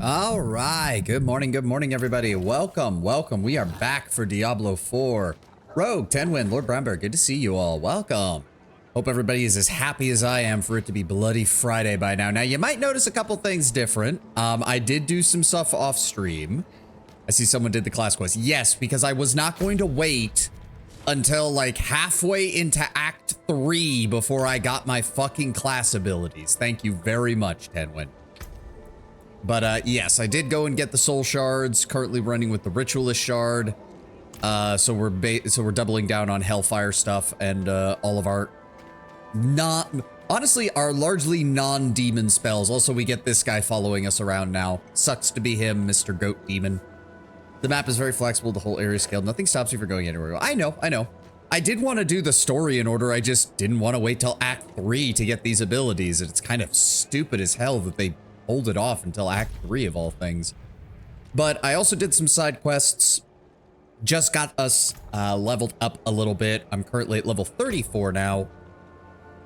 All right, good morning, everybody. Welcome. We are back for Diablo 4. Rogue, Tenwin, Lord Brownbear, good to see you all. Welcome. Hope everybody is as happy as I am for it to be Bloody Friday by now. Now, you might notice a couple things different. I did do some stuff off stream. I see someone did the class quest. Yes, because I was not going to wait until like halfway into Act 3 before I got my fucking class abilities. Thank you very much, Tenwin. But yes, I did go and get the soul shards. Currently running with the ritualist shard. So we're doubling down on Hellfire stuff and all of our honestly our largely non-demon spells. Also, we get this guy following us around now. Sucks to be him, Mr. Goat Demon. The map is very flexible. The whole area scaled. Nothing stops you from going anywhere. I know. I did want to do the story in order. I just didn't want to wait till Act 3 to get these abilities. It's kind of stupid as hell that they hold it off until Act 3 of all things. But I also did some side quests. Just got us leveled up a little bit. I'm currently at level 34 now. A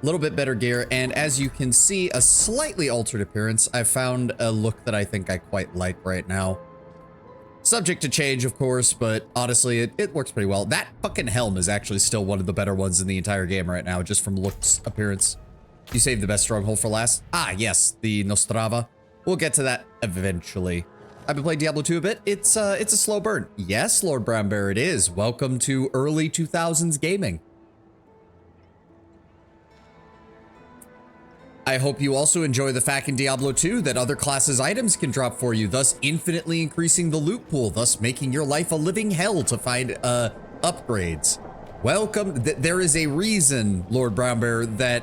little bit better gear. And as you can see, a slightly altered appearance. I found a look that I think I quite like right now. Subject to change, of course, but honestly, it works pretty well. That fucking helm is actually still one of the better ones in the entire game right now, just from looks, appearance. You saved the best stronghold for last? Ah, yes, the Nostrava. We'll get to that eventually. I've been playing Diablo 2 a bit. It's a slow burn. Yes, Lord Brownbear, it is. Welcome to early 2000s gaming. I hope you also enjoy the fact in Diablo 2 that other classes' items can drop for you, thus infinitely increasing the loot pool, thus making your life a living hell to find upgrades. Welcome. There is a reason, Lord Brownbear, that...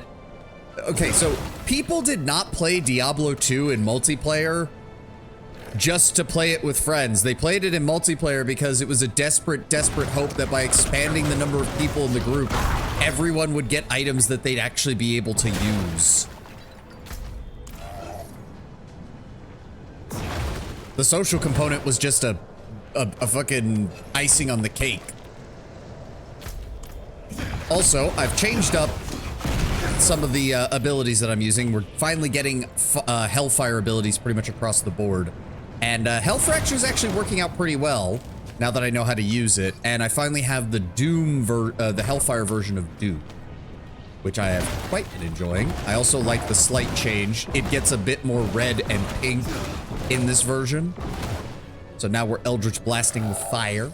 Okay, so people did not play Diablo 2 in multiplayer just to play it with friends. They played it in multiplayer because it was a desperate hope that by expanding the number of people in the group, everyone would get items that they'd actually be able to use. The social component was just a fucking icing on the cake. Also, I've changed up some of the abilities that I'm using. We're finally getting Hellfire abilities pretty much across the board. And Hellfracture is actually working out pretty well now that I know how to use it. And I finally have the the Hellfire version of Doom, which I have quite been enjoying. I also like the slight change. It gets a bit more red and pink in this version. So now we're Eldritch blasting with fire.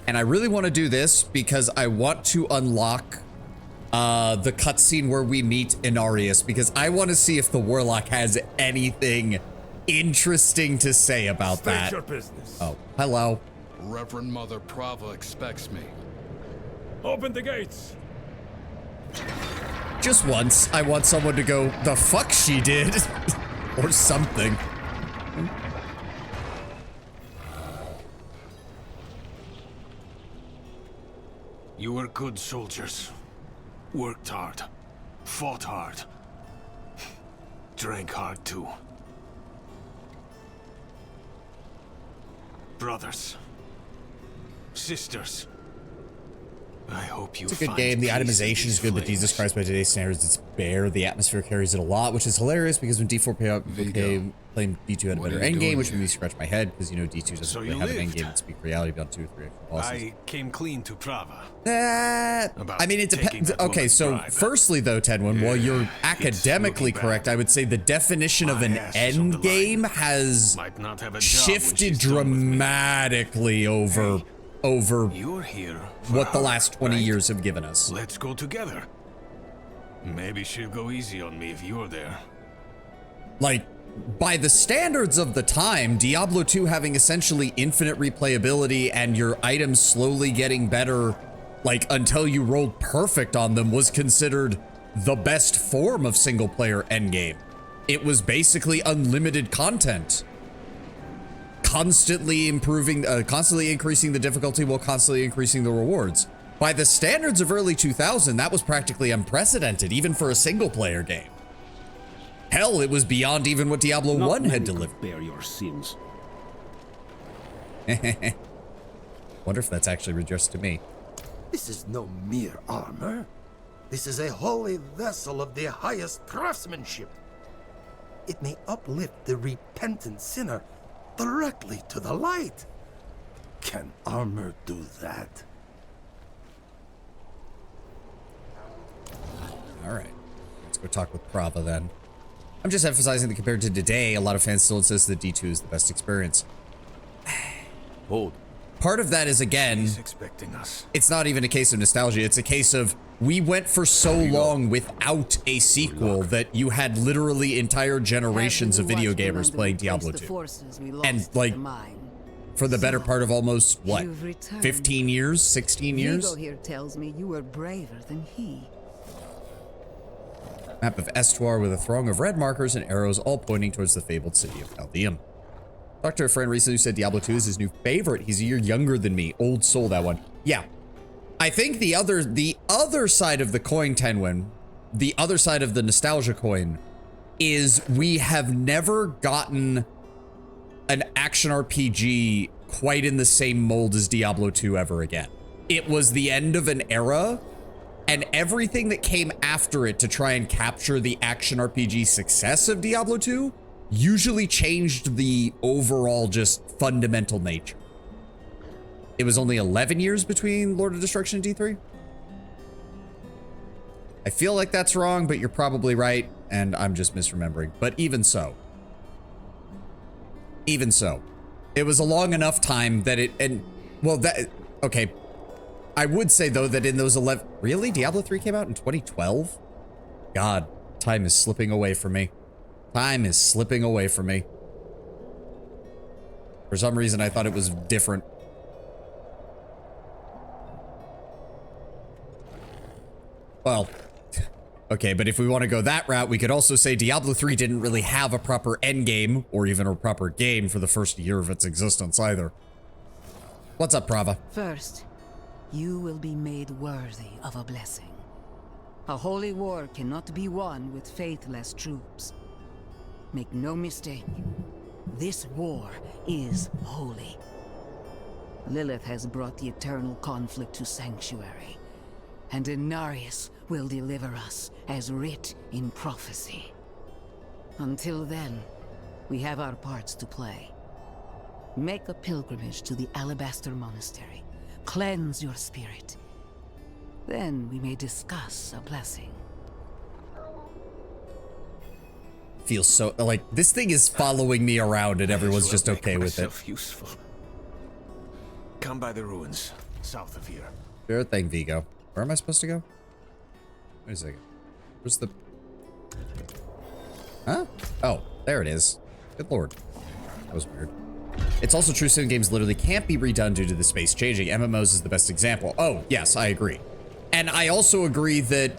And I really want to do this because I want to unlock the cutscene where we meet Inarius, because I want to see if the Warlock has anything interesting to say about that. Your business. Oh, hello. Reverend Mother Prava expects me. Open the gates. Just once, I want someone to go, the fuck she did, or something. You were good soldiers. Worked hard. Fought hard. Drank hard too. Brothers. Sisters. I hope you. It's a good game. The itemization is good, but Jesus Christ, by today's standards, it's bare. The atmosphere carries it a lot, which is hilarious because when D4 became playing D2 had a better endgame, which made me scratch my head because, you know, D2 doesn't really have an endgame and speak reality beyond 2 or 3 extra bosses. I came clean to Prava. I mean, it depends. Okay, so firstly, though, Tenwin, while you're academically correct, I would say the definition of an endgame has shifted dramatically over You're here what the last 20 years have given us. Let's go together. Maybe she'll go easy on me if you're there. Like, by the standards of the time, Diablo 2 having essentially infinite replayability and your items slowly getting better, like, until you rolled perfect on them, was considered the best form of single-player endgame. It was basically unlimited content. Constantly improving, constantly increasing the difficulty while constantly increasing the rewards. By the standards of early 2000, that was practically unprecedented, even for a single-player game. Hell, it was beyond even what Diablo 1 had delivered. Bear your sins. Wonder if that's actually addressed to me. This is no mere armor. This is a holy vessel of the highest craftsmanship. It may uplift the repentant sinner directly to the light. Can armor do that? All right. Let's go talk with Prava then. I'm just emphasizing that compared to today, a lot of fans still insist that D2 is the best experience. Hold. Part of that is, again, He's expecting us. it's not even a case of nostalgia. It's a case of we went for so long without a sequel that you had literally entire generations of video gamers playing Diablo 2. And, like, for the better part of almost, what, 15 years, 16 years? Vigo here tells me you were braver than he. Map of Estuar with a throng of red markers and arrows all pointing towards the fabled city of Chaldeum. Talked to a friend recently who said Diablo 2 is his new favorite. He's a year younger than me. Old soul, that one. Yeah. I think the other side of the coin, Tenwin, the other side of the nostalgia coin, is we have never gotten an action RPG quite in the same mold as Diablo 2 ever again. It was the end of an era, and everything that came after it to try and capture the action RPG success of Diablo 2 usually changed the overall just fundamental nature. It was only 11 years between Lord of Destruction and D3? I feel like that's wrong, but you're probably right, and I'm just misremembering. But even so. Even so. It was a long enough time that okay. I would say, though, that in those 11... Really? Diablo 3 came out in 2012? God, time is slipping away from me. Time is slipping away from me. For some reason, I thought it was different. Well, okay, but if we want to go that route, we could also say Diablo 3 didn't really have a proper endgame, or even a proper game for the first year of its existence either. What's up, Prava? First, you will be made worthy of a blessing. A holy war cannot be won with faithless troops. Make no mistake, this war is holy. Lilith has brought the eternal conflict to Sanctuary, and Inarius will deliver us as writ in prophecy. Until then, we have our parts to play. Make a pilgrimage to the Alabaster Monastery. Cleanse your spirit. Then we may discuss a blessing. Feels so like this thing is following me around and everyone's just okay with it. Useful. Come by the ruins south of here. Sure thing, Vigo. Where am I supposed to go? Wait a second. Where's the... Huh? Oh, there it is. Good lord. That was weird. It's also true sim games literally can't be redone due to the space changing. MMOs is the best example. Oh, yes, I agree. And I also agree that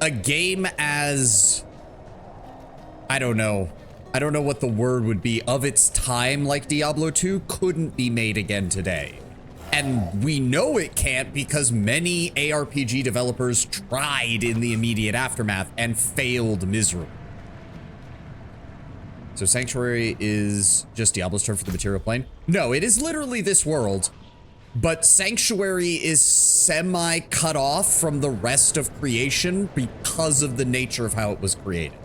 a game as... I don't know what the word would be, of its time, like Diablo 2, couldn't be made again today. And we know it can't because many ARPG developers tried in the immediate aftermath and failed miserably. So Sanctuary is just Diablo's term for the material plane? No, it is literally this world, but Sanctuary is semi-cut off from the rest of creation because of the nature of how it was created.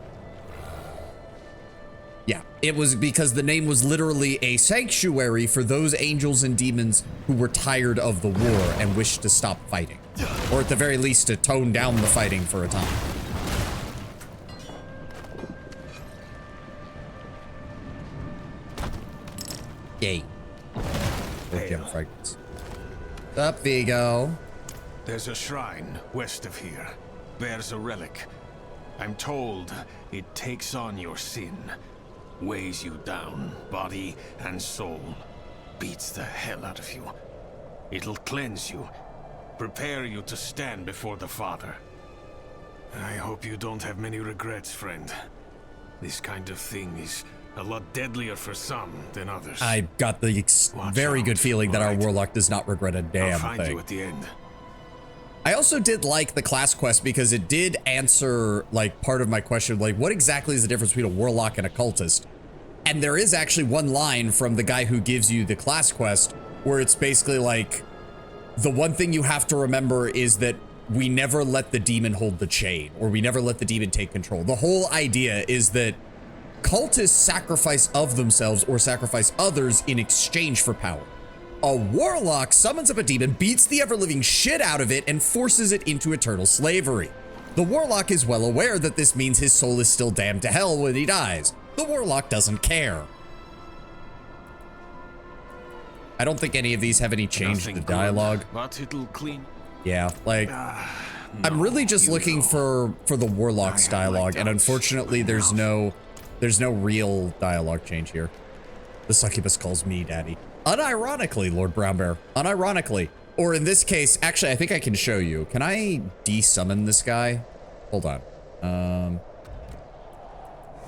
Yeah, it was because the name was literally a sanctuary for those angels and demons who were tired of the war and wished to stop fighting. Or at the very least to tone down the fighting for a time. Yay. Gem fragments. What's up, Vigo? There's a shrine west of here. Bears a relic. I'm told it takes on your sin. Weighs you down, body and soul. Beats the hell out of you. It'll cleanse you. Prepare you to stand before the Father. I hope you don't have many regrets, friend. This kind of thing is a lot deadlier for some than others. I got the very good feeling that our Warlock does not regret a damn I'll find thing. you at the end. I also did like the class quest because it did answer like part of my question, like what exactly is the difference between a warlock and a cultist? And there is actually one line from the guy who gives you the class quest where it's basically like, the one thing you have to remember is that we never let the demon hold the chain, or we never let the demon take control. The whole idea is that cultists sacrifice of themselves or sacrifice others in exchange for power. A warlock summons up a demon, beats the ever-living shit out of it, and forces it into eternal slavery. The warlock is well aware that this means his soul is still damned to hell when he dies. The warlock doesn't care. I don't think any of these have any change to the dialogue. But it'll clean. Yeah, like, I'm really just looking for the warlock's dialogue, and unfortunately there's no real dialogue change here. The succubus calls me daddy. Unironically, Lord Brownbear. Unironically. Or in this case, actually, I think I can show you. Can I de-summon this guy? Hold on.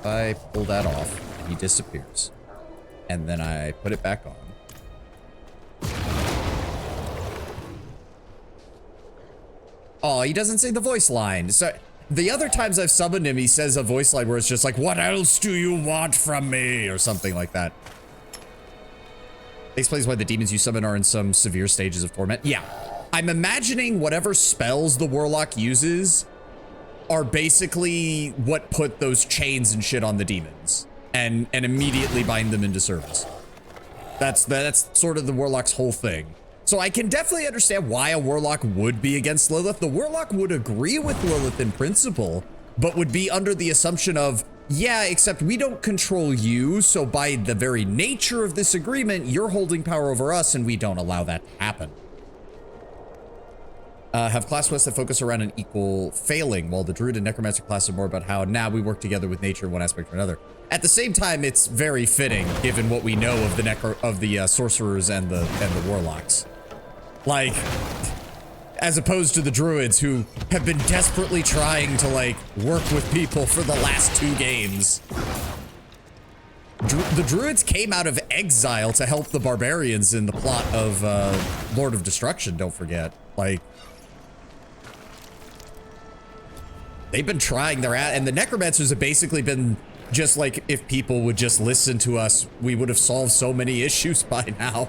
If I pull that off, he disappears. And then I put it back on. Oh, he doesn't say the voice line. So the other times I've summoned him, he says a voice line where it's just like, "What else do you want from me?" or something like that. Explains why the demons you summon are in some severe stages of torment. Yeah, I'm imagining whatever spells the warlock uses are basically what put those chains and shit on the demons and immediately bind them into service. That's sort of the warlock's whole thing. So I can definitely understand why a warlock would be against Lilith. The warlock would agree with Lilith in principle, but would be under the assumption of, yeah, except we don't control you, so by the very nature of this agreement, you're holding power over us, and we don't allow that to happen. Have class quests that focus around an equal failing, while the Druid and Necromancer class are more about how now we work together with nature in one aspect or another. At the same time, it's very fitting, given what we know of the sorcerers and the warlocks. Like, as opposed to the druids who have been desperately trying to, like, work with people for the last 2 games. The druids came out of exile to help the barbarians in the plot of Lord of Destruction, don't forget. Like, they've been trying their ass, and the necromancers have basically been just like, if people would just listen to us, we would have solved so many issues by now.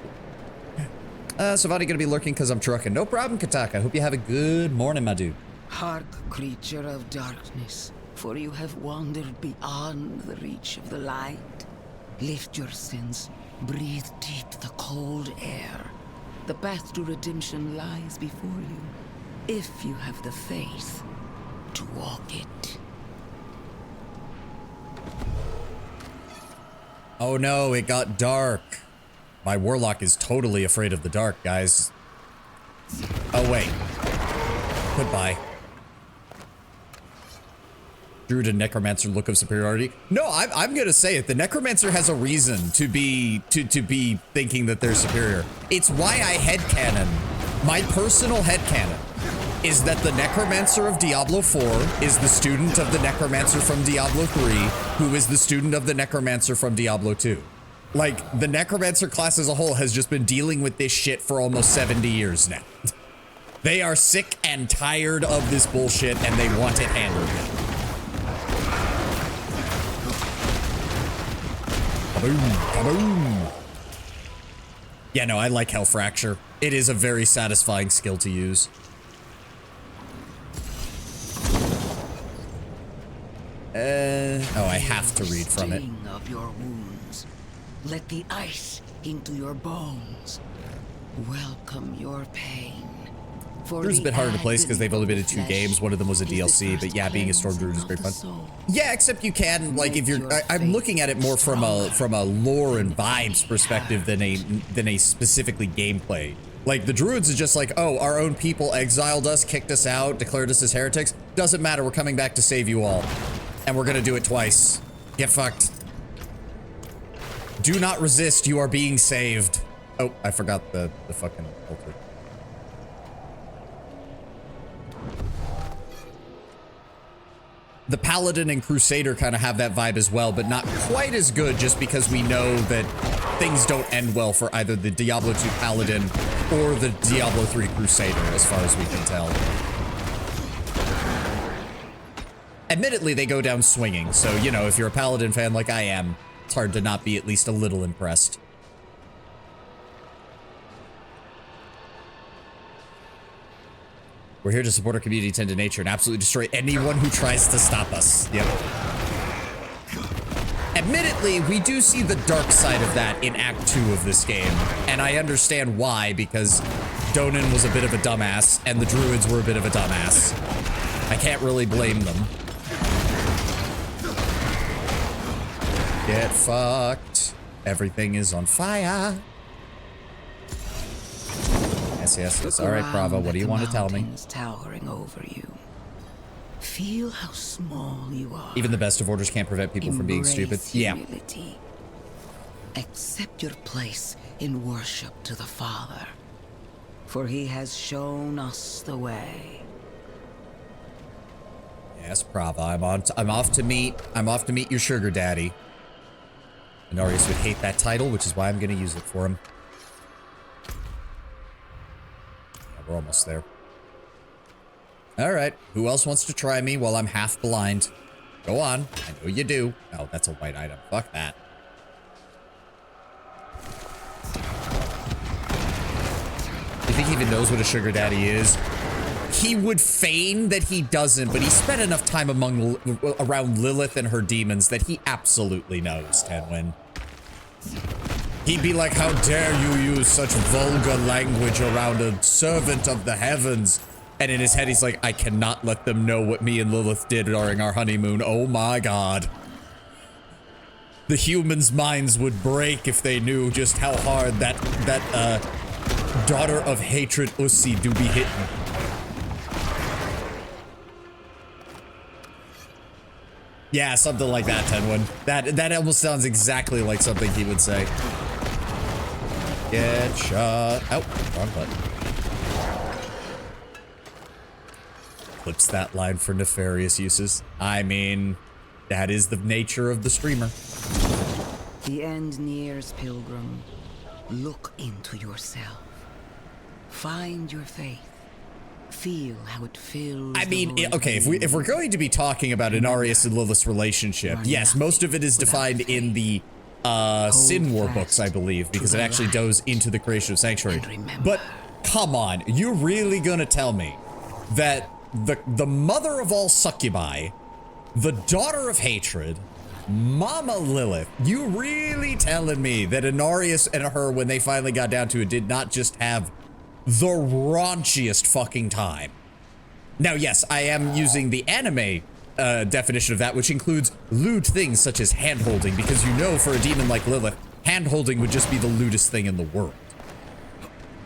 Savani gonna be lurking because I'm trucking. No problem, Kataka. Hope you have a good morning, my dude. Hark, creature of darkness, for you have wandered beyond the reach of the light. Lift your sins, breathe deep the cold air. The path to redemption lies before you, if you have the faith to walk it. Oh no, it got dark. My warlock is totally afraid of the dark, guys. Oh wait. Goodbye. Druid and Necromancer look of superiority. No, I'm gonna say it. The Necromancer has a reason to be thinking that they're superior. It's why I headcanon. My personal headcanon is that the Necromancer of Diablo IV is the student of the Necromancer from Diablo III, who is the student of the Necromancer from Diablo II. Like, the Necromancer class as a whole has just been dealing with this shit for almost 70 years now. They are sick and tired of this bullshit, and they want it handled. Kaboom, kaboom. Yeah, no, I like Hellfracture. It is a very satisfying skill to use. Oh, I have to read from it. Of your wounds. Let the ice into your bones. Welcome your pain. Druid's a bit harder to place because they've only been in 2 games. One of them was a DLC, but yeah, being a Storm Druid is great fun. Yeah, except you can, like, if you're, I'm looking at it more from a lore and vibes perspective than a specifically gameplay. Like, the Druids is just like, oh, our own people exiled us, kicked us out, declared us as heretics. Doesn't matter, we're coming back to save you all. And we're gonna do it twice. Get fucked. Do not resist, you are being saved. Oh, I forgot the fucking altar. The Paladin and Crusader kind of have that vibe as well, but not quite as good just because we know that things don't end well for either the Diablo 2 Paladin or the Diablo 3 Crusader, as far as we can tell. Admittedly, they go down swinging, so, you know, if you're a Paladin fan like I am, it's hard to not be at least a little impressed. We're here to support our community, tend to nature, and absolutely destroy anyone who tries to stop us. Yep. Admittedly, we do see the dark side of that in Act 2 of this game, and I understand why, because Donan was a bit of a dumbass, and the druids were a bit of a dumbass. I can't really blame them. Get fucked. Everything is on fire. Yes. All right, Bravo, what do you want to tell me? Towering over you. Feel how small you are. Even the best of orders can't prevent people from being stupid. Humility. Accept your place in worship to the Father, for he has shown us the way. Yes, Bravo. I'm off to meet your sugar daddy. Inarius would hate that title, which is why I'm going to use it for him. Yeah, we're almost there. All right, who else wants to try me while I'm half blind? Go on, I know you do. Oh, that's a white item. Fuck that. You think he even knows what a sugar daddy is? He would feign that he doesn't, but he spent enough time around Lilith and her demons that he absolutely knows, Tenwin. He'd be like, how dare you use such vulgar language around a servant of the heavens? And in his head, he's like, I cannot let them know what me and Lilith did during our honeymoon. Oh my god. The humans' minds would break if they knew just how hard that daughter of hatred Ussi do be hitting. Yeah, something like that, Tenwin. That almost sounds exactly like something he would say. Get shot. Oh, wrong button. Clips that line for nefarious uses. I mean, that is the nature of the streamer. The end nears, pilgrim. Look into yourself. Find your faith. Feel how it fills. I mean, okay, if we're going to be talking about Inarius and Lilith's relationship, yes, most of it is defined in the Sin War books, I believe, because it actually goes into the creation of Sanctuary. But come on, you're really gonna tell me that the mother of all succubi, the daughter of hatred, Mama Lilith, you really telling me that Inarius and her, when they finally got down to it, did not just have the raunchiest fucking time? Now, yes, I am using the anime definition of that, which includes lewd things such as hand-holding, because you know for a demon like Lilith, hand-holding would just be the lewdest thing in the world.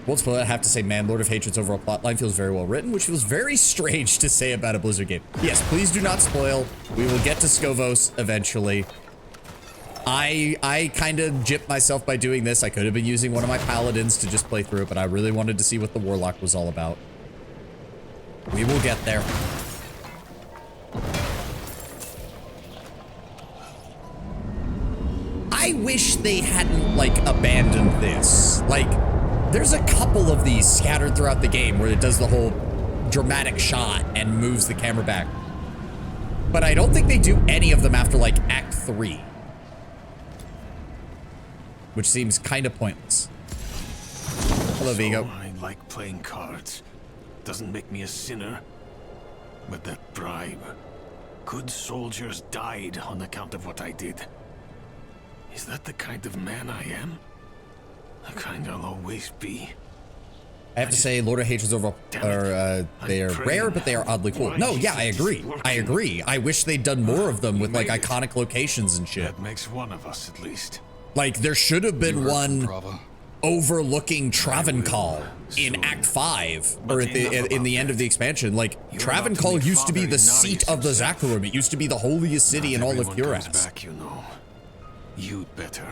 Won't spoil it, I have to say, man, Lord of Hatred's overall plotline feels very well written, which feels very strange to say about a Blizzard game. Yes, please do not spoil. We will get to Skovos eventually. I kind of gypped myself by doing this. I could have been using one of my paladins to just play through it, but I really wanted to see what the Warlock was all about. We will get there. I wish they hadn't, like, abandoned this. Like, there's a couple of these scattered throughout the game where it does the whole dramatic shot and moves the camera back. But I don't think they do any of them after, like, Act 3. Which seems kind of pointless. Hello, Vigo. I like playing cards. Doesn't make me a sinner. But that bribe. Good soldiers died on account of what I did. Is that the kind of man I am? The kind I'll always be. I have to say, Lord of Hatred's overall, they are rare, but they are oddly cool. No, yeah, I agree. I agree. I wish they'd done more of them with, like, iconic locations and shit. That makes one of us, at least. Like, there should have been one overlooking Travancore in Act 5, or at in the end of the expansion. Like, Travancore used to be the seat of the Zakarum. It used to be the holiest city in all of Curas. Back, you know. You'd better.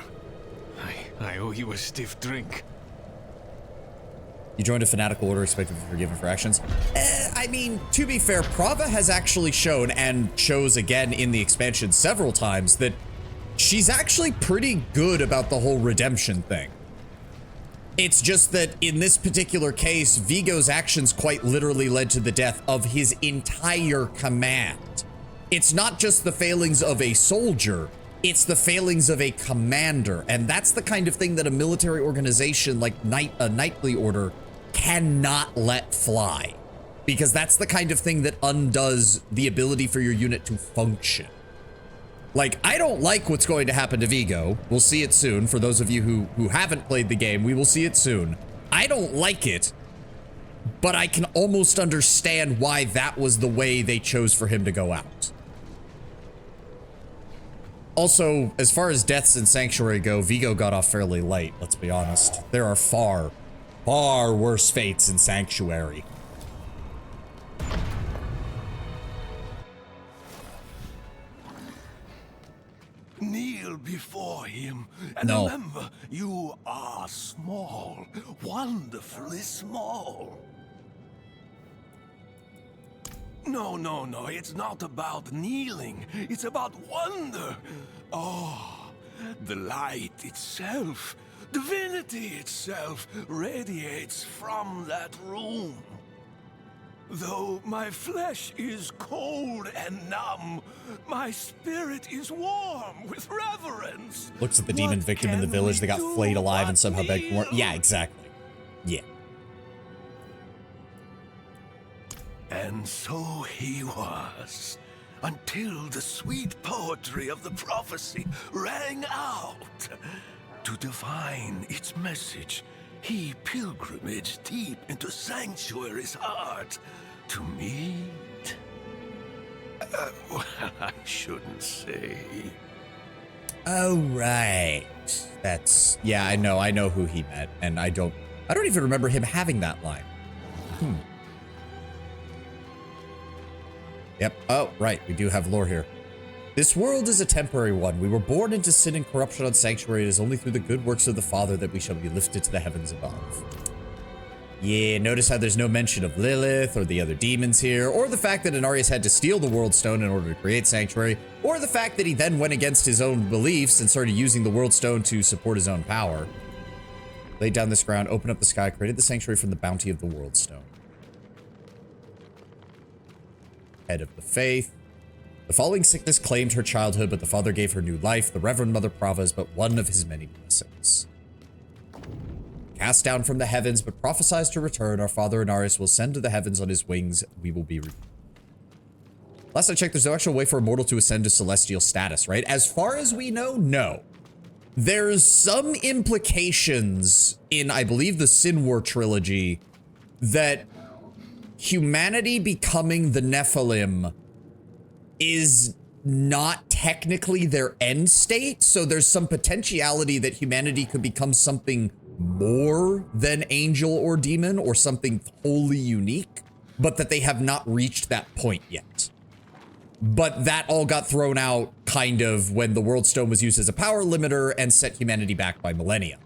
I owe you a stiff drink. You joined a fanatical order expected to be forgiven for actions. I mean, to be fair, Prava has actually shown, and shows again in the expansion several times, that she's actually pretty good about the whole redemption thing. It's just that in this particular case, Vigo's actions quite literally led to the death of his entire command. It's not just the failings of a soldier, it's the failings of a commander. And that's the kind of thing that a military organization like a knightly order cannot let fly. Because that's the kind of thing that undoes the ability for your unit to function. Like, I don't like what's going to happen to Vigo. We'll see it soon. For those of you who haven't played the game, we will see it soon. I don't like it, but I can almost understand why that was the way they chose for him to go out. Also, as far as deaths in Sanctuary go, Vigo got off fairly light, let's be honest. There are far, far worse fates in Sanctuary. Kneel before him and No. remember, you are small, wonderfully small. No, no, no, it's not about kneeling. It's about wonder. Oh, the light itself, divinity itself radiates from that room. Though my flesh is cold and numb, my spirit is warm with reverence. Looks at the demon What victim in the can village we that got do flayed alive but and somehow begged for more. kneel? Yeah, exactly. Yeah. And so he was, until the sweet poetry of the prophecy rang out. To divine its message, he pilgrimaged deep into Sanctuary's heart to meet... well, I shouldn't say. Oh, right. That's, yeah, I know who he met, and I don't even remember him having that line. Yep. Oh, right. We do have lore here. This world is a temporary one. We were born into sin and corruption on Sanctuary. It is only through the good works of the Father that we shall be lifted to the heavens above. Yeah, notice how there's no mention of Lilith or the other demons here, or the fact that Inarius had to steal the World Stone in order to create Sanctuary, or the fact that he then went against his own beliefs and started using the World Stone to support his own power. Laid down this ground, opened up the sky, created the Sanctuary from the bounty of the World Stone. Head of the faith. The falling sickness claimed her childhood, but the Father gave her new life. The Reverend Mother Prava is but one of his many blessings. Cast down from the heavens, but prophesies to return, our Father Inarius will ascend to the heavens on his wings. We will be redeemed. Last I checked, there's no actual way for a mortal to ascend to celestial status, right? As far as we know, no. There's some implications in, I believe, the Sin War trilogy that humanity becoming the Nephilim is not technically their end state, so there's some potentiality that humanity could become something more than angel or demon or something wholly unique, but that they have not reached that point yet. But that all got thrown out kind of when the World Stone was used as a power limiter and set humanity back by millennia.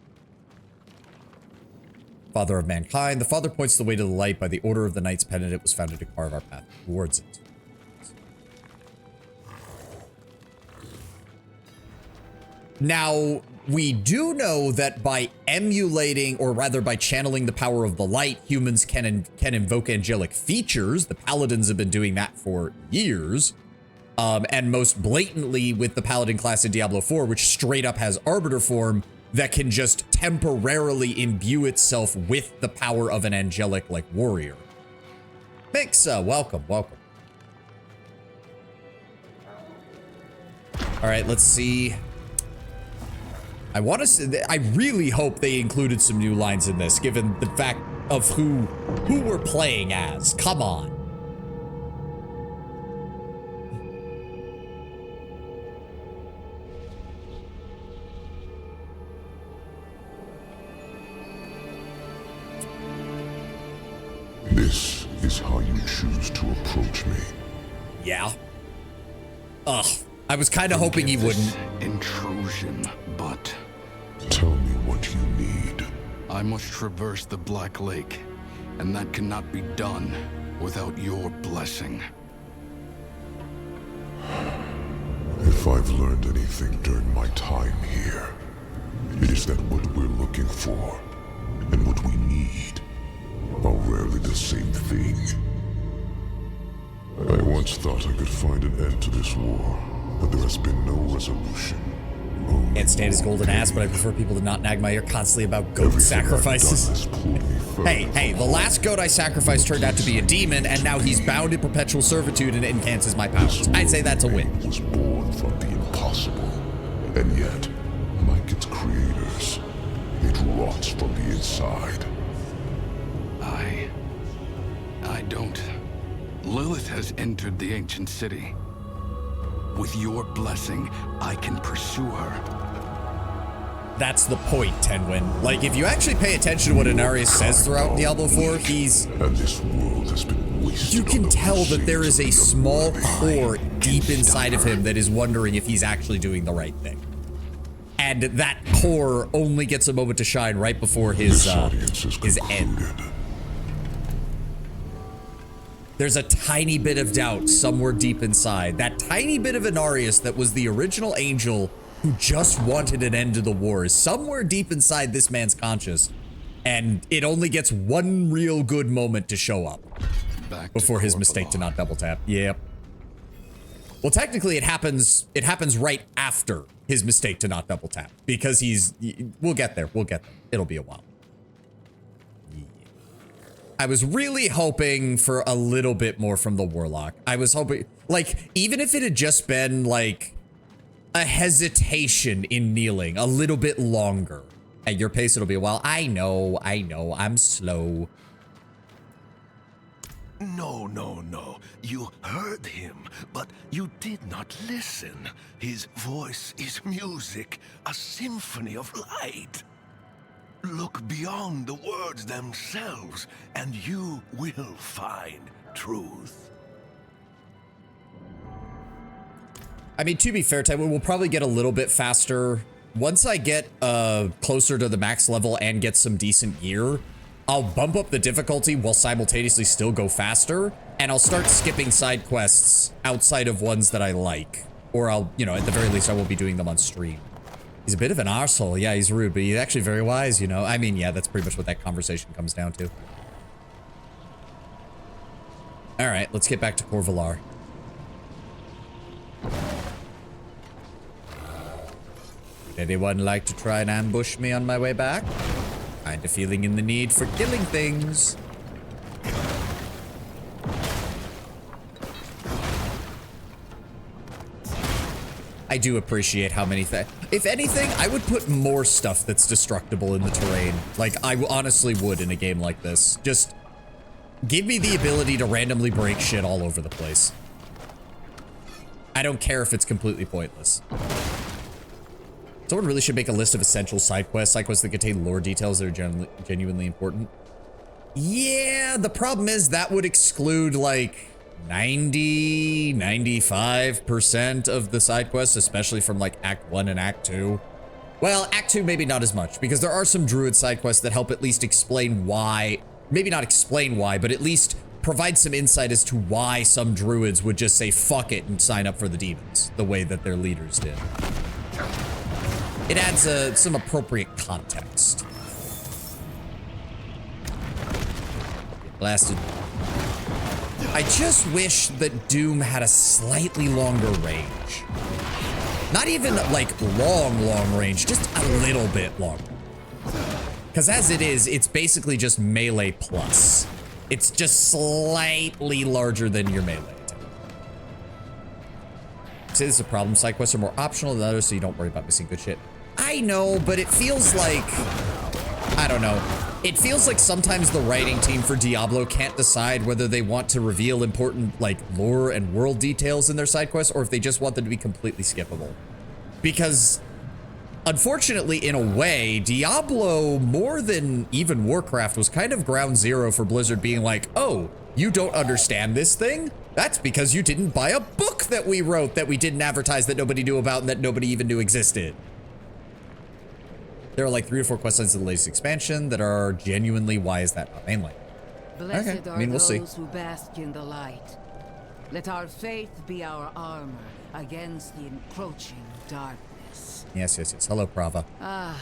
Father of mankind, the Father points the way to the light. By the order of the Knights Penitent, it was founded to carve our path towards it. Now, we do know that by emulating, or rather by channeling the power of the light, humans can invoke angelic features. The Paladins have been doing that for years. And most blatantly with the Paladin class in Diablo IV, which straight up has Arbiter form that can just temporarily imbue itself with the power of an angelic, like, warrior. Mixa, welcome, welcome. All right, let's see. I want to say, I really hope they included some new lines in this, given the fact of who we're playing as. Come on. This is how you choose to approach me. Yeah. Ugh. I was kind of hoping he wouldn't. Intrusion, but Tell me what you need. I must traverse the Black Lake, and that cannot be done without your blessing. If I've learned anything during my time here, it is that what we're looking for and what we need are rarely the same thing. I once thought I could find an end to this war, but there has been no resolution. Can't stand his golden ass, but I prefer people to not nag my ear constantly about goat sacrifices. Hey, the last goat I sacrificed turned out to be a demon, and now he's bound in perpetual servitude and it enhances my powers. I'd say that's a win. Was born from the impossible, and yet, like its creators, it rots from the inside. I don't. Lilith has entered the ancient city. With your blessing, I can pursue her. That's the point, Tenwin. Like, if you actually pay attention to what Inarius says throughout Diablo IV, And this world has been wasted. you can tell that there is a small core deep inside of him that is wondering if he's actually doing the right thing. And that core only gets a moment to shine right before his end. There's a tiny bit of doubt somewhere deep inside. That tiny bit of Inarius that was the original angel who just wanted an end to the war is somewhere deep inside this man's conscious. And it only gets one real good moment to show up before his mistake to not double tap. Yep. Well, technically it happens right after his mistake to not double tap because we'll get there. It'll be a while. I was really hoping for a little bit more from the Warlock. I was hoping, like, even if it had just been, like, a hesitation in kneeling, a little bit longer. At your pace, it'll be a while. I know, I'm slow. No. You heard him, but you did not listen. His voice is music, a symphony of light. Look beyond the words themselves, and you will find truth. I mean, to be fair, Tywin, we'll probably get a little bit faster. Once I get closer to the max level and get some decent gear, I'll bump up the difficulty while simultaneously still go faster, and I'll start skipping side quests outside of ones that I like. Or I'll, at the very least, I won't be doing them on stream. He's a bit of an arsehole. Yeah, he's rude, but he's actually very wise, I mean, yeah, that's pretty much what that conversation comes down to. All right, let's get back to Corvalar. Would anyone like to try and ambush me on my way back? Kinda feeling in the need for killing things. I do appreciate how many things. If anything, I would put more stuff that's destructible in the terrain. Like, I honestly would in a game like this. Just give me the ability to randomly break shit all over the place. I don't care if it's completely pointless. Someone really should make a list of essential side quests that contain lore details that are genuinely important. Yeah, the problem is that would exclude, like, 95% of the side quests, especially from like Act 1 and Act 2. Well, Act 2 maybe not as much, because there are some druid side quests that help at least explain why, maybe not explain why, but at least provide some insight as to why some druids would just say fuck it and sign up for the demons, the way that their leaders did. It adds some appropriate context. Blasted. I just wish that Doom had a slightly longer range. Not even like long range, just a little bit longer. Because as it is, it's basically just melee plus. It's just slightly larger than your melee attack. Say this is a problem. Side quests are more optional than others, so you don't worry about missing good shit. I know, but it feels like, I don't know. It feels like sometimes the writing team for Diablo can't decide whether they want to reveal important, like, lore and world details in their side quests, or if they just want them to be completely skippable. Because, unfortunately, in a way, Diablo, more than even Warcraft, was kind of ground zero for Blizzard being like, oh, you don't understand this thing? That's because you didn't buy a book that we wrote that we didn't advertise, that nobody knew about, and that nobody even knew existed. There are like 3 or 4 quest lines in the latest expansion that are genuinely, why is that not mainline? Blessed Okay, I mean, we'll see. those who bask in the light. Let our faith be our armor against the encroaching darkness. Yes. Hello, Prava. Ah,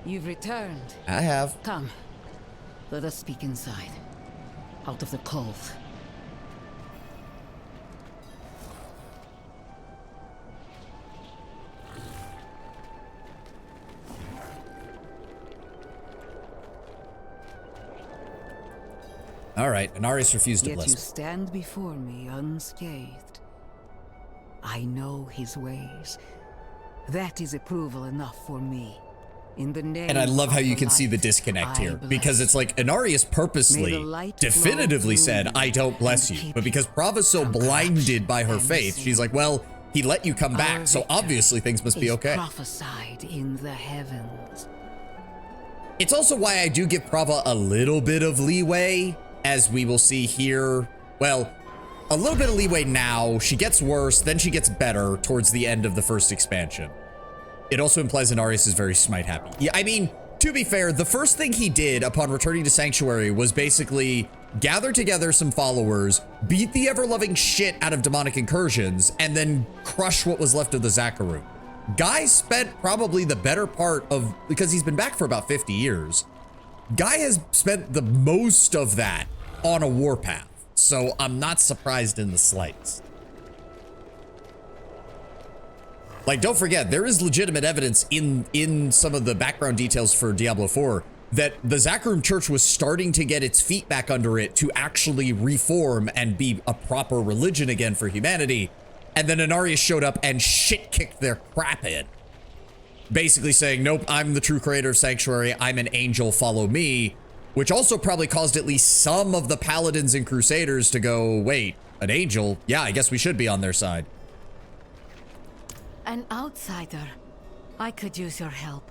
you've returned. I have. Come, let us speak inside, out of the cold. All right, Inarius refused to Yet bless you me. stand before me unscathed. I know his ways. That is approval enough for me. In the name And I love how of you the can see the light, disconnect I here, bless because it's like Inarius May purposely, the light definitively flow said, through I don't bless and you. keep But because Prava's so from blinded by her corruption faith, and she's like, sin. well, he let you come Our back, so victory obviously things must be is okay. prophesied in the heavens. It's also why I do give Prava a little bit of leeway, as we will see here. Well, a little bit of leeway now. She gets worse, then she gets better towards the end of the first expansion. It also implies Inarius is very smite happy. Yeah, I mean, to be fair, the first thing he did upon returning to Sanctuary was basically gather together some followers, beat the ever-loving shit out of demonic incursions, and then crush what was left of the Zakaru. Guy spent probably the better part of, because he's been back for about 50 years, Guy has spent the most of that on a warpath. So I'm not surprised in the slightest. Like, don't forget, there is legitimate evidence in some of the background details for Diablo IV that the Zakarum Church was starting to get its feet back under it to actually reform and be a proper religion again for humanity. And then Inarius showed up and shit-kicked their crap in. Basically saying, nope, I'm the true creator of Sanctuary, I'm an angel, follow me. Which also probably caused at least some of the Paladins and Crusaders to go, wait, an angel? Yeah, I guess we should be on their side. An outsider. I could use your help.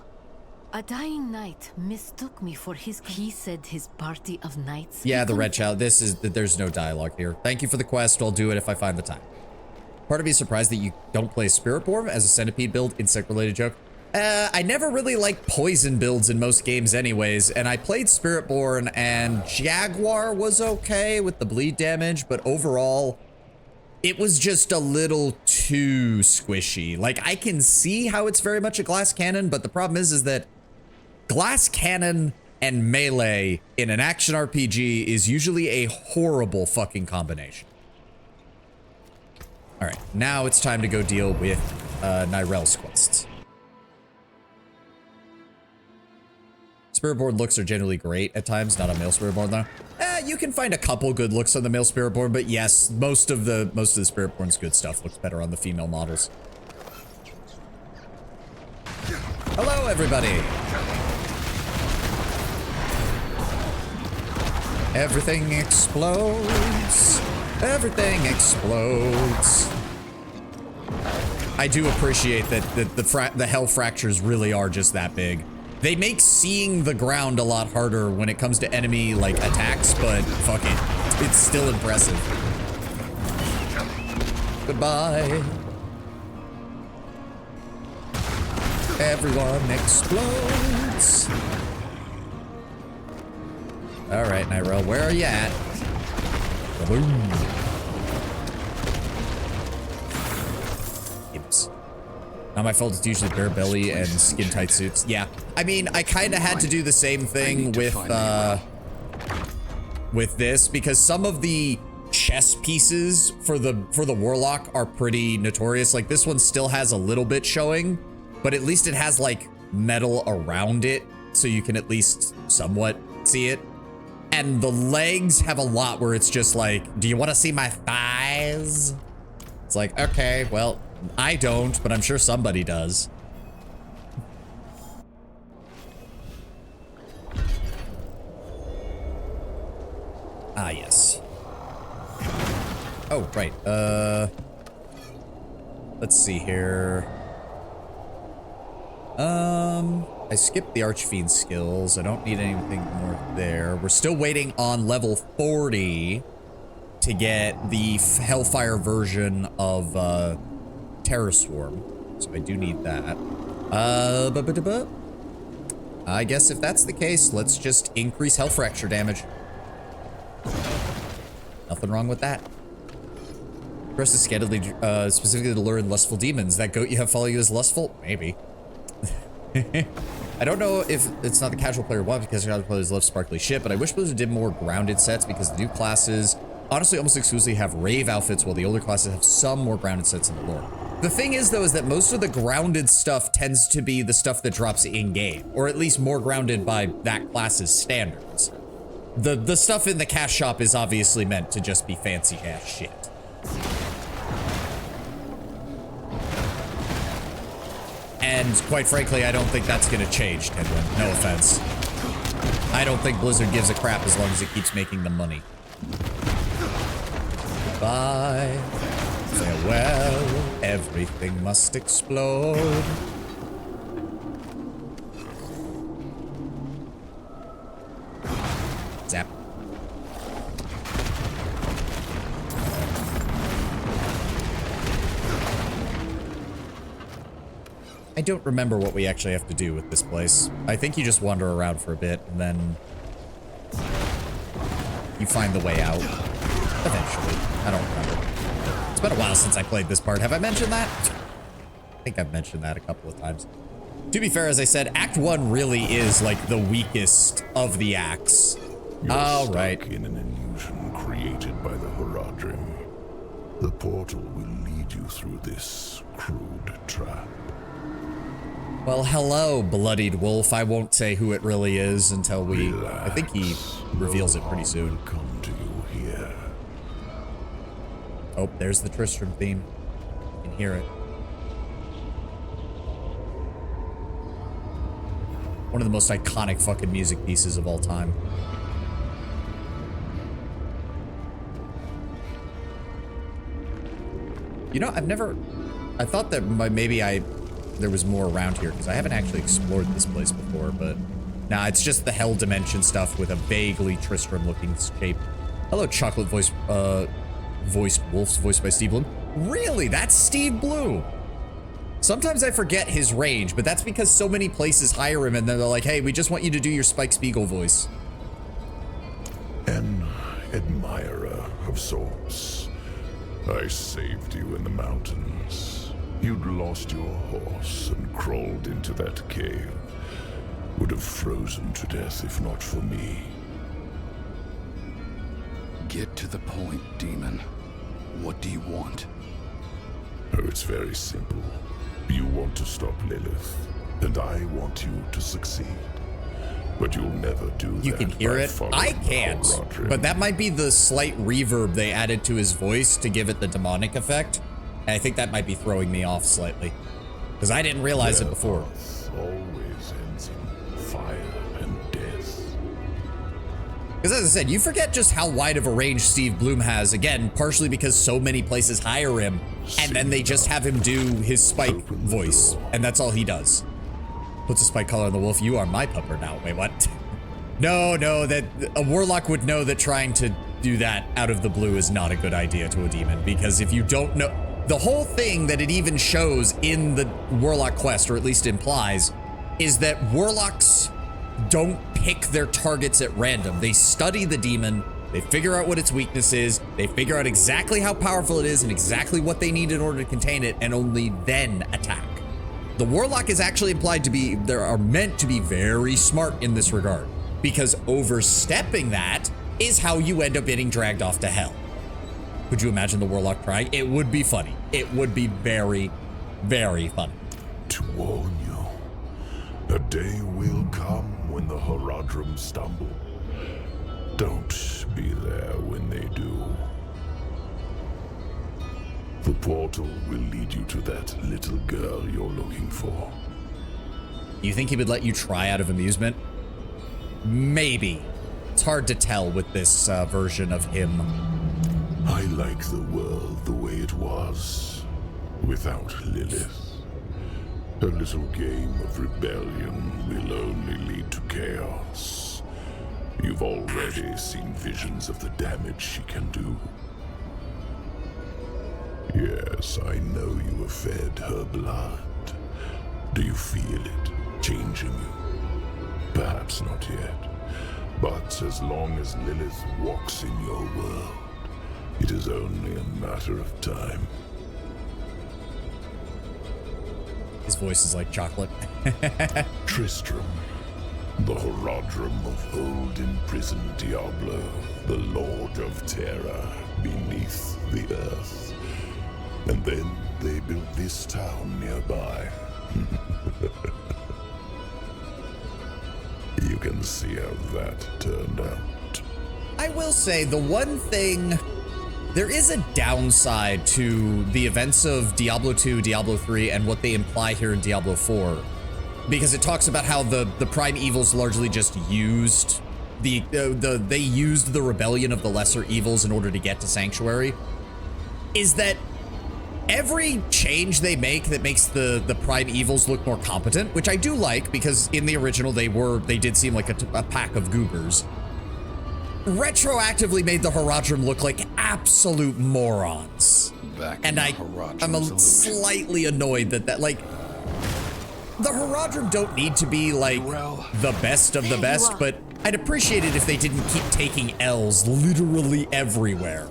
A dying knight mistook me for his... He said his party of knights... Yeah, the Red Child. There's no dialogue here. Thank you for the quest. I'll do it if I find the time. Part of me is surprised that you don't play Spiritborn as a centipede build. Insect-related joke. I never really liked poison builds in most games anyways, and I played Spiritborn and Jaguar was okay with the bleed damage, but overall, it was just a little too squishy. Like, I can see how it's very much a glass cannon, but the problem is that glass cannon and melee in an action RPG is usually a horrible fucking combination. All right, now it's time to go deal with Nyrel's quests. Spiritborn looks are generally great at times, not on male Spiritborn though. You can find a couple good looks on the male Spiritborn, but yes, most of the Spiritborn's good stuff looks better on the female models. Hello, everybody. Everything explodes. Everything explodes. I do appreciate that the hell fractures really are just that big. They make seeing the ground a lot harder when it comes to enemy, like, attacks, but fuck it. It's still impressive. Goodbye. Everyone explodes. All right, Nyrel, where are you at? Boom. Imps. Not my fault, it's usually bare belly and skin tight suits. Yeah, I mean, I kind of had to do the same thing with this because some of the chest pieces for the warlock are pretty notorious. Like this one still has a little bit showing, but at least it has like metal around it so you can at least somewhat see it. And the legs have a lot where it's just like, do you want to see my thighs? It's like, okay, well, I don't, but I'm sure somebody does. Ah, yes. Oh, right. Let's see here. I skipped the Archfiend skills. I don't need anything more there. We're still waiting on level 40 to get the Hellfire version of Terror Swarm. So I do need that. I guess if that's the case, let's just increase Hell Fracture damage. Nothing wrong with that. Press is scantily, specifically to lure in lustful demons. That goat you have follow you is lustful? Maybe. I don't know if it's not the casual player one because casual players love sparkly shit, but I wish Blizzard did more grounded sets because the new classes honestly almost exclusively have rave outfits while the older classes have some more grounded sets in the lore. The thing is though is that most of the grounded stuff tends to be the stuff that drops in game, or at least more grounded by that class's standards. The stuff in the cash shop is obviously meant to just be fancy ass shit. And quite frankly, I don't think that's gonna change, Tidwin. No offense. I don't think Blizzard gives a crap as long as it keeps making the money. Bye. Farewell. Everything must explode. Zap. I don't remember what we actually have to do with this place. I think you just wander around for a bit and then you find the way out. Eventually. I don't remember. It's been a while since I played this part. Have I mentioned that? I think I've mentioned that a couple of times. To be fair, as I said, Act 1 really is like the weakest of the acts. All right. Stuck in an illusion created by the Horadrim. The portal will lead you through this crude trap. Well, hello, bloodied wolf. I won't say who it really is until we... Relax. I think he reveals it pretty soon. Will come to you here. Oh, there's the Tristram theme. You can hear it. One of the most iconic fucking music pieces of all time. You know, I thought that maybe there was more around here, because I haven't actually explored this place before, but nah, it's just the Hell Dimension stuff with a vaguely Tristram-looking shape. Hello, chocolate voiced wolves, voiced by Steve Bloom. Really? That's Steve Bloom? Sometimes I forget his range, but that's because so many places hire him, and then they're like, hey, we just want you to do your Spike Spiegel voice. An admirer of sorts. I saved you in the mountains. You'd lost your horse and crawled into that cave. Would have frozen to death if not for me. Get to the point, demon. What do you want? Oh, it's very simple. You want to stop Lilith, and I want you to succeed. But you'll never do that. You can hear by it? following I can't. Horadrim. But that might be the slight reverb they added to his voice to give it the demonic effect. And I think that might be throwing me off slightly. Because I didn't realize it before. path always ends in fire and death. Because as I said, you forget just how wide of a range Steve Bloom has. Again, partially because so many places hire him, and then they just have him do his Spike voice, and that's all he does. Puts a spike collar on the wolf. You are my pupper now. Wait, what? No, that a warlock would know that trying to do that out of the blue is not a good idea to a demon, because if you don't know, the whole thing that it even shows in the warlock quest, or at least implies, is that warlocks don't pick their targets at random. They study the demon, they figure out what its weakness is, they figure out exactly how powerful it is and exactly what they need in order to contain it, and only then attack. The warlock is actually implied to be, they are meant to be very smart in this regard, because overstepping that is how you end up getting dragged off to hell. Could you imagine the warlock crying? It would be funny. It would be very, very funny. To warn you, a day will come when the Horadrim stumble. Don't be there when they do. The portal will lead you to that little girl you're looking for. You think he would let you try out of amusement? Maybe. It's hard to tell with this version of him. I like the world the way it was, without Lilith. A little game of rebellion will only lead to chaos. You've already seen visions of the damage she can do. Yes, I know you have fed her blood. Do you feel it changing you? Perhaps not yet. But as long as Lilith walks in your world, it is only a matter of time. His voice is like chocolate. Tristram, the Horadrim of old imprisoned Diablo, the Lord of Terror beneath the earth. And then they built this town nearby. You can see how that turned out. I will say the one thing, there is a downside to the events of Diablo 2, Diablo 3, and what they imply here in Diablo 4. Because it talks about how the prime evils largely just used they used the rebellion of the lesser evils in order to get to Sanctuary. Is that every change they make that makes the prime evils look more competent, which I do like, because in the original they did seem like a pack of goobers, retroactively made the Haradrim look like absolute morons. And I'm slightly annoyed that like, the Haradrim don't need to be like the best of the best, but I'd appreciate it if they didn't keep taking L's literally everywhere.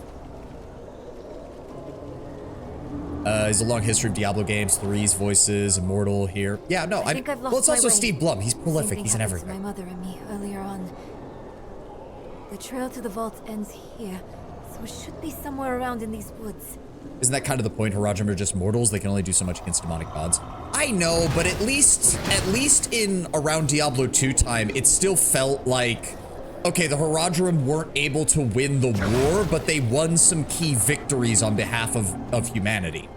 There's a long history of Diablo games, 3's voices, Immortal here. Yeah, no, I think I've lost well, it's also my way. Steve Blum. He's prolific. He's in Same thing everything. happened to my mother and me earlier on. The trail to the vault ends here, so it should be somewhere around in these woods. Isn't that kind of the point? Haradrim are just mortals. They can only do so much against demonic gods. I know, but at least in around Diablo 2 time, it still felt like, okay, the Haradrim weren't able to win the war, but they won some key victories on behalf of humanity.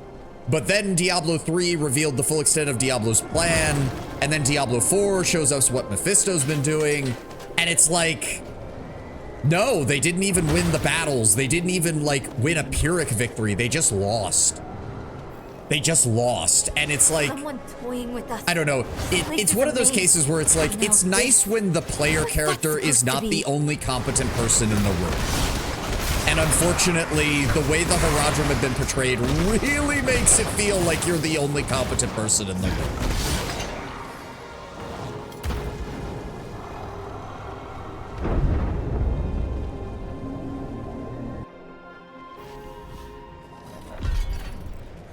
But then Diablo 3 revealed the full extent of Diablo's plan, and then Diablo 4 shows us what Mephisto's been doing, and it's like, no, they didn't even win the battles. They didn't even like win a Pyrrhic victory. They just lost. They just lost. And it's like, someone toying with us. I don't know. It's one of those cases where it's like, it's nice when the player character is not the only competent person in the room. And unfortunately, the way the Haradrim have been portrayed really makes it feel like you're the only competent person in the room.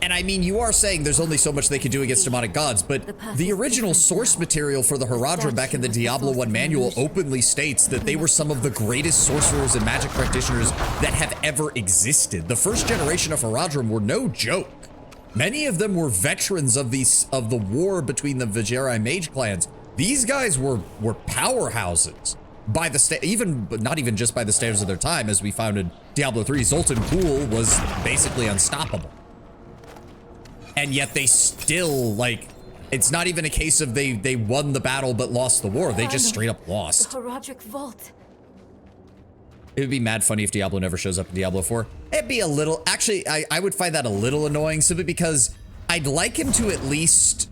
And I mean, you are saying there's only so much they could do against demonic gods, but the original source material for the Haradrim back in the Diablo 1 manual openly states that they were some of the greatest sorcerers and magic practitioners that have ever existed. The first generation of Haradrim were no joke. Many of them were veterans of the war between the Vajeri mage clans. These guys were powerhouses by the not even just by the standards of their time. As we found in Diablo 3, Zoltan Kulle was basically unstoppable. And yet they still, like, it's not even a case of they won the battle but lost the war. They just straight up lost. The Haradrim Vault. It would be mad funny if Diablo never shows up in Diablo 4. It'd be a little, actually, I would find that a little annoying simply because I'd like him to at least,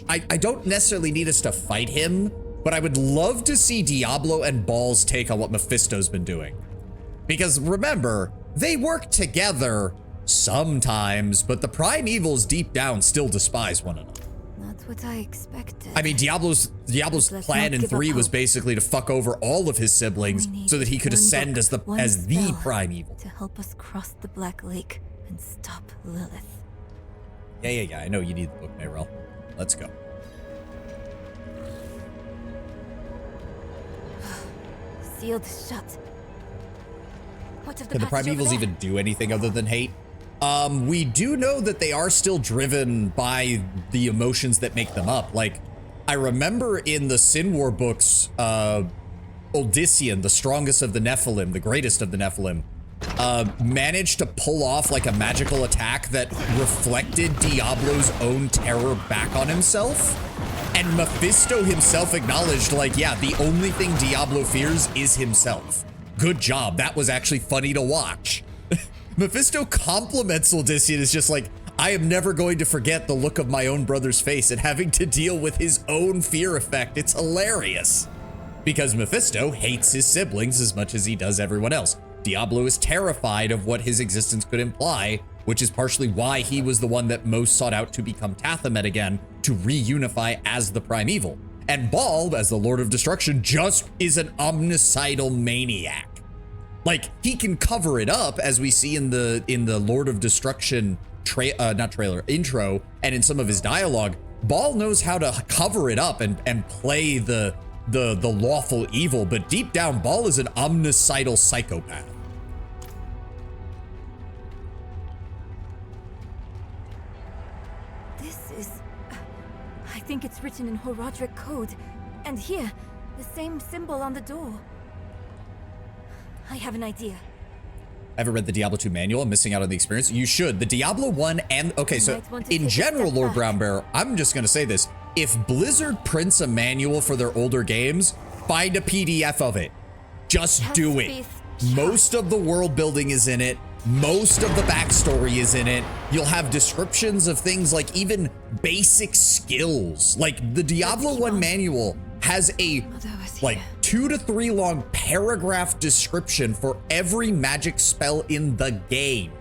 I don't necessarily need us to fight him, but I would love to see Diablo and Baal's take on what Mephisto's been doing. Because remember, they work together sometimes, but the prime evils deep down still despise one another. Not what I expected. I mean, Diablo's plan in 3 was basically to fuck over all of his siblings so that he could ascend as the prime evil. To help us cross the Black Lake and stop Lilith. Yeah. I know you need the book, Mayrel. Let's go. Sealed shut. What of the Can the prime passage over evils there? even do anything other than hate? We do know that they are still driven by the emotions that make them up. Like, I remember in the Sin War books, Odyssean, the strongest of the Nephilim, the greatest of the Nephilim, managed to pull off like a magical attack that reflected Diablo's own terror back on himself. And Mephisto himself acknowledged, like, yeah, the only thing Diablo fears is himself. Good job. That was actually funny to watch. Mephisto compliments Odyssean as just like, I am never going to forget the look of my own brother's face and having to deal with his own fear effect. It's hilarious. Because Mephisto hates his siblings as much as he does everyone else. Diablo is terrified of what his existence could imply, which is partially why he was the one that most sought out to become Tathamet again, to reunify as the prime evil. And Baal, as the Lord of Destruction, just is an omnicidal maniac. Like, he can cover it up, as we see in the Lord of Destruction intro, and in some of his dialogue. Baal knows how to cover it up and play the lawful evil, but deep down, Baal is an omnicidal psychopath. This is... I think it's written in Haradrim code. And here, the same symbol on the door. I have an idea. I haven't read the Diablo 2 manual. I'm missing out on the experience. You should. The Diablo 1 and... Okay, so might want to in take a general, step Lord back. Brown Bear, I'm just going to say this. If Blizzard prints a manual for their older games, find a PDF of it. Just do it. Most of the world building is in it. Most of the backstory is in it. You'll have descriptions of things like even basic skills. Like the Diablo 1 manual has a like 2 to 3 long paragraph description for every magic spell in the game.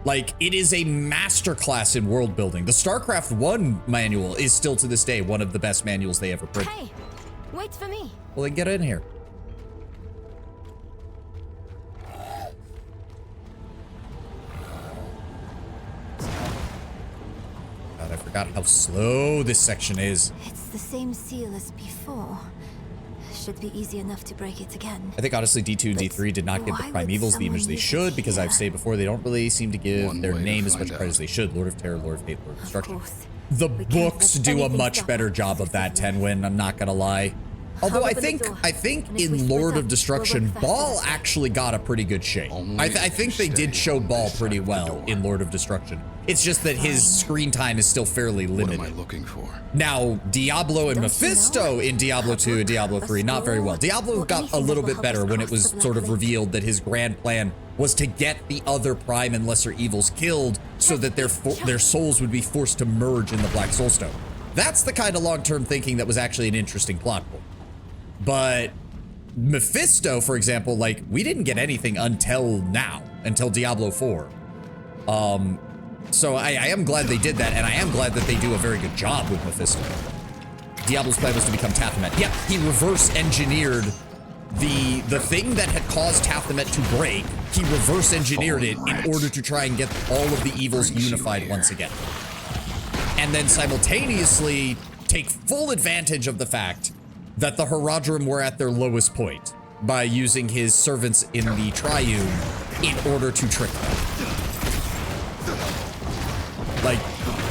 Like, it is a masterclass in world building. The StarCraft 1 manual is still to this day one of the best manuals they ever printed. Hey, wait for me. Well, then get in here. God, I forgot how slow this section is. It's the same seal as before. Should be easy enough to break it again. I think honestly D2 and D3 did not give the Why would Primevals the image someone they use should it because I've here? stated before they don't really seem to give One their way to name as find much credit out. as they should. Lord of Terror, Lord of Hate, Lord of Of Destruction. course. The We can't books let do a anything much stop better us. job of that, Tenwin, I'm not gonna lie. Although I'll I open the think door, and if we in split Lord up, of Destruction, we'll work Baal faster. actually got a pretty good shape. Only I if think you they did stay show on Baal this pretty side of the well door. in Lord of Destruction. It's just that his screen time is still fairly What limited. am I looking for? Now, Diablo and Don't you Mephisto know? in Diablo 2 and Diablo 3, not very well. Diablo Or got a anything little that will bit better help us when it cross was the Black sort of Lake. revealed that his grand plan was to get the other Prime and Lesser Evils killed so that their souls would be forced to merge in the Black Soulstone. That's the kind of long-term thinking that was actually an interesting plot point. But Mephisto, for example, like, we didn't get anything until now, until Diablo 4. So I am glad they did that, and I am glad that they do a very good job with Mephisto. Diablo's plan was to become Taphomet. Yep, he reverse engineered the thing that had caused Taphomet to break. He reverse engineered it in order to try and get all of the evils unified once again. And then simultaneously take full advantage of the fact that the Haradrim were at their lowest point by using his servants in the Triune in order to trick them. Like,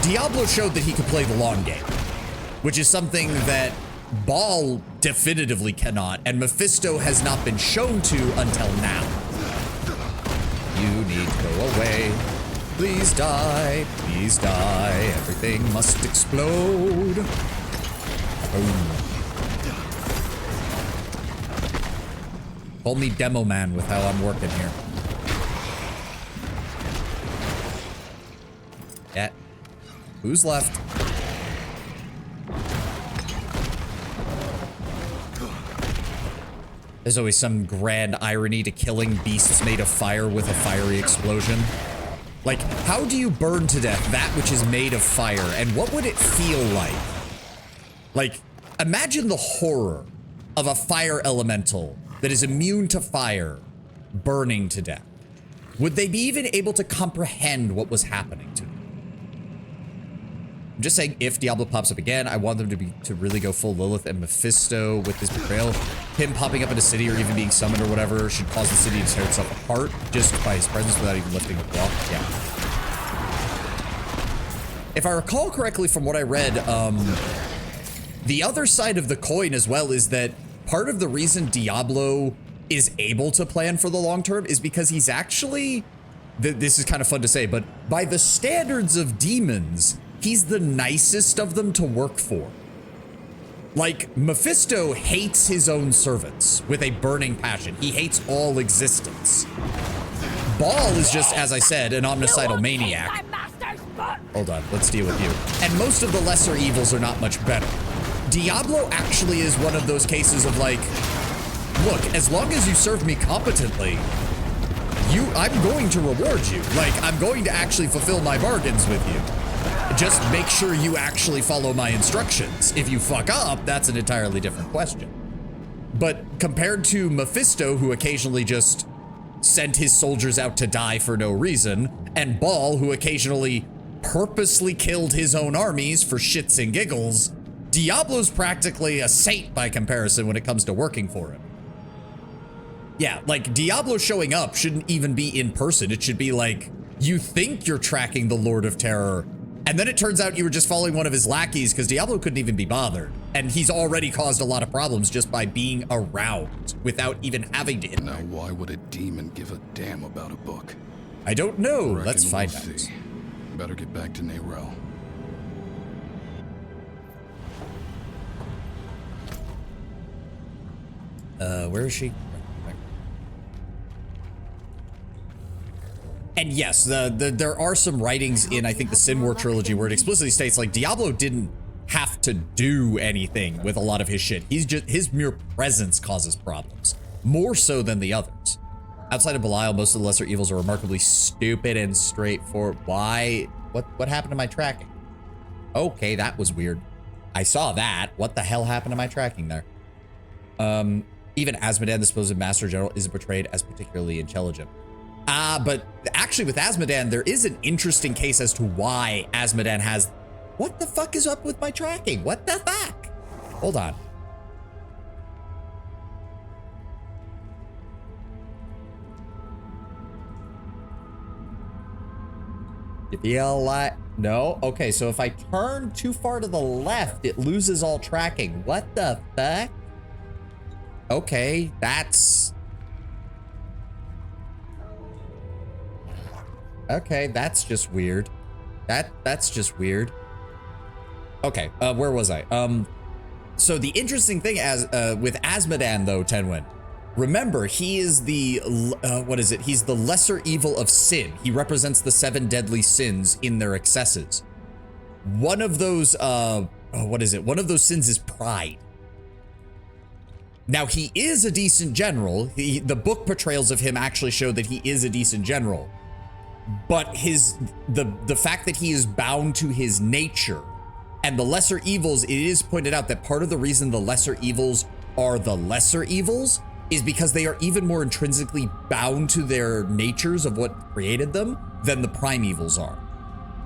Diablo showed that he could play the long game, which is something that Baal definitively cannot, and Mephisto has not been shown to until now. You need to go away. Please die. Please die. Everything must explode. Boom. Call me Demo Man with how I'm working here. Yeah. Who's left? There's always some grand irony to killing beasts made of fire with a fiery explosion. Like, how do you burn to death that which is made of fire, and what would it feel like? Like, imagine the horror of a fire elemental that is immune to fire burning to death. Would they be even able to comprehend what was happening to them? I'm just saying, if Diablo pops up again, I want them to really go full Lilith and Mephisto with this betrayal. Him popping up in a city or even being summoned or whatever should cause the city to tear itself apart just by his presence without even lifting a block. Yeah. If I recall correctly from what I read, the other side of the coin as well is that part of the reason Diablo is able to plan for the long term is because he's actually, this is kind of fun to say, but by the standards of demons, he's the nicest of them to work for. Like, Mephisto hates his own servants with a burning passion. He hates all existence. Baal is just, as I said, an omnicidal maniac. Hold on, let's deal with you. And most of the lesser evils are not much better. Diablo actually is one of those cases of like, look, as long as you serve me competently, I'm going to reward you. Like, I'm going to actually fulfill my bargains with you. Just make sure you actually follow my instructions. If you fuck up, that's an entirely different question. But compared to Mephisto, who occasionally just sent his soldiers out to die for no reason, and Baal, who occasionally purposely killed his own armies for shits and giggles, Diablo's practically a saint by comparison when it comes to working for him. Yeah, like, Diablo showing up shouldn't even be in person. It should be like, you think you're tracking the Lord of Terror, And then it turns out you were just following one of his lackeys because Diablo couldn't even be bothered. And he's already caused a lot of problems just by being around without even having to interact. Now, why would a demon give a damn about a book? I don't know. Reckon Let's find we'll out. see. Better get back to Neyrel. Where is she? And yes, there are some writings in, I think, the Sin War trilogy where it explicitly states, like, Diablo didn't have to do anything with a lot of his shit. His mere presence causes problems, more so than the others. Outside of Belial, most of the lesser evils are remarkably stupid and straightforward. Why? What happened to my tracking? Okay, that was weird. I saw that. What the hell happened to my tracking there? Even Azmodan, the supposed Master General, isn't portrayed as particularly intelligent. But actually with Azmodan, there is an interesting case as to why Azmodan has... What the fuck is up with my tracking? What the fuck? Hold on. You feel like... No? Okay, so if I turn too far to the left, it loses all tracking. What the fuck? Okay, that's... Okay, that's just weird. That's just weird. Okay, where was I? So the interesting thing with Azmodan though, Tenwin, remember he is the what is it? He's the lesser evil of sin. He represents the 7 deadly sins in their excesses. One of those what is it? One of those sins is pride. Now he is a decent general. The book portrayals of him actually show that he is a decent general. But the fact that he is bound to his nature and the lesser evils, it is pointed out that part of the reason the lesser evils are the lesser evils is because they are even more intrinsically bound to their natures of what created them than the prime evils are.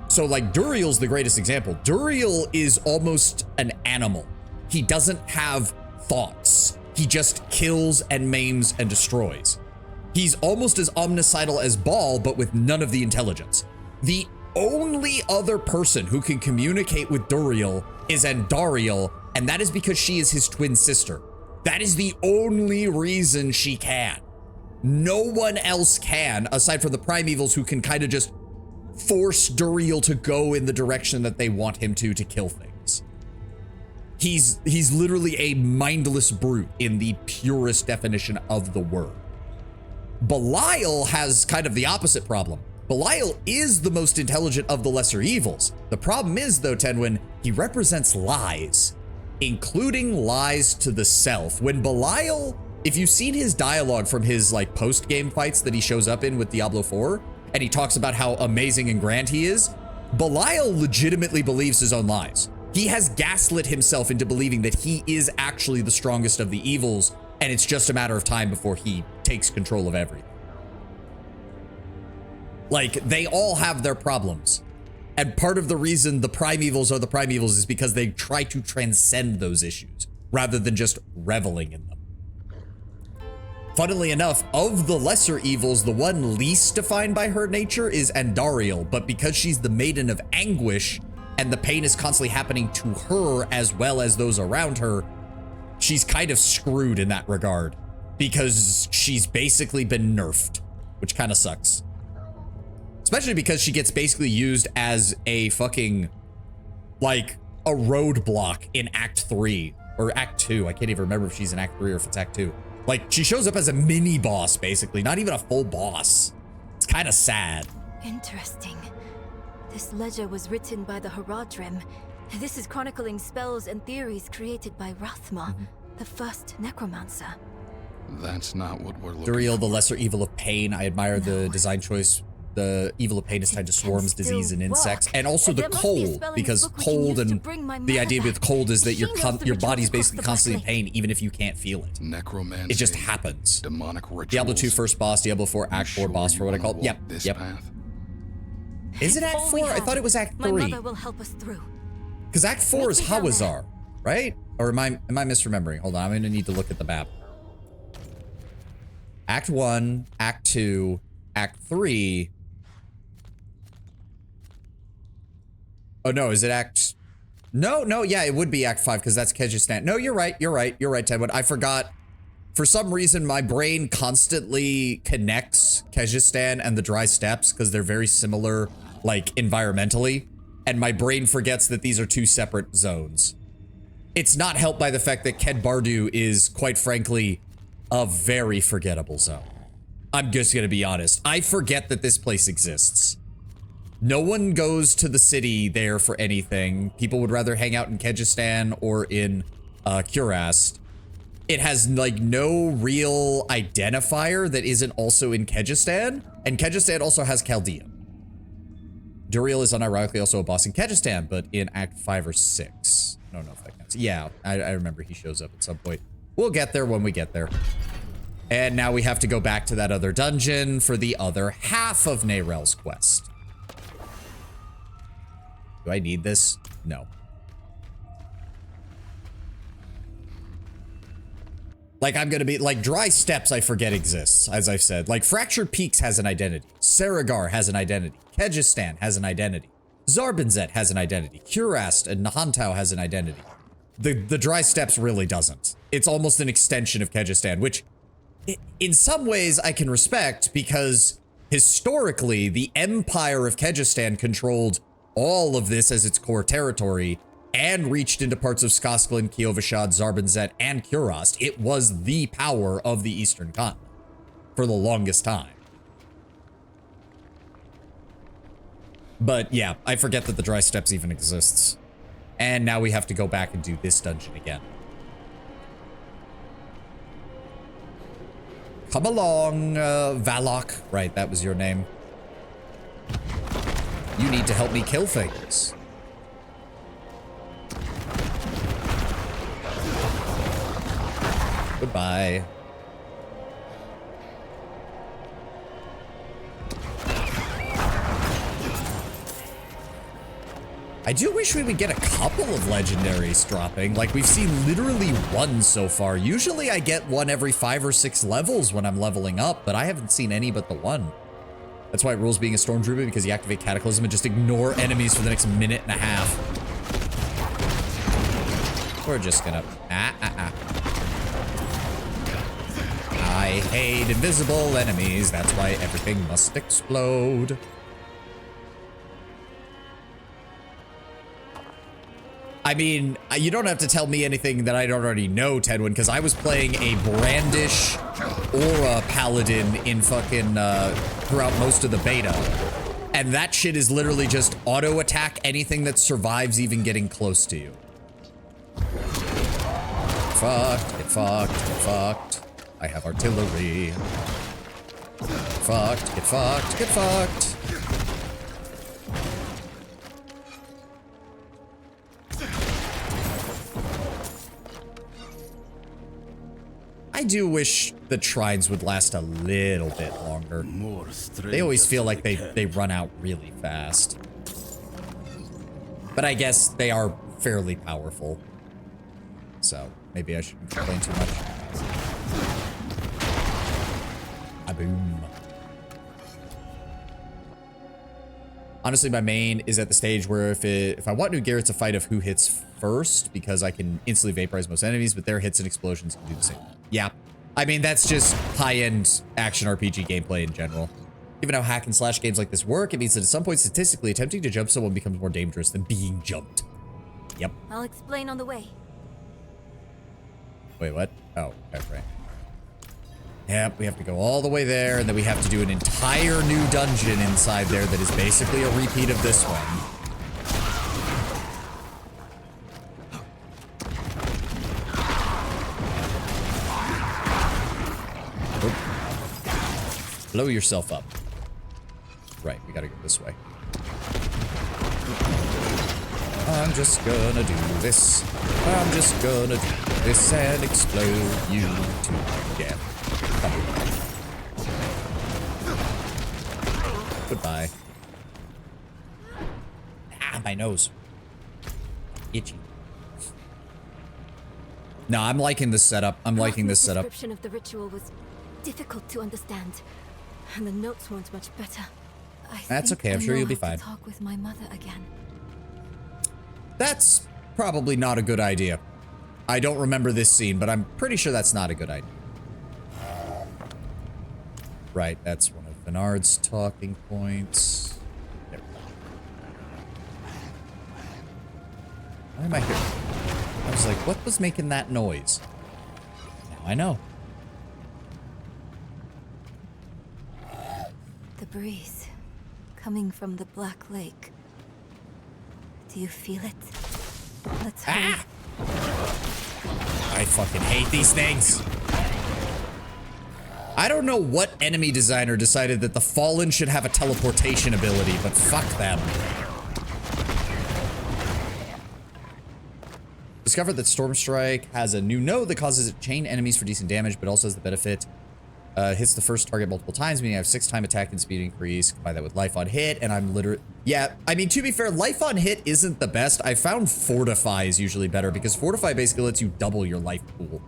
So like Duriel's the greatest example. Duriel is almost an animal. He doesn't have thoughts. He just kills and maims and destroys. He's almost as omnicidal as Baal, but with none of the intelligence. The only other person who can communicate with Duriel is Andariel, and that is because she is his twin sister. That is the only reason she can. No one else can, aside from the primevals who can kind of just force Duriel to go in the direction that they want him to kill things. He's literally a mindless brute in the purest definition of the word. Belial has kind of the opposite problem. Belial is the most intelligent of the lesser evils. The problem is, though, Tenwin, he represents lies, including lies to the self. When Belial, if you've seen his dialogue from his like post-game fights that he shows up in with Diablo IV, and he talks about how amazing and grand he is, Belial legitimately believes his own lies. He has gaslit himself into believing that he is actually the strongest of the evils, and it's just a matter of time before he takes control of everything. Like, they all have their problems. And part of the reason the primevals are the primevals is because they try to transcend those issues, rather than just reveling in them. Funnily enough, of the lesser evils, the one least defined by her nature is Andariel, but because she's the Maiden of Anguish, and the pain is constantly happening to her as well as those around her, she's kind of screwed in that regard, because she's basically been nerfed, which kind of sucks. Especially because she gets basically used as a fucking, like, a roadblock in Act 3, or Act 2. I can't even remember if she's in Act 3 or if it's Act 2. Like, she shows up as a mini-boss, basically, not even a full boss. It's kind of sad. Interesting. This ledger was written by the Haradrim. This is chronicling spells and theories created by Rathma, the first necromancer. That's not what we're looking Duriel, the for. lesser evil of pain. I admire the design choice. The evil of pain is tied to swarms, disease, and insects, and also the cold, because cold and the idea with cold is that your body's basically constantly in pain, even if you can't feel it. Necromancy. It just happens. Demonic rituals. Diablo 2 first boss, Diablo 4 Act 4 boss, for what I call it. Yep, This yep. path? Is it Act 4? I thought it was Act 3. My mother will help us through. Because Act 4 is Hawazar, right? Or am I misremembering? Hold on, I'm gonna need to look at the map. Act 1, Act 2, Act 3. Oh no, is it Act? No, yeah, it would be Act 5 because that's Kyrgyzstan. No, you're right, Tedwood. I forgot. For some reason, my brain constantly connects Kyrgyzstan and the Dry Steppes because they're very similar, like, environmentally. And my brain forgets that these are two separate zones. It's not helped by the fact that Kedbardu is, quite frankly, a very forgettable zone. I'm just gonna be honest. I forget that this place exists. No one goes to the city there for anything. People would rather hang out in Kyrgyzstan or in Kurast. It has like no real identifier that isn't also in Kyrgyzstan, and Kyrgyzstan also has Chaldea. Duriel is unironically also a boss in Kyrgyzstan, but in Act 5 or 6. I don't know if that counts. Yeah, I remember he shows up at some point. We'll get there when we get there. And now we have to go back to that other dungeon for the other half of Nerel's quest. Do I need this? No. Like, I'm gonna be, like, Dry Steppes I forget exists, as I've said. Like, Fractured Peaks has an identity. Saragar has an identity. Kyrgyzstan has an identity. Zarbanzet has an identity. Kurast and Nahantau has an identity. The Dry Steppes really doesn't. It's almost an extension of Kyrgyzstan, which, in some ways, I can respect, because historically, the Empire of Kyrgyzstan controlled all of this as its core territory, and reached into parts of Skosklin, Kiovashad, Zarbanzet, and Kurast. It was the power of the Eastern Continent for the longest time. But yeah, I forget that the Dry Steppes even exists. And now we have to go back and do this dungeon again. Come along, Valok. Right, that was your name. You need to help me kill things. Goodbye. I do wish we would get a couple of legendaries dropping. Like, we've seen literally one so far. Usually I get one every 5 or 6 levels when I'm leveling up, but I haven't seen any but the one. That's why it rules being a Stormtrooper, because you activate Cataclysm and just ignore enemies for the next minute and a half. We're just gonna... I hate invisible enemies. That's why everything must explode. I mean, you don't have to tell me anything that I don't already know, Tedwin, because I was playing a Brandish Aura Paladin in fucking, throughout most of the beta. And that shit is literally just auto-attack anything that survives even getting close to you. Fucked, get fucked, get fucked. I have artillery. Fucked, get fucked, get fucked. I do wish the shrines would last a little bit longer. They always feel like they run out really fast. But I guess they are fairly powerful. So maybe I shouldn't complain too much. A-boom. Honestly, my main is at the stage where if I want New Garrett's a fight of who hits first, because I can instantly vaporize most enemies, but their hits and explosions can do the same. Yeah. I mean, that's just high-end action RPG gameplay in general. Given how hack and slash games like this work, it means that at some point, statistically, attempting to jump someone becomes more dangerous than being jumped. Yep. I'll explain on the way. Wait, what? Oh, okay, right. Yep, we have to go all the way there, and then we have to do an entire new dungeon inside there that is basically a repeat of this one. Blow yourself up. Right, we gotta go this way. I'm just gonna do this. I'm just gonna do this and explode you to death. Goodbye. Ah, my nose. Itchy. No, I'm liking this setup. I'm liking this setup. The description of the ritual was difficult to understand, and the notes weren't much better. That's okay. I'm sure you'll be fine. Talk with my mother again. That's probably not a good idea. I don't remember this scene, but I'm pretty sure that's not a good idea. Right, that's one of Bernard's talking points. There. Why am I here? I was like, what was making that noise? Now I know. The breeze coming from the Black Lake. Do you feel it? Let's hurry. I fucking hate these things. I don't know what enemy designer decided that the Fallen should have a teleportation ability, but fuck them. Discovered that Storm Strike has a new node that causes it to chain enemies for decent damage, but also has the benefit. Hits the first target multiple times, meaning I have 6-time attack and speed increase. Combine that with life on hit, and I'm literally... Yeah, I mean, to be fair, life on hit isn't the best. I found Fortify is usually better, because Fortify basically lets you double your life pool.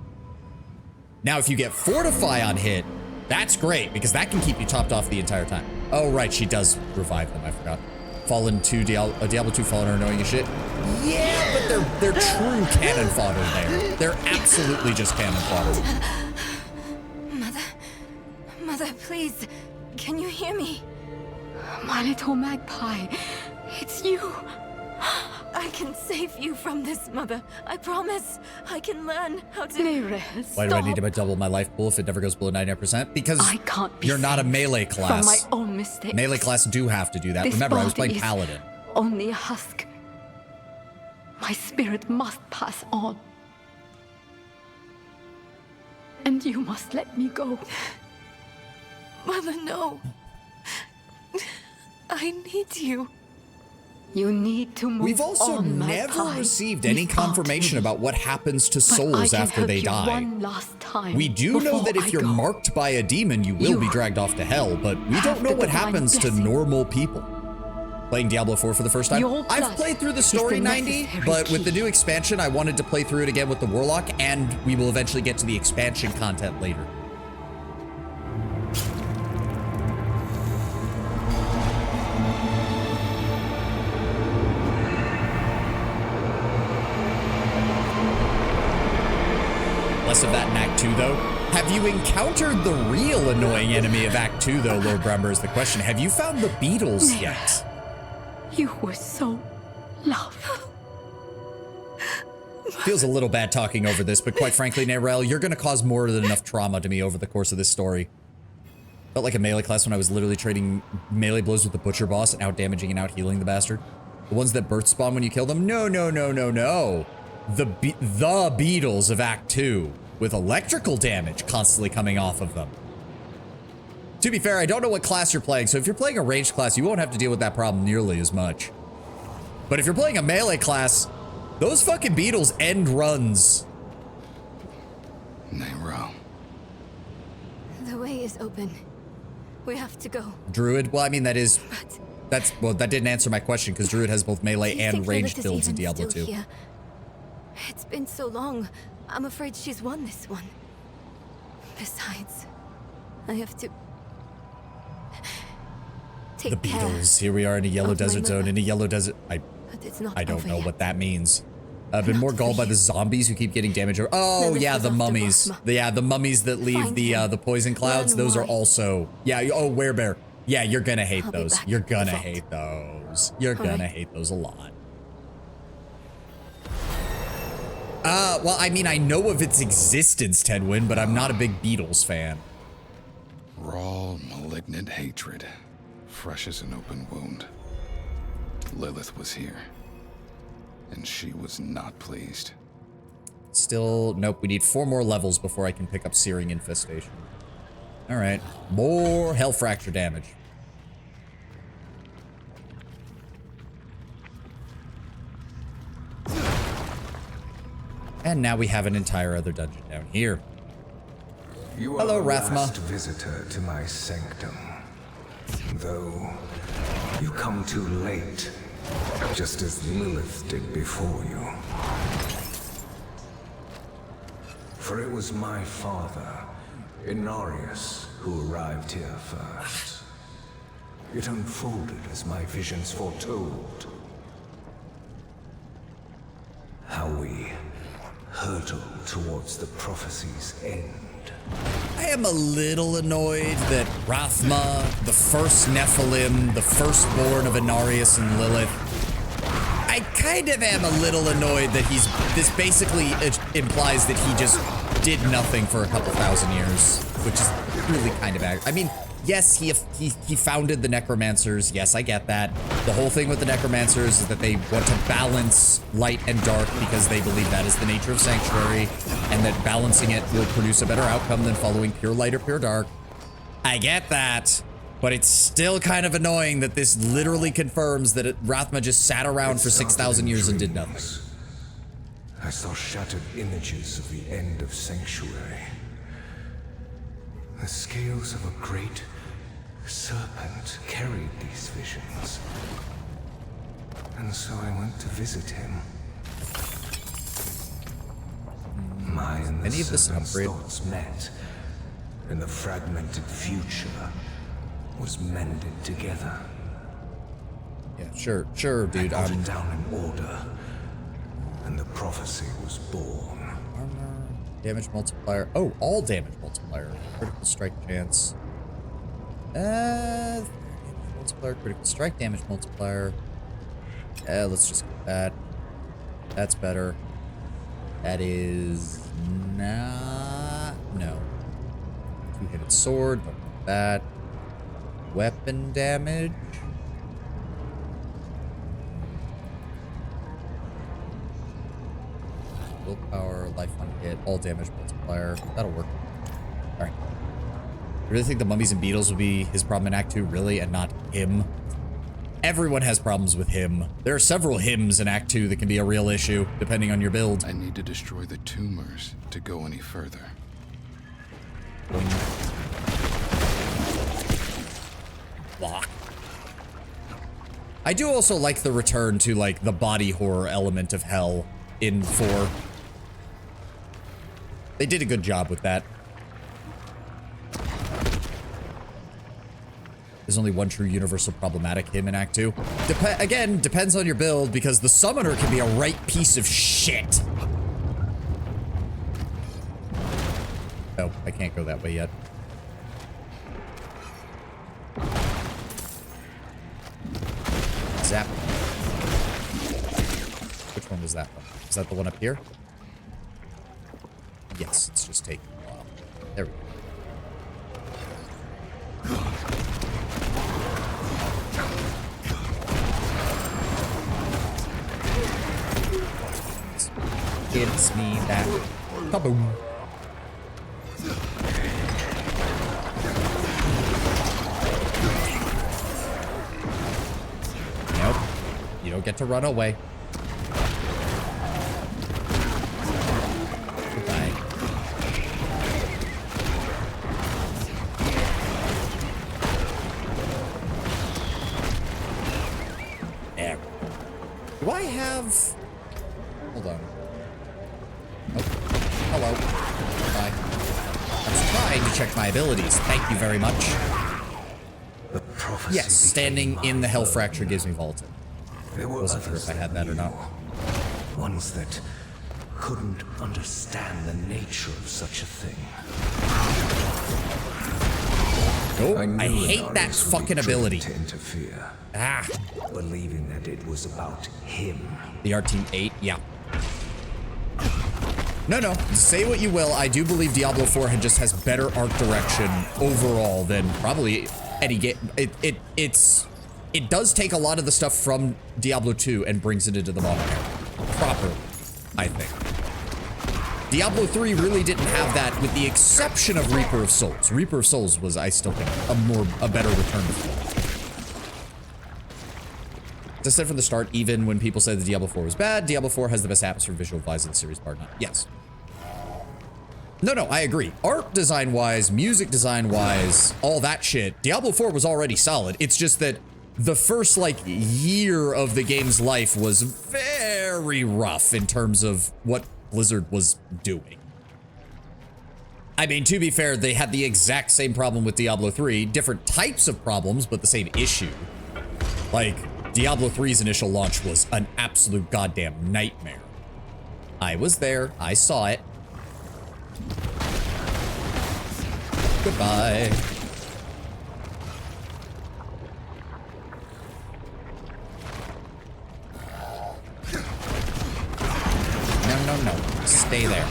Now, if you get Fortify on hit, that's great, because that can keep you topped off the entire time. Oh, right, she does revive them, I forgot. Fallen 2, Diablo 2 Fallen are annoying as shit. Yeah, but they're true cannon fodder there. They're absolutely just cannon fodder. Mother, please, can you hear me? My little magpie, it's you. I can save you from this, Mother. I promise. I can learn how to... Nereus, Why do I need to double my life pool if it never goes below 99%? Because I can't be you're not a melee class. From my own mistakes. Melee class do have to do that. This Remember, I was body playing is Paladin. Only a husk. My spirit must pass on. And you must let me go. Mother, no. I need you. You need to move We've also on, never magpie. received any Without confirmation me. about what happens to But I souls can after help they you die. one last time We do know before that if I you're go. marked by a demon, you will be dragged off to hell, but we don't know the what divine happens to blessing. normal people. Playing Diablo 4 for the first time. Your I've blood played through the is story the 90, necessary but with the key. new expansion, I wanted to play through it again with the Warlock, and we will eventually get to the expansion content later. Less of that in Act 2, though. Have you encountered the real annoying enemy of Act 2, though, Lord Brember, is the question. Have you found the beetles yet? You were so loved. Feels a little bad talking over this, but quite frankly, Narelle, you're going to cause more than enough trauma to me over the course of this story. Felt like a melee class when I was literally trading melee blows with the Butcher boss and out-damaging and out-healing the bastard. The ones that birth spawn when you kill them? No, no, no, no, no. The beetles of Act 2 with electrical damage constantly coming off of them. To be fair, I don't know what class you're playing, so if you're playing a ranged class, you won't have to deal with that problem nearly as much. But if you're playing a melee class, those fucking beetles end runs. Nero. The way is open. We have to go. Druid? Well, I mean, that is... But Well, that didn't answer my question, because Druid has both melee do you and think ranged Lilith is builds in even Diablo still 2. here? It's been so long. I'm afraid she's won this one. Besides, I have to take The care. beetles. Here we are in a yellow of my desert zone. mother. In a yellow desert... But it's not I don't over know yet. what that means. I've been Not more galled for by the you. zombies who keep getting damage. Oh, Lilith yeah, was the after mummies. Rothma. Yeah, the mummies that leave Find the him. poison clouds. Learn Those are why. also... Yeah, oh, werebear. Yeah, you're gonna hate I'll be those. back You're at the gonna vault. hate those. You're All gonna right. hate those a lot. Well, I mean, I know of its existence, Tedwin, but I'm not a big Beatles fan. Raw, malignant hatred. Fresh as an open wound. Lilith was here. And she was not pleased. Still, nope, we need 4 more levels before I can pick up Searing Infestation. Alright, more Hell Fracture damage. And now we have an entire other dungeon down here. You Hello, are the Rathma. last visitor to my sanctum. Though you come too late, just as Lilith did before you. For it was my father, Inarius, who arrived here first. It unfolded as my visions foretold. towards the prophecy's end. I am a little annoyed that Rathma, the first Nephilim, the firstborn of Inarius and Lilith, I kind of am a little annoyed that this basically implies that he just did nothing for a couple thousand years, which is really kind of, I mean, yes, he founded the Necromancers. Yes, I get that. The whole thing with the Necromancers is that they want to balance light and dark because they believe that is the nature of Sanctuary, and that balancing it will produce a better outcome than following pure light or pure dark. I get that, but it's still kind of annoying that this literally confirms that Rathma just sat around for 6,000 years and did nothing. I saw shattered images of the end of Sanctuary. The scales of a great serpent carried these visions. And so I went to visit him. My and the serpent's thoughts met, and the fragmented future was mended together. Yeah, sure, dude. I put it down in order, and the prophecy was born. Armor, damage multiplier. Oh, all damage multiplier. Critical strike chance. Damage multiplier, critical strike damage multiplier. Let's just get that. That's better. That is not. No. Two-handed sword. Don't want that. Weapon damage. Willpower, life on hit, all damage multiplier. That'll work. Alright. You really think the mummies and beetles would be his problem in Act 2? Really? And not him? Everyone has problems with him. There are several hymns in Act 2 that can be a real issue, depending on your build. I need to destroy the tumors to go any further. Block. I do also like the return to, like, the body horror element of Hell in 4. They did a good job with that. There's only one true universal problematic hymn in Act 2. Again, depends on your build, because the summoner can be a right piece of shit. Oh, I can't go that way yet. Zap. Which one was that one? Is that the one up here? Yes, it's just taking a while. There we go. Gives me that kaboom. Nope. You don't get to run away. Goodbye. There. Do I have... Hold on. Oh. Hello. Bye. I was trying to check my abilities. Thank you very much. Yes, standing in the Hell Fracture gives me Vaulted. Wasn't sure if I had that or not. Ones that couldn't understand the nature of such a thing. Oh, I hate that fucking ability. To interfere. Ah. Believing that it was about him. The Art Team 8, yeah. No, say what you will. I do believe Diablo 4 just has better art direction overall than probably any game. It does take a lot of the stuff from Diablo 2 and brings it into the modern era. Properly, I think. Diablo 3 really didn't have that, with the exception of Reaper of Souls. Reaper of Souls was, I still think, a better return to form. As I said from the start, even when people said that Diablo 4 was bad, Diablo 4 has the best atmosphere visual vibes in the series, bar none. Yes. No, I agree. Art design-wise, music design-wise, all that shit, Diablo 4 was already solid. It's just that the first, like, year of the game's life was very rough in terms of what Blizzard was doing. I mean, to be fair, they had the exact same problem with Diablo 3. Different types of problems, but the same issue. Like, Diablo 3's initial launch was an absolute goddamn nightmare. I was there. I saw it. Goodbye. No. Stay there.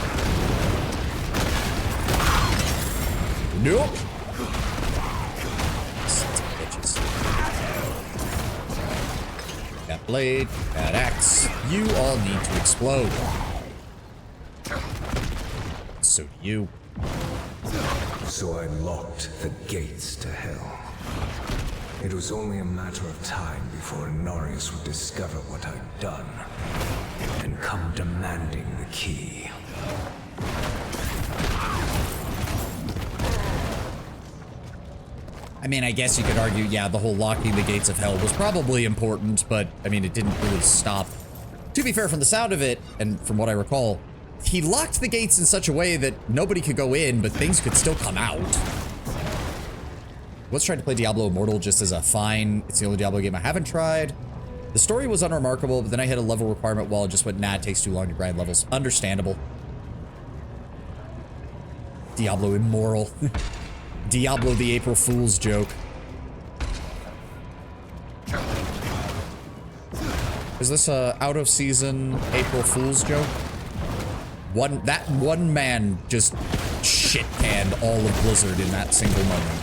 Nope. Sons of bitches. That blade, that axe, you all need to explode. So do you. So I locked the gates to hell. It was only a matter of time before Inarius would discover what I'd done and come demanding the key. I mean, I guess you could argue, yeah, the whole locking the gates of hell was probably important, but I mean, it didn't really stop. To be fair, from the sound of it, and from what I recall, he locked the gates in such a way that nobody could go in, but things could still come out. Once tried to play Diablo Immortal just as a fine, it's the only Diablo game I haven't tried. The story was unremarkable, but then I hit a level requirement wall and just went, nah, it takes too long to grind levels. Understandable. Diablo Immoral. Diablo the April Fool's joke. Is this a out of season April Fool's joke? That one man just shit-canned all of Blizzard in that single moment.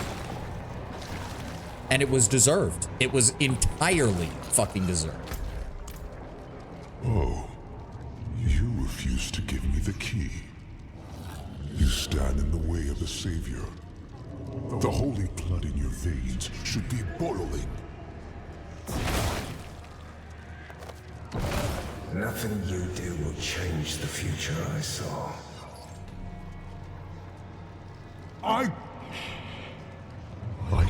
And it was deserved. It was entirely fucking deserved. Oh, you refuse to give me the key. You stand in the way of the Savior. The holy blood in your veins should be boiling. Nothing you do will change the future I saw. I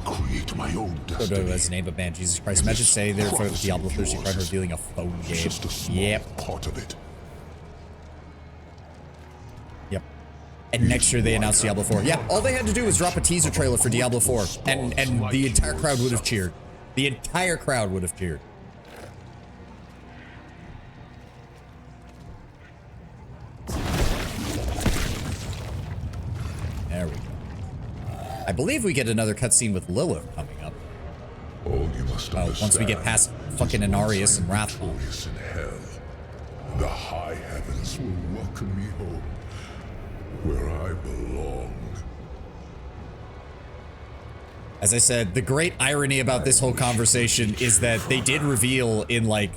create my own destiny. That's the name of man, Jesus Christ. Imagine saying there for Diablo 30 crime revealing a phone game. Just a small part of it. Yep. And next year they announced Diablo 4. Yeah, all they had to do was drop a teaser trailer for Diablo 4, and the entire crowd would have cheered. The entire crowd would have cheered. There we go. I believe we get another cutscene with Lilith coming up. All you must understand, once we get past fucking Inarius and Wrathful. In hell, the high heavens will welcome me home, where I belong. As I said, the great irony about this whole conversation is that they did reveal in like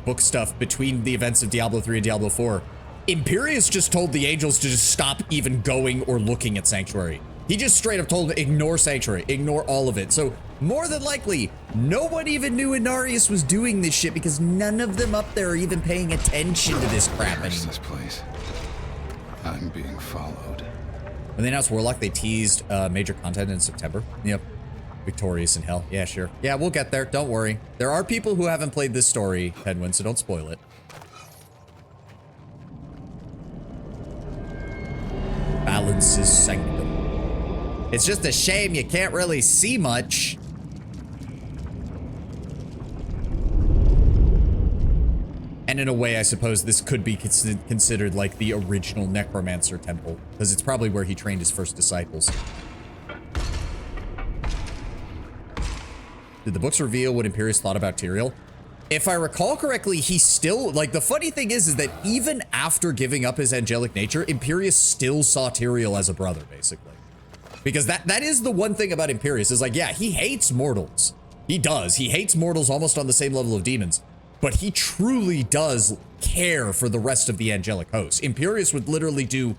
book stuff between the events of Diablo 3 and Diablo 4, Imperius just told the angels to just stop even going or looking at Sanctuary. He just straight up told them, ignore Sanctuary, ignore all of it. So more than likely, no one even knew Inarius was doing this shit because none of them up there are even paying attention to this crap anymore. Where's this place? I'm being followed. When they announced Warlock, they teased major content in September. Yep. Victorious in Hell. Yeah, sure. Yeah, we'll get there. Don't worry. There are people who haven't played this story, Penguin, so don't spoil it. Balance's Sanctum. It's just a shame you can't really see much. And in a way, I suppose this could be considered like the original Necromancer Temple, because it's probably where he trained his first disciples. Did the books reveal what Imperius thought about Tyrael? If I recall correctly, he still, like, the funny thing is that even after giving up his angelic nature, Imperius still saw Tyrael as a brother, basically. Because that is the one thing about Imperius, is like, yeah, he hates mortals. He does. He hates mortals almost on the same level of demons. But he truly does care for the rest of the angelic host. Imperius would literally do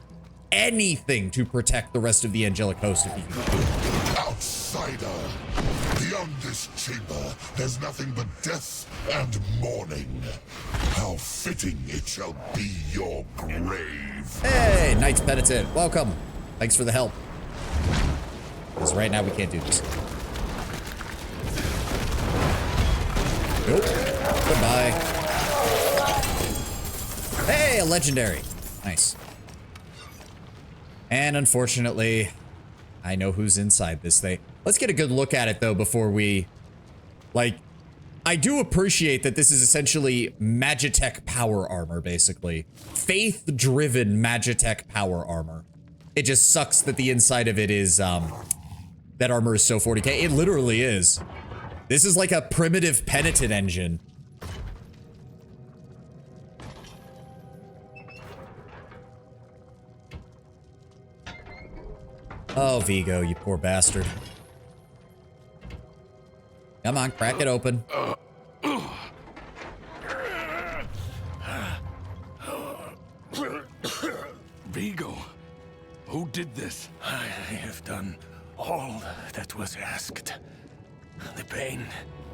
anything to protect the rest of the angelic host if he could do it. Outsider! Beyond this chamber, there's nothing but death and mourning. How fitting it shall be your grave. Hey, Knights Penitent, welcome. Thanks for the help. Because right now we can't do this. Nope. Goodbye. Hey, a legendary. Nice. And unfortunately, I know who's inside this thing. Let's get a good look at it, though, before we... Like, I do appreciate that this is essentially Magitech power armor, basically. Faith-driven Magitech power armor. It just sucks that the inside of it is, that armor is so 40k. It literally is. This is like a primitive penitent engine. Oh, Vigo, you poor bastard. Come on, crack it open. Vigo, who did this? I have done all that was asked. The pain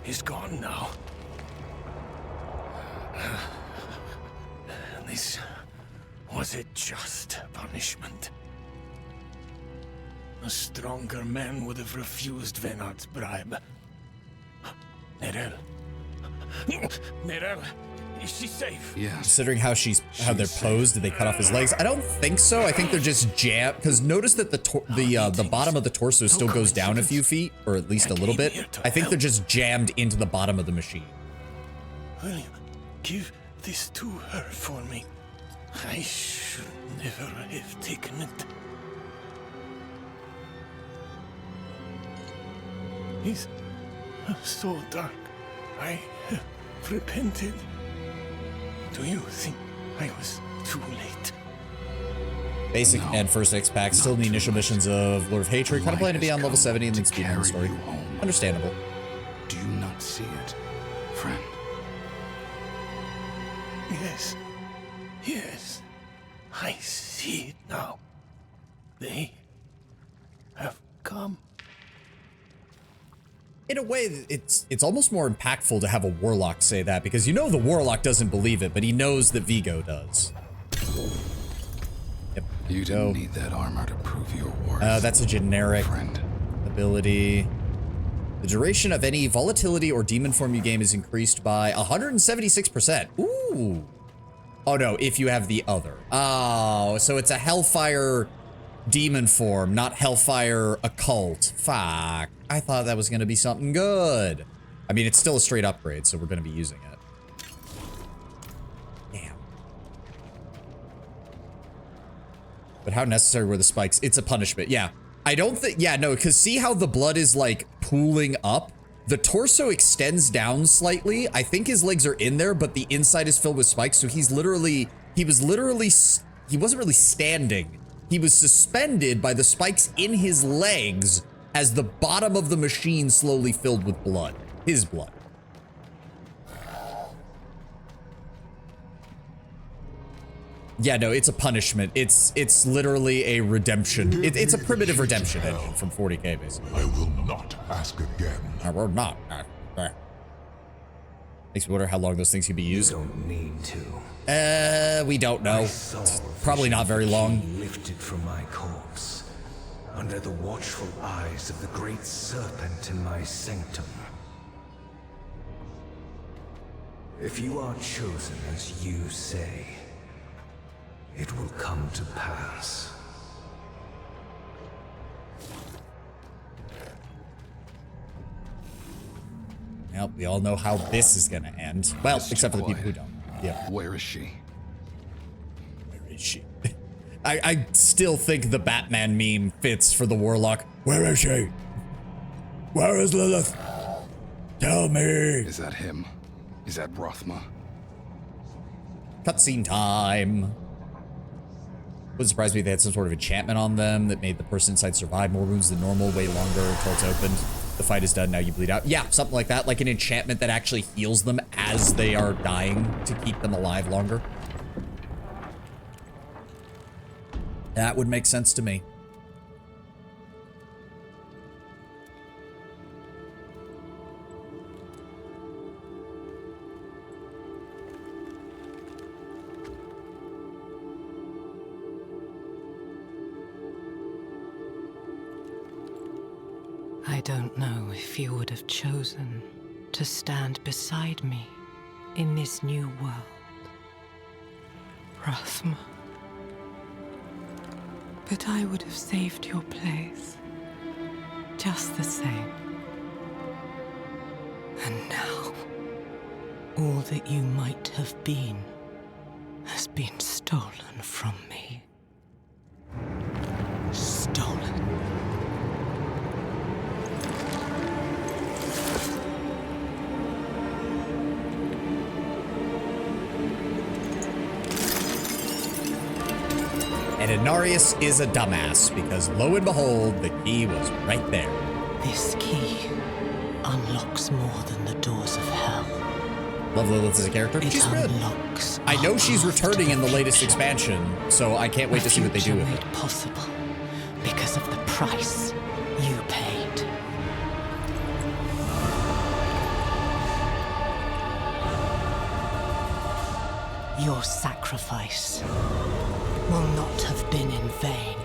is gone now. This was a just punishment. A stronger man would have refused Venard's bribe. Nerel. Nerel, is she safe? Yeah. Considering how they're posed, did they cut off his legs? I don't think so. I think they're just jammed. Because notice that the bottom of the torso still goes down a few feet, or at least a little bit. I think they're just jammed into the bottom of the machine. Will you give this to her for me? I should never have taken it. It's so dark. I have repented. Do you think I was too late? Basic and first X pack, still in the initial missions of Lord of Hatred. Kind of plan to be on level 70 and then speed on the story. Understandable. Do you not see it, friend? Yes. Yes. I see it now. They have come. In a way, it's almost more impactful to have a Warlock say that, because you know the Warlock doesn't believe it, but he knows that Vigo does. Yep. You didn't need that armor to prove your worth. That's a generic friend. Ability. The duration of any volatility or demon form you game is increased by 176%. Ooh. Oh no, if you have the other. Oh, so it's a Hellfire demon form, not Hellfire occult. Fuck. I thought that was going to be something good. I mean, it's still a straight upgrade, so we're going to be using it. Damn. But how necessary were the spikes? It's a punishment. Yeah. I don't think... Yeah, no, because see how the blood is, like, pooling up? The torso extends down slightly. I think his legs are in there, but the inside is filled with spikes, so he's literally... He wasn't really standing. He was suspended by the spikes in his legs as the bottom of the machine slowly filled with blood. His blood. Yeah, no, it's a punishment. It's literally a redemption. It's a primitive redemption engine from 40k, basically. I will not ask again. I will not. Makes me wonder how long those things can be used. You don't need to. We don't know. It's probably not very long. Lifted from my corpse, under the watchful eyes of the great serpent in my sanctum. If you are chosen as you say, it will come to pass. Well, we all know how this is gonna end. Well, except for the people who don't. Yeah. Where is she? Where is she? I still think the Batman meme fits for the Warlock. Where is she? Where is Lilith? Tell me. Is that him? Is that Rothma? Cutscene time. Wouldn't surprise me if they had some sort of enchantment on them that made the person inside survive more wounds than normal, way longer until it's opened. The fight is done, now you bleed out. Yeah, something like that. Like an enchantment that actually heals them as they are dying to keep them alive longer. That would make sense to me. I don't know if you would have chosen to stand beside me in this new world, Rothma. But I would have saved your place, just the same. And now, all that you might have been has been stolen from me. And Inarius is a dumbass because lo and behold, the key was right there. This key unlocks more than the doors of hell. Love Lilith as a character. It She's good. unlocks I know she's our path returning to in the the latest future. expansion, so I can't wait to see what they do with made it. possible because of the price you paid. Your sacrifice will not have been in vain.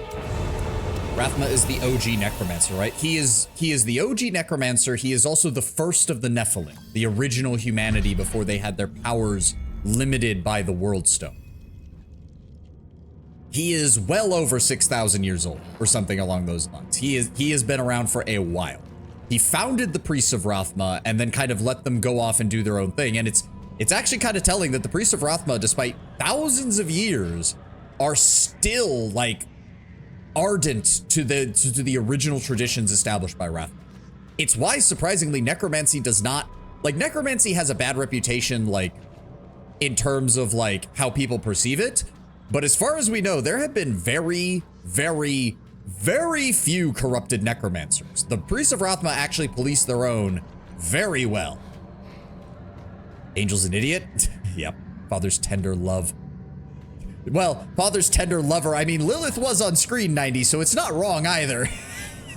Rathma is the OG necromancer, right? He is the OG necromancer. He is also the first of the Nephilim, the original humanity before they had their powers limited by the World Stone. He is well over 6,000 years old or something along those lines. He has been around for a while. He founded the Priests of Rathma and then kind of let them go off and do their own thing. And it's actually kind of telling that the Priests of Rathma, despite thousands of years, are still like ardent to the original traditions established by Rathma. It's why, surprisingly, necromancy does not, like, necromancy has a bad reputation, like, in terms of like how people perceive it. But as far as we know, there have been very, very, very few corrupted necromancers. The Priests of Rathma actually police their own very well. Angel's an idiot? Yep. Father's tender love. Well, Father's tender lover. I mean, Lilith was on screen 90, so it's not wrong either.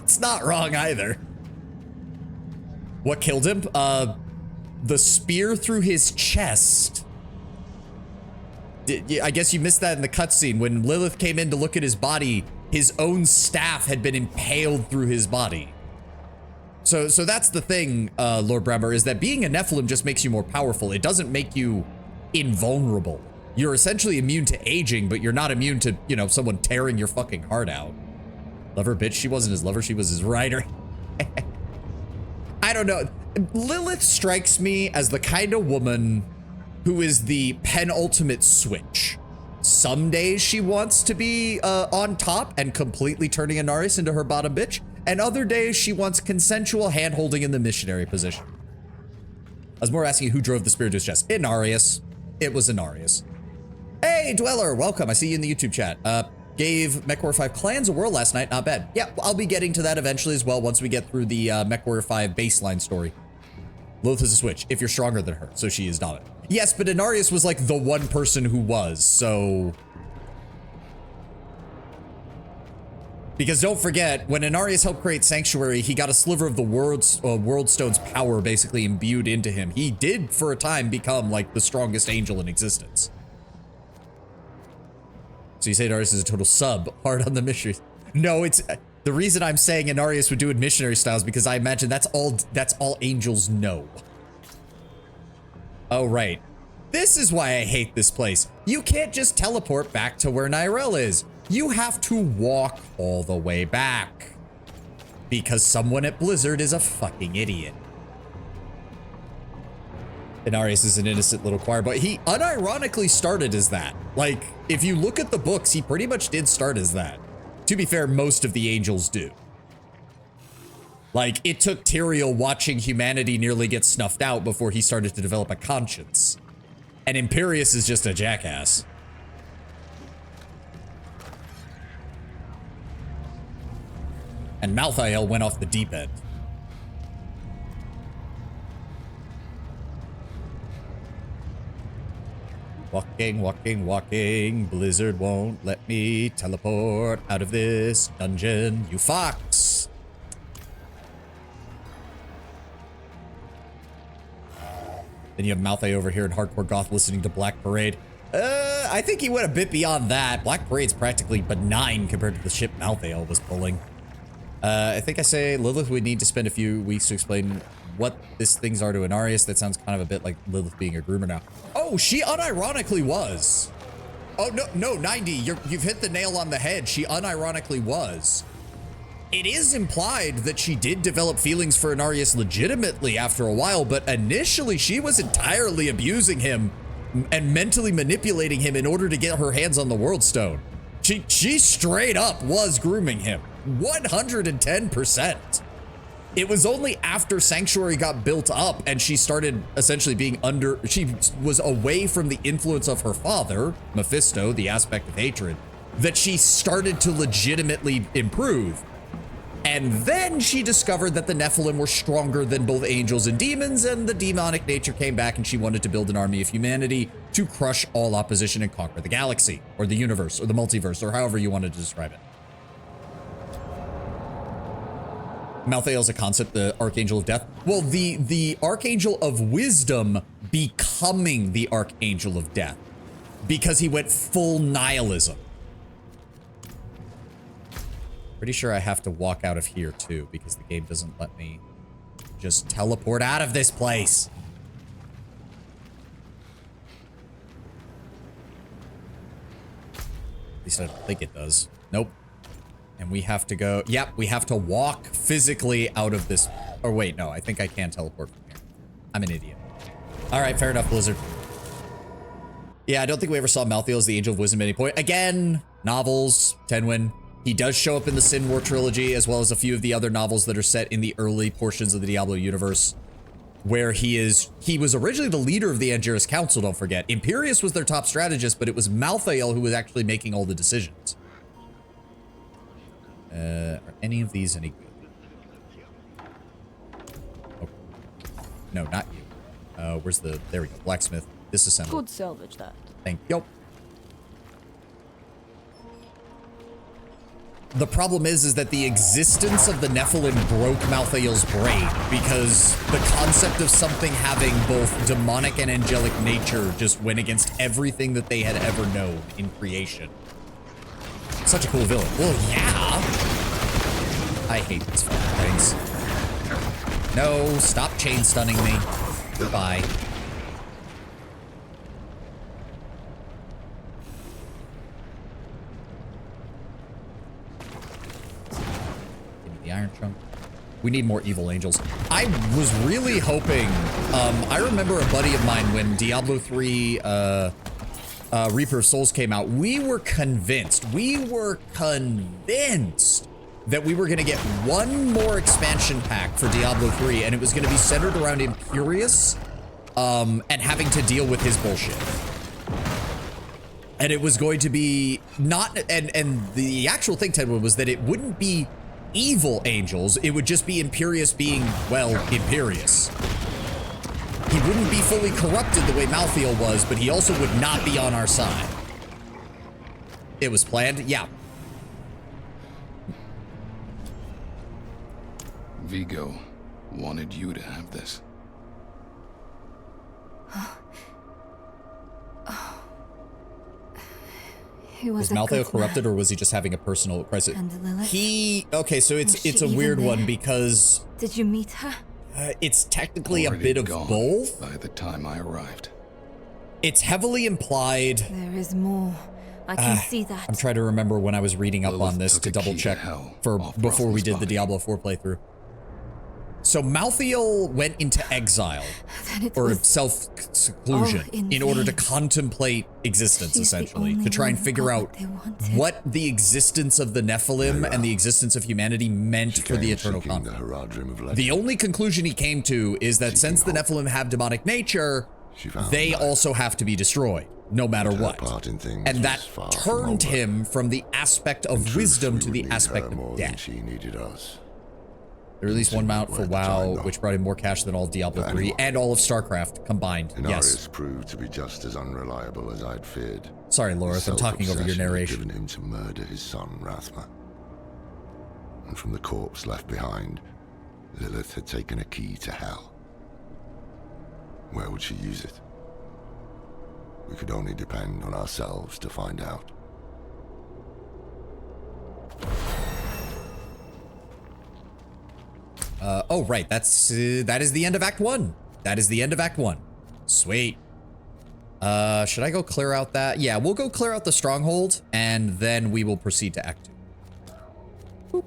It's not wrong either. What killed him? The spear through his chest. I guess you missed that in the cutscene. When Lilith came in to look at his body, his own staff had been impaled through his body. So that's the thing, Lord Bremer, is that being a Nephilim just makes you more powerful. It doesn't make you invulnerable. You're essentially immune to aging, but you're not immune to, you know, someone tearing your fucking heart out. Lover, bitch. She wasn't his lover. She was his rider. I don't know. Lilith strikes me as the kind of woman who is the penultimate switch. Some days she wants to be on top and completely turning Inarius into her bottom bitch, and other days she wants consensual hand-holding in the missionary position. I was more asking who drove the spear to his chest. Inarius. It was Inarius. Hey, Dweller, welcome. I see you in the YouTube chat. Gave MechWarrior 5 Clans a whirl last night. Not bad. Yeah, I'll be getting to that eventually as well once we get through the MechWarrior 5 baseline story. Lilith is a switch if you're stronger than her, so she is dominant. Yes, but Inarius was like the one person who was, so... Because don't forget, when Inarius helped create Sanctuary, he got a sliver of the World Stone's power basically imbued into him. He did, for a time, become like the strongest angel in existence. So you say Inarius is a total sub, hard on the missionaries. No, it's... The reason I'm saying Inarius would do it missionary styles because I imagine that's all angels know. Oh, right. This is why I hate this place. You can't just teleport back to where Nyrel is. You have to walk all the way back. Because someone at Blizzard is a fucking idiot. Inarius is an innocent little choir boy. He unironically started as that. Like, if you look at the books, he pretty much did start as that. To be fair, most of the angels do. Like, it took Tyrael watching humanity nearly get snuffed out before he started to develop a conscience. And Imperius is just a jackass. And Malthael went off the deep end. Walking, walking, walking. Blizzard won't let me teleport out of this dungeon, you fox. Then you have Malthael over here in Hardcore Goth listening to Black Parade. I think he went a bit beyond that. Black Parade's practically benign compared to the shit Malthael was pulling. I think I say Lilith would need to spend a few weeks to explain what these things are to Inarius. That sounds kind of a bit like Lilith being a groomer now. Oh, she unironically was. Oh, no, 90, you've hit the nail on the head. She unironically was. It is implied that she did develop feelings for Inarius legitimately after a while, but initially she was entirely abusing him and mentally manipulating him in order to get her hands on the World Stone. She straight up was grooming him. 110%. It was only after Sanctuary got built up and she started essentially being she was away from the influence of her father, Mephisto, the aspect of hatred, that she started to legitimately improve. And then she discovered that the Nephilim were stronger than both angels and demons, and the demonic nature came back, and she wanted to build an army of humanity to crush all opposition and conquer the galaxy, or the universe, or the multiverse, or however you wanted to describe it. Malthael is a concept, the Archangel of Death. Well, the Archangel of Wisdom becoming the Archangel of Death, because he went full nihilism. Pretty sure I have to walk out of here too, because the game doesn't let me just teleport out of this place. At least I don't think it does. Nope. And we have to go, yep, we have to walk physically out of this. Or wait, no, I think I can teleport from here. I'm an idiot. All right, fair enough, Blizzard. Yeah, I don't think we ever saw Malthael as the Angel of Wisdom at any point. Again, novels, Tenwin. He does show up in the Sin War trilogy, as well as a few of the other novels that are set in the early portions of the Diablo universe, where he was originally the leader of the Angerus Council, don't forget. Imperius was their top strategist, but it was Malthael who was actually making all the decisions. Are any of these any good? Oh. No, not you. Where's the, there we go, blacksmith, disassemble. Could salvage that. Thank you. The problem is that the existence of the Nephilim broke Malthael's brain, because the concept of something having both demonic and angelic nature just went against everything that they had ever known in creation. Such a cool villain. Well, yeah. I hate these fucking things. No, stop chain stunning me. Goodbye. The Iron Trunk. We need more evil angels. I was really hoping, I remember a buddy of mine when Diablo 3 Reaper of Souls came out, we were convinced that we were going to get one more expansion pack for Diablo 3, and it was going to be centered around Imperius and having to deal with his bullshit. And it was going to be not, and the actual thing, Tedwood, was that it wouldn't be evil angels, it would just be Imperius being, well, Imperius. He wouldn't be fully corrupted the way Malthael was, but he also would not be on our side. It was planned? Yeah. Vigo wanted you to have this. Was Malthael corrupted, or was he just having a personal crisis? And Lilith? Okay, so it's a weird one, because did you meet her? It's technically Already a bit of gone both. By the time I arrived. It's heavily implied. There is more. I can see that. I'm trying to remember when I was reading up Lilith on this took to a double key to check hell for off before we Brothel's did the body. Diablo 4 playthrough. So Malthael went into exile, or self-seclusion, in order to contemplate existence, essentially, to try and figure out what the existence of the Nephilim and the existence of humanity meant for the eternal conflict. The only conclusion he came to is that since the Nephilim have demonic nature, they also have to be destroyed, no matter what. And that turned him from the aspect of wisdom to the aspect of death. She needed us. They released one mount for WoW, which brought in more cash than all Diablo 3 and all of StarCraft combined. Yes. Proved to be just as unreliable as I'd feared. Sorry, Lorith, I'm talking over your narration. Had driven him to murder his son, Rathma. And from the corpse left behind, Lilith had taken a key to hell. Where would she use it? We could only depend on ourselves to find out. Oh, right. That is the end of Act 1. That is the end of Act 1. Sweet. Should I go clear out that? Yeah, we'll go clear out the stronghold, and then we will proceed to Act 2. Boop.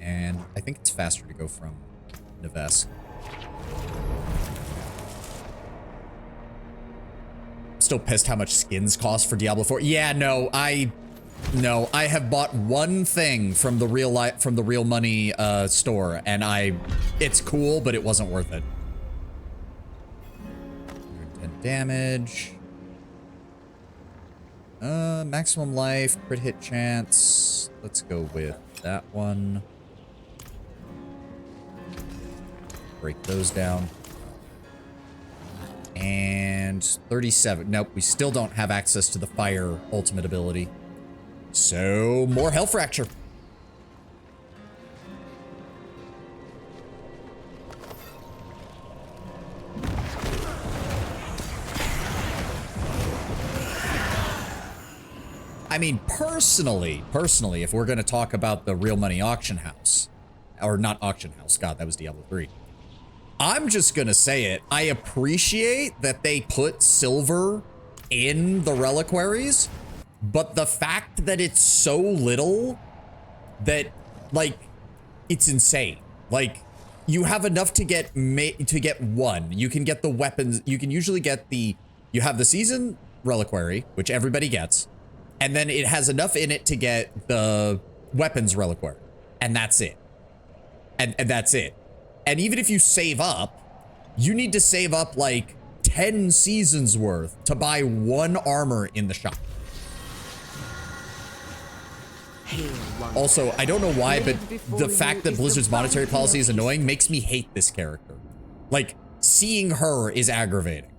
And I think it's faster to go from Nevesk. Still pissed how much skins cost for Diablo 4. Yeah, no, I have bought one thing from the real money store, and it's cool, but it wasn't worth it. 110 damage. Maximum life, crit hit chance. Let's go with that one. Break those down. And 37. Nope, we still don't have access to the fire ultimate ability. So, more Hell Fracture. I mean, personally, if we're going to talk about the real money auction house, or not auction house, God, that was Diablo 3. I'm just going to say it. I appreciate that they put silver in the reliquaries, but the fact that it's so little that, like, it's insane. Like, you have enough to get one. You can get the weapons. You can usually get you have the season reliquary, which everybody gets. And then it has enough in it to get the weapons reliquary. And that's it. And that's it. And even if you save up, you need to save up like 10 seasons worth to buy one armor in the shop. Also, I don't know why, but the fact that Blizzard's monetary policy is annoying makes me hate this character. Like, seeing her is aggravating.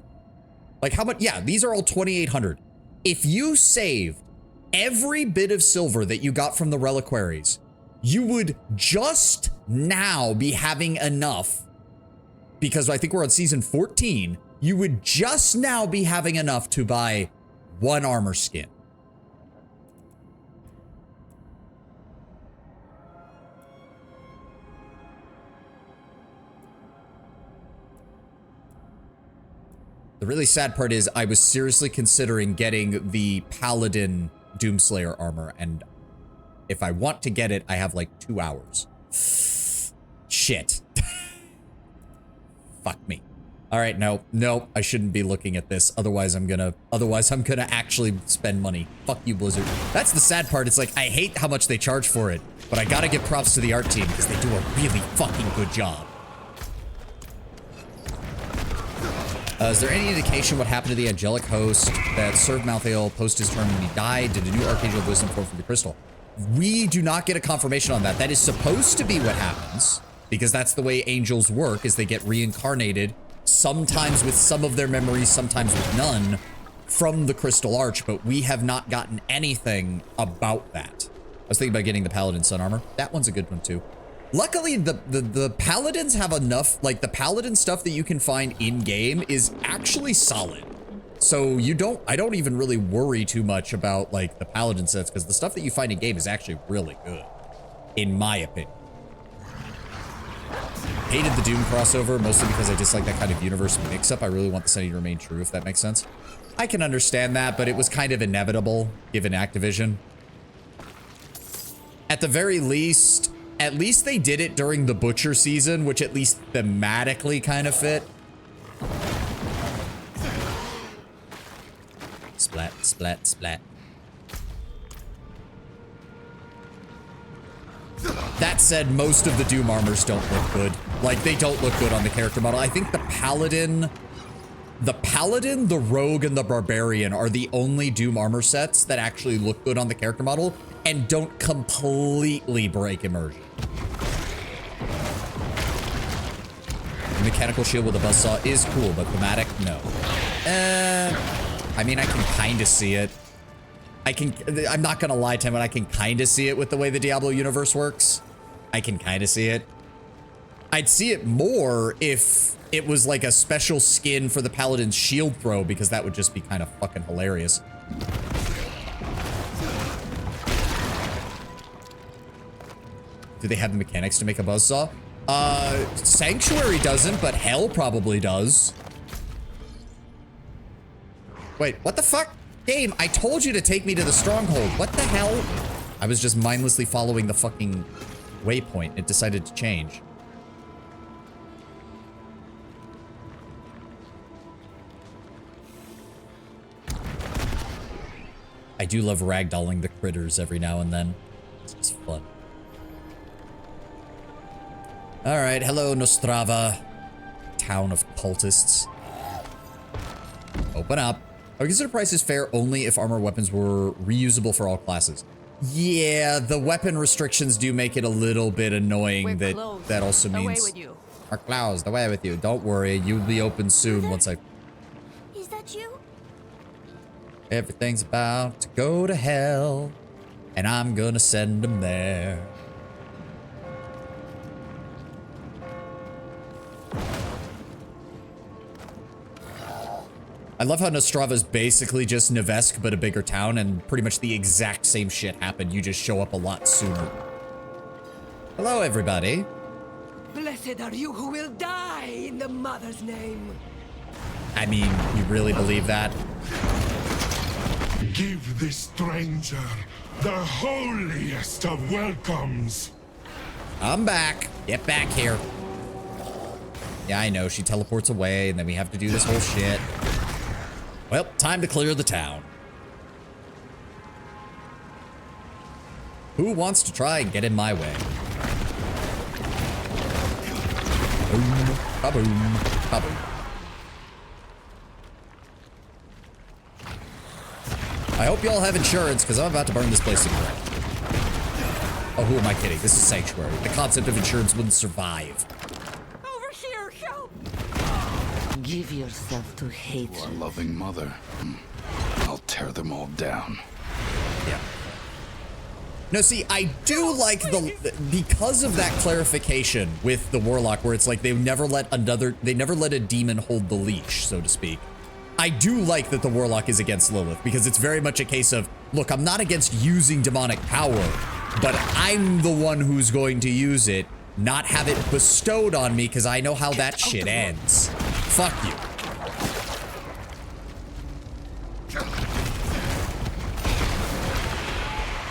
Like, how much? Yeah, these are all 2,800. If you saved every bit of silver that you got from the reliquaries, you would just now be having enough, because I think we're on season 14, you would just now be having enough to buy one armor skin. The really sad part is I was seriously considering getting the Paladin Doomslayer armor, and if I want to get it, I have like 2 hours. Shit. Fuck me. All right, no, I shouldn't be looking at this. Otherwise I'm gonna actually spend money. Fuck you, Blizzard. That's the sad part. It's like, I hate how much they charge for it, but I gotta give props to the art team because they do a really fucking good job. Is there any indication what happened to the angelic host that served Malthael post his turn when he died? Did a new Archangel of Wisdom form from the crystal? We do not get a confirmation on that. That is supposed to be what happens, because that's the way angels work, is they get reincarnated, sometimes with some of their memories, sometimes with none, from the Crystal Arch, but we have not gotten anything about that. I was thinking about getting the Paladin Sun Armor. That one's a good one too. Luckily, the Paladins have enough, like the Paladin stuff that you can find in-game is actually solid. So I don't even really worry too much about like the Paladin sets, because the stuff that you find in-game is actually really good, in my opinion. Hated the Doom crossover, mostly because I dislike that kind of universe mix-up. I really want the setting to remain true, if that makes sense. I can understand that, but it was kind of inevitable, given Activision. At the very least, at least they did it during the Butcher season, which at least thematically kind of fit. Splat, splat, splat. That said, most of the Doom armors don't look good. Like, they don't look good on the character model. I think the Paladin, the Rogue, and the Barbarian are the only Doom armor sets that actually look good on the character model and don't completely break immersion. The mechanical shield with a buzzsaw is cool, but thematic, no. I mean, I can kind of see it. I'm not gonna lie, Tim, but I can kind of see it with the way the Diablo universe works. I can kind of see it. I'd see it more if it was like a special skin for the Paladin's shield throw, because that would just be kind of fucking hilarious. Do they have the mechanics to make a buzzsaw? Sanctuary doesn't, but Hell probably does. Wait, what the fuck? Game, I told you to take me to the stronghold. What the hell? I was just mindlessly following the fucking waypoint. It decided to change. I do love ragdolling the critters every now and then. It's just fun. All right, hello, Nostrava. Town of cultists. Open up. I would consider prices fair only if armor weapons were reusable for all classes. Yeah, the weapon restrictions do make it a little bit annoying. That also means Away with you. we're closed. Away with you. Don't worry, you'll be open soon once I. Is that you? Everything's about to go to hell, and I'm gonna send them there. I love how Nostrava's basically just Nevesk, but a bigger town, and pretty much the exact same shit happened. You just show up a lot sooner. Hello, everybody. Blessed are you who will die in the Mother's name. I mean, you really believe that? Give this stranger the holiest of welcomes. I'm back. Get back here. Yeah, I know. She teleports away, and then we have to do this whole shit. Well, time to clear the town. Who wants to try and get in my way? Boom, ba-boom, ba-boom. I hope y'all have insurance, because I'm about to burn this place to the ground. Oh, who am I kidding? This is Sanctuary. The concept of insurance wouldn't survive. Over here, help! Give yourself to Your hatred. loving mother. I'll tear them all down. Yeah. No, see, I do like because of that clarification with the Warlock, where it's like they never let a demon hold the leash, so to speak. I do like that the Warlock is against Lilith, because it's very much a case of, look, I'm not against using demonic power, but I'm the one who's going to use it, not have it bestowed on me, because I know how that shit ends. Fuck you.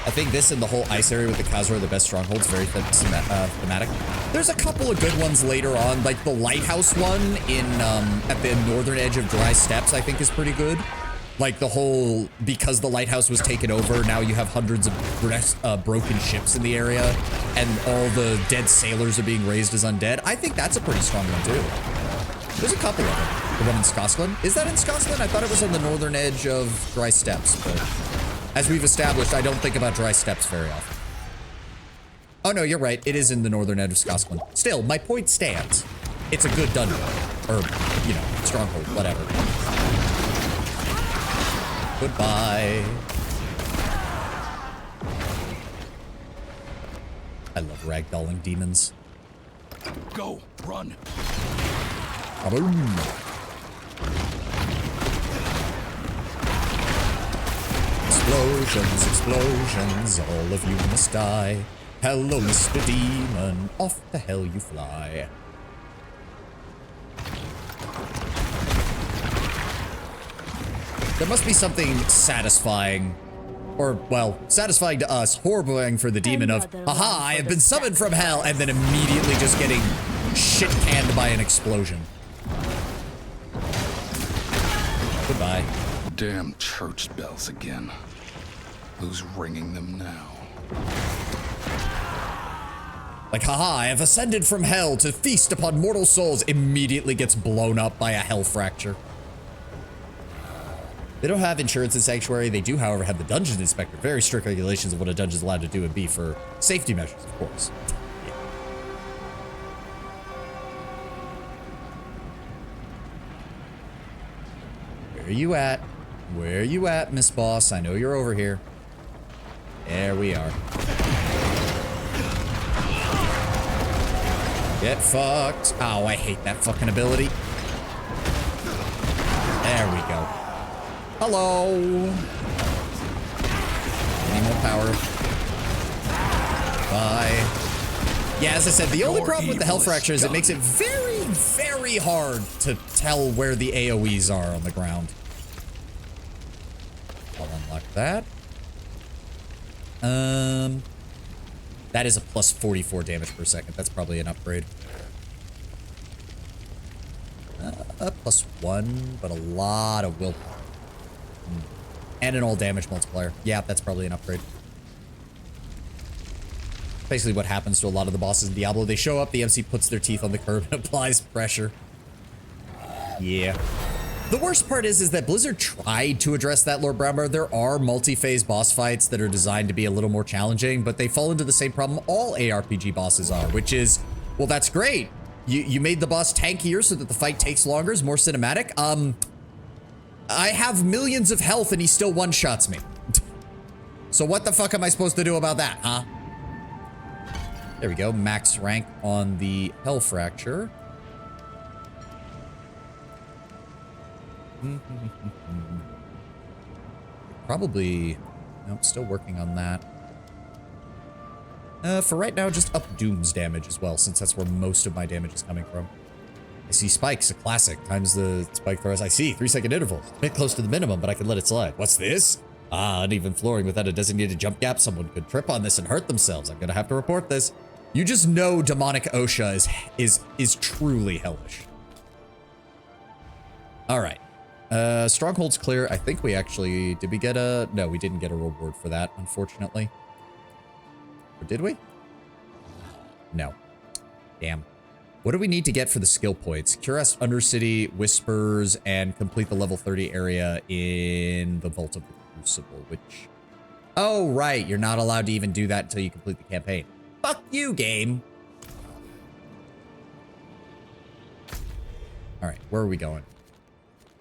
I think this and the whole ice area with the Khazra are the best strongholds, very thematic. There's a couple of good ones later on, like the lighthouse one in at the northern edge of Dry Steppes, I think is pretty good. Like the whole, because the lighthouse was taken over, now you have hundreds of broken ships in the area, and all the dead sailors are being raised as undead. I think that's a pretty strong one too. There's a couple of them. The one in Scotland. Is that in Scotland? I thought it was on the northern edge of Dry Steppes, but as we've established, I don't think about Dry Steppes very often. Oh no, you're right. It is in the northern edge of Scotland. Still, my point stands. It's a good dungeon. Or, you know, stronghold, whatever. Goodbye. I love ragdolling demons. Go, run. Kaboom. Explosions, explosions, all of you must die. Hello, Mr. Demon, off to hell you fly. There must be something satisfying, or, well, satisfying to us, horrifying for the demon of, aha, I have been summoned from hell, and then immediately just getting shit-canned by an explosion. Goodbye. Damn church bells again. Who's ringing them now? Like, haha, I have ascended from hell to feast upon mortal souls. Immediately gets blown up by a hell fracture. They don't have insurance in Sanctuary. They do, however, have the Dungeon Inspector. Very strict regulations of what a dungeon is allowed to do and be for safety measures, of course. Yeah. Where are you at? Where are you at, Miss Boss? I know you're over here. There we are. Get fucked. Oh, I hate that fucking ability. There we go. Hello. Any more power? Bye. Yeah, as I said, the only problem with the Hell Fracture is it makes it very, very hard to tell where the AoEs are on the ground. I'll unlock that. That is a plus 44 damage per second. That's probably an upgrade. Plus 1, but a lot of willpower. And an all damage multiplier. Yeah, that's probably an upgrade. Basically what happens to a lot of the bosses in Diablo. They show up, the MC puts their teeth on the curb and applies pressure. Yeah. The worst part is that Blizzard tried to address that, Lord Brownbear. There are multi-phase boss fights that are designed to be a little more challenging, but they fall into the same problem all ARPG bosses are, which is, well, that's great. You made the boss tankier so that the fight takes longer, is more cinematic. I have millions of health and he still one-shots me. So what the fuck am I supposed to do about that, huh? There we go, max rank on the Hell Fracture. Probably, nope, still working on that. For right now, just up Doom's damage as well, since that's where most of my damage is coming from. I see spikes, a classic, times the spike throws. I see, 3-second intervals. A bit close to the minimum, but I can let it slide. What's this? Ah, uneven flooring without a designated jump gap. Someone could trip on this and hurt themselves. I'm gonna have to report this. You just know demonic OSHA is truly hellish. All right. Stronghold's clear. I think we actually, did we get a, no, we didn't get a reward for that, unfortunately. Or did we? No. Damn. What do we need to get for the skill points? Cuirass Undercity, Whispers, and complete the level 30 area in the Vault of the Crucible, which, oh, right. You're not allowed to even do that until you complete the campaign. Fuck you, game. All right, where are we going?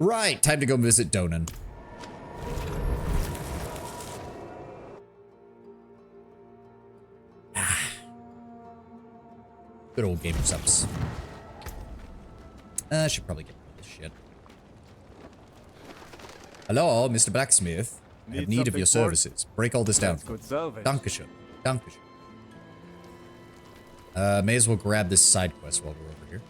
Right, time to go visit Donan. Good old gamer subs. I should probably get rid of this shit. Hello, Mr. Blacksmith. I have need of your services. Break all this down. Dankeschön. Dankeschön. May as well grab this side quest while we're over here.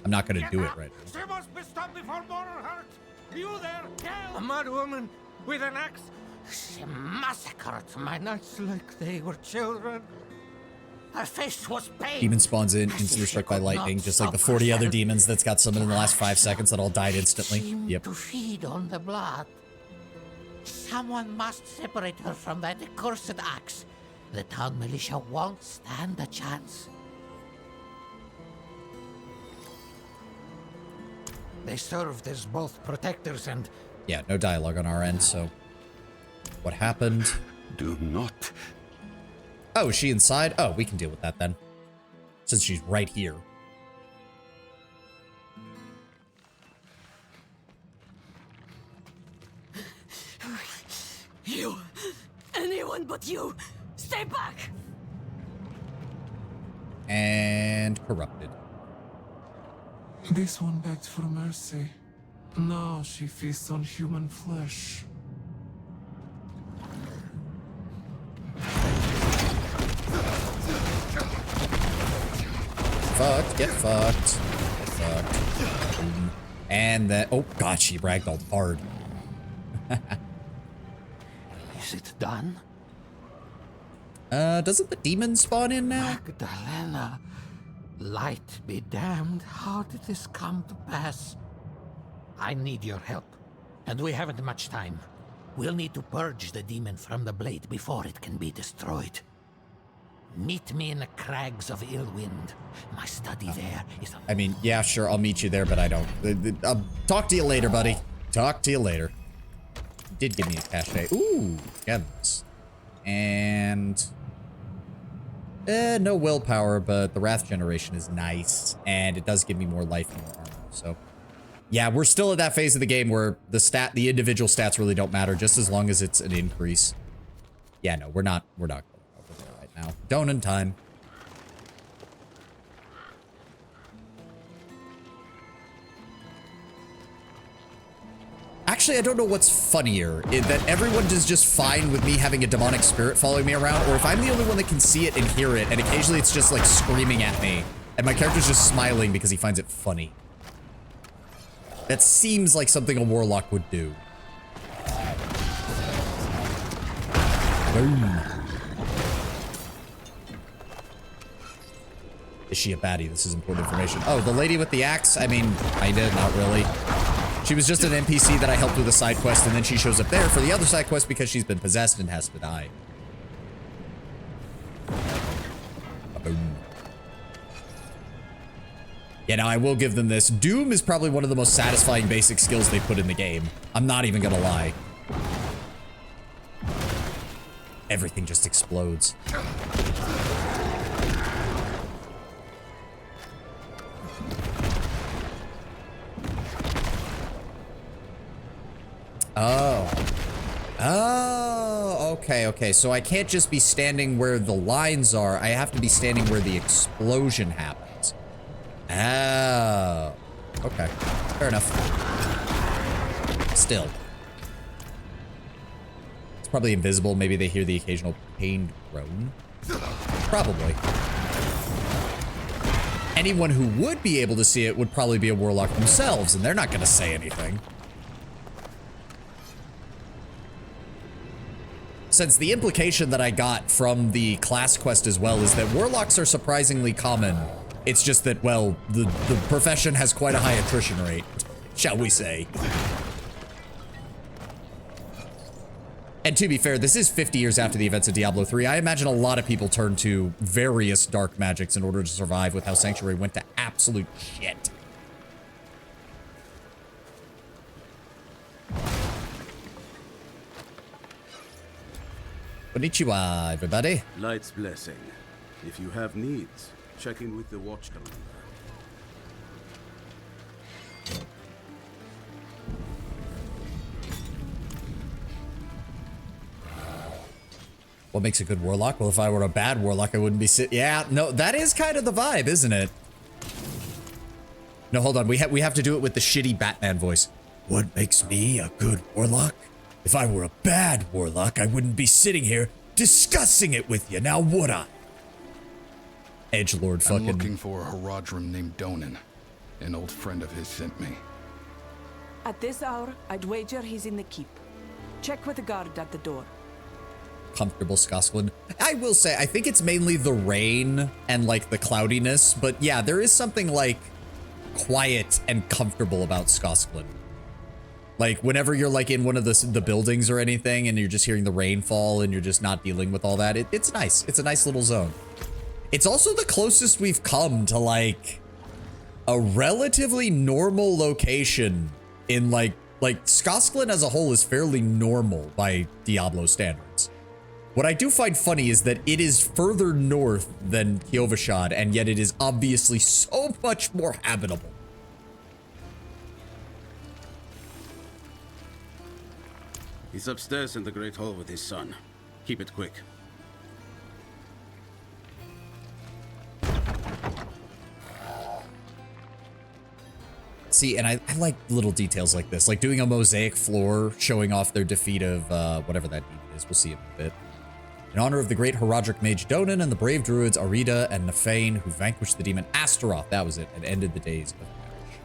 I'm not gonna do it right now. She must be stopped before more hurt. You there, Cal? A mad woman with an axe. She massacred my knights like they were children. Her face was pain. Demon spawns in, instantly struck by lightning, just like the 40 other demons that's got summoned in the last 5 seconds that all died instantly. Yep. To feed on the blood. Someone must separate her from that accursed axe. The town militia won't stand a chance. They served as both protectors and... Yeah, no dialogue on our end, so... What happened? Do not... Oh, is she inside? Oh, we can deal with that then. Since she's right here. You! Anyone but you! Stay back! And corrupted. This one begged for mercy. Now she feasts on human flesh. Fucked, get fucked. Get fucked. Boom. And that, oh god, she ragdolled hard. Is it done? Doesn't the demon spawn in now? Magdalena, light be damned, how did this come to pass? I need your help, and we haven't much time. We'll need to purge the demon from the blade before it can be destroyed. Meet me in the crags of Illwind. My study there is... I mean, yeah, sure, I'll meet you there, but I don't. I'll talk to you later, buddy. Talk to you later. You did give me a cachet. Ooh, gems. And... no willpower, but the Wrath generation is nice. And it does give me more life and more armor, so... Yeah, we're still at that phase of the game where the individual stats really don't matter, just as long as it's an increase. Yeah, no, we're not going over there right now. Donan time. Actually, I don't know what's funnier, that everyone is just fine with me having a demonic spirit following me around, or if I'm the only one that can see it and hear it, and occasionally it's just like screaming at me, and my character's just smiling because he finds it funny. That seems like something a warlock would do. Boom. Is she a baddie? This is important information. Oh, the lady with the axe? I mean, kinda, not really. She was just an NPC that I helped with a side quest, and then she shows up there for the other side quest because she's been possessed and has to die. Boom. Yeah, now I will give them this. Doom is probably one of the most satisfying basic skills they put in the game. I'm not even gonna lie. Everything just explodes. Oh, okay. So I can't just be standing where the lines are. I have to be standing where the explosion happens. Oh, okay. Fair enough. Still. It's probably invisible. Maybe they hear the occasional pained groan. Probably. Anyone who would be able to see it would probably be a warlock themselves, and they're not going to say anything. Since the implication that I got from the class quest as well is that warlocks are surprisingly common. It's just that, well, the profession has quite a high attrition rate, shall we say. And to be fair, this is 50 years after the events of Diablo 3. I imagine a lot of people turned to various dark magics in order to survive with how Sanctuary went to absolute shit. Konnichiwa, everybody. Light's blessing. If you have needs, check in with the watch commander. What makes a good warlock? Well, if I were a bad warlock, I wouldn't be yeah, no, that is kind of the vibe, isn't it? No, hold on. We have to do it with the shitty Batman voice. What makes me a good warlock? If I were a bad warlock, I wouldn't be sitting here discussing it with you, now would I? Edgelord fucking... I'm looking for a Haradrim named Donan. An old friend of his sent me. At this hour, I'd wager he's in the keep. Check with the guard at the door. Comfortable Skosklin. I will say, I think it's mainly the rain and like the cloudiness, but yeah, there is something like quiet and comfortable about Skosklin. Like whenever you're like in one of the buildings or anything and you're just hearing the rain fall and you're just not dealing with all that, it's nice. It's a nice little zone. It's also the closest we've come to like a relatively normal location in like Skosklin as a whole is fairly normal by Diablo standards. What I do find funny is that it is further north than Kyovashad, and yet it is obviously so much more habitable. He's upstairs in the Great Hall with his son. Keep it quick. See, and I like little details like this, like doing a mosaic floor showing off their defeat of whatever that demon is. We'll see in a bit. In honor of the great Haradric mage Donan and the brave druids Arida and Nefane, who vanquished the demon Astaroth, that was it, and ended the days of Perish.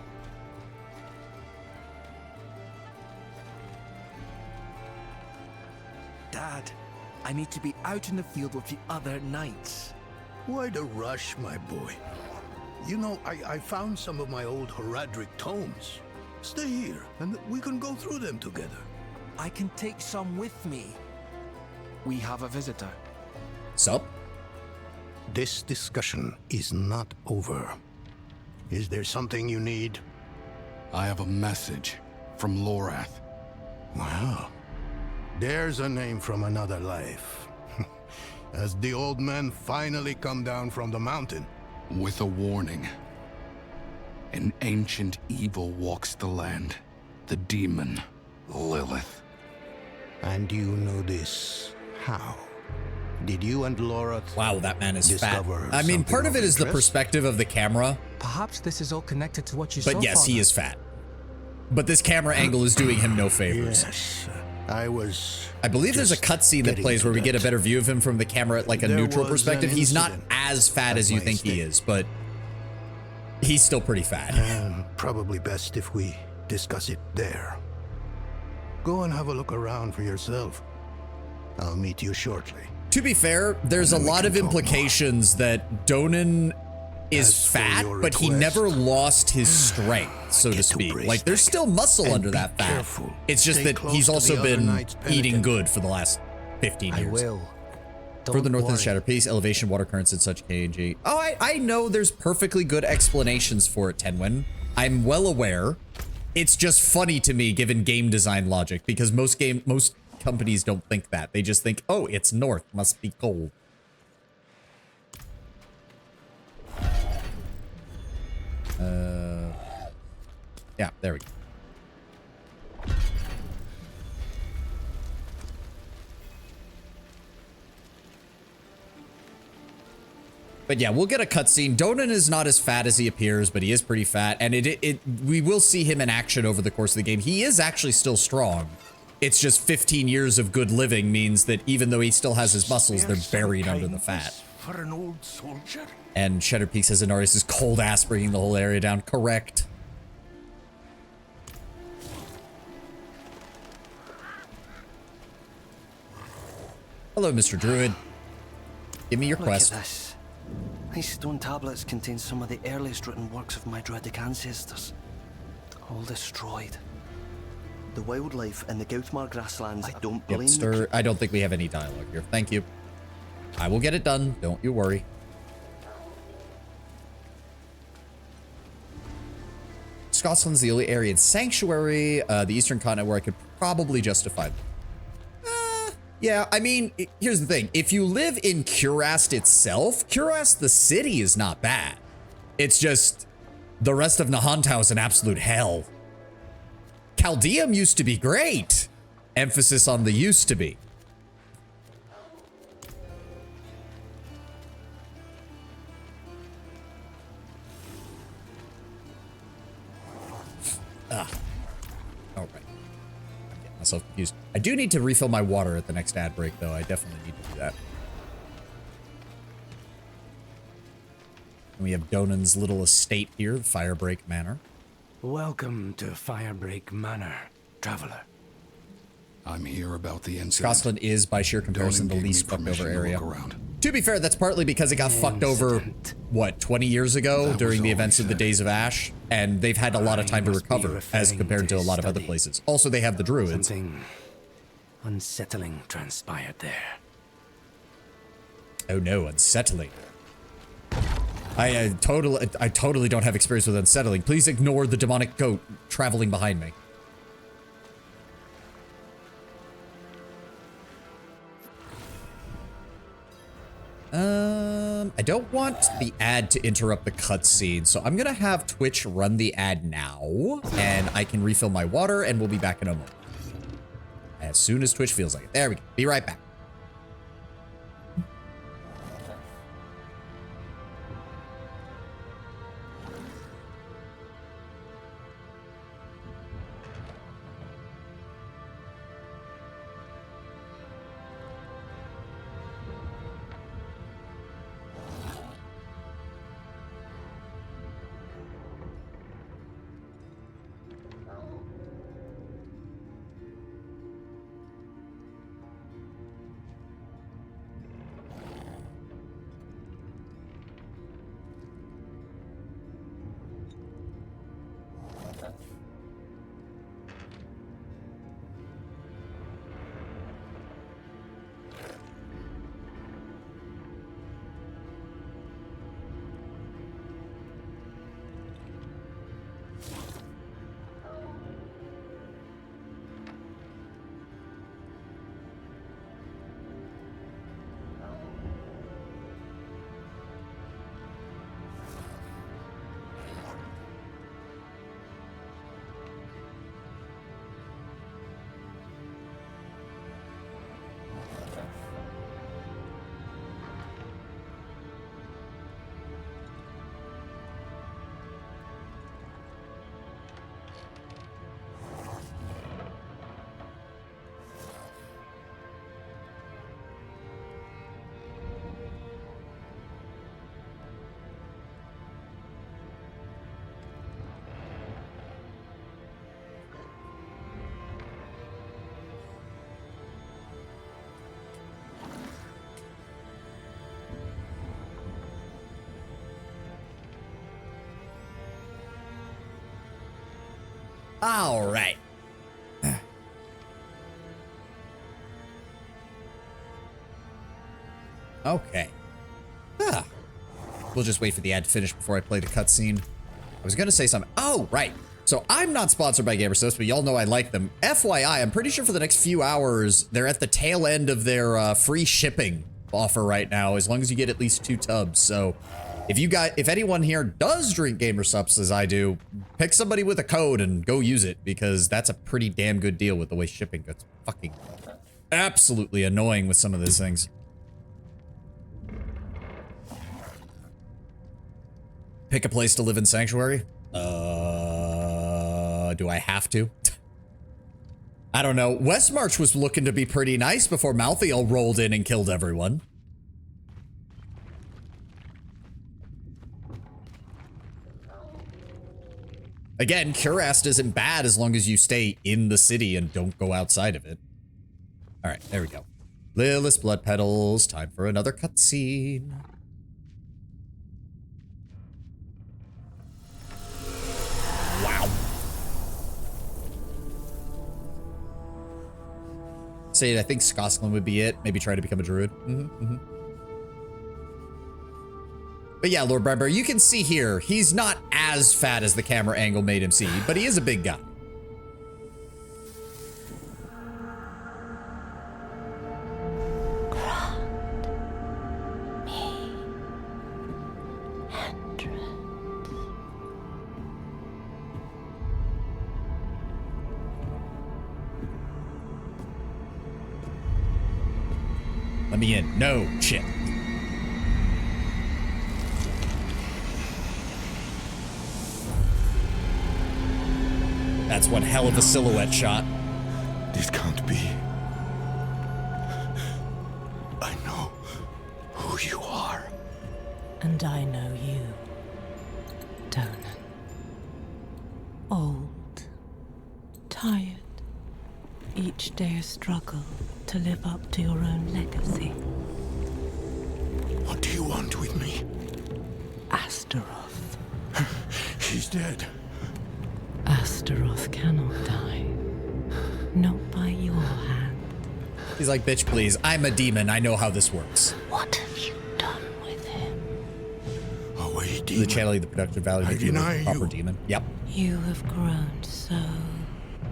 Dad, I need to be out in the field with the other knights. Why the rush, my boy? You know, I found some of my old Haradric tomes. Stay here, and we can go through them together. I can take some with me. We have a visitor. Sup? This discussion is not over. Is there something you need? I have a message from Lorath. Wow. There's a name from another life. Has the old man finally come down from the mountain? With a warning. An ancient evil walks the land. The demon, Lilith. And you know this how? Did you and Lorath... Wow, that man is fat. I mean, part of it is the perspective of the camera. Perhaps this is all connected to what you saw. But yes, he is fat. But this camera angle is doing him no favors. Yes, I believe there's a cutscene that plays where we get a better view of him from the camera at like a neutral perspective. He's not as fat as you think he is, but he's still pretty fat. Probably best if we discuss it there. Go and have a look around for yourself. I'll meet you shortly. To be fair, there's a lot of implications that Donan is fat, but he never lost his strength, so to speak. Like, there's still muscle under that fat. It's just that he's also been eating good for the last 15 years. I will. Further north of the worry. Shattered Peaks, elevation, water currents, and such KG. Oh, I know there's perfectly good explanations for it, Tenwin. I'm well aware. It's just funny to me given game design logic because most companies don't think that. They just think, oh, it's north, must be cold. Yeah, there we go. But yeah, we'll get a cutscene. Donan is not as fat as he appears, but he is pretty fat. And we will see him in action over the course of the game. He is actually still strong. It's just 15 years of good living means that even though he still has his muscles, they're buried under the fat. For an old soldier? And Shattered Peaks says Inarius is cold ass bringing the whole area down. Correct. Hello, Mr. Druid. Give me your quest. Look at this. These stone tablets contain some of the earliest written works of my druidic ancestors. All destroyed. The wildlife in the Gautmar grasslands, I don't blame Sir, I don't think we have any dialogue here. Thank you. I will get it done. Don't you worry. Scotland's the only area in Sanctuary, the Eastern Continent, where I could probably justify them. Yeah, I mean, here's the thing. If you live in Curast itself, Curast, the city, is not bad. It's just the rest of Nahantau is an absolute hell. Chaldeum used to be great. Emphasis on the used to be. All right. I'm getting myself confused. I do need to refill my water at the next ad break, though. I definitely need to do that. And we have Donan's little estate here, the Firebreak Manor. Welcome to Firebreak Manor, traveler. I'm here about the incident. Scotland is, by sheer comparison, the least fucked over area. To be fair, that's partly because it got fucked over, what, 20 years ago during the events of the Days of Ash, and they've had a lot of time to recover as compared to a lot of other places. Also, they have the druids. Something unsettling transpired there. Oh no, unsettling. I totally don't have experience with unsettling. Please ignore the demonic goat traveling behind me. I don't want the ad to interrupt the cutscene, so I'm gonna have Twitch run the ad now, and I can refill my water, and we'll be back in a moment. As soon as Twitch feels like it. There we go. Be right back. All right. Okay. Ah. We'll just wait for the ad to finish before I play the cutscene. I was gonna say something. Oh, right. So I'm not sponsored by Gamersubs, but y'all know I like them. FYI, I'm pretty sure for the next few hours, they're at the tail end of their free shipping offer right now, as long as you get at least 2 tubs. So if anyone here does drink Gamersubs as I do, pick somebody with a code and go use it, because that's a pretty damn good deal with the way shipping gets fucking absolutely annoying with some of these things. Pick a place to live in Sanctuary? Do I have to? I don't know. Westmarch was looking to be pretty nice before Malthael rolled in and killed everyone. Again, Curast isn't bad as long as you stay in the city and don't go outside of it. All right, there we go. Lilith's blood petals. Time for another cutscene. Wow. Say, I think Skosklin would be it. Maybe try to become a druid. But yeah, Lord Brightbear, you can see here, he's not as fat as the camera angle made him see, but he is a big guy. Let me in. No shit. That's one hell of a silhouette shot. This can't be. I know who you are. And I know you, Donan. Old, tired, each day a struggle to live up to your own legacy. What do you want with me? Astaroth. He's dead. Astaroth cannot die. Not by your hand. He's like, bitch, please. I'm a demon. I know how this works. What have you done with him? Away, demon. The channeling the productive value of the proper demon. Yep. You have grown so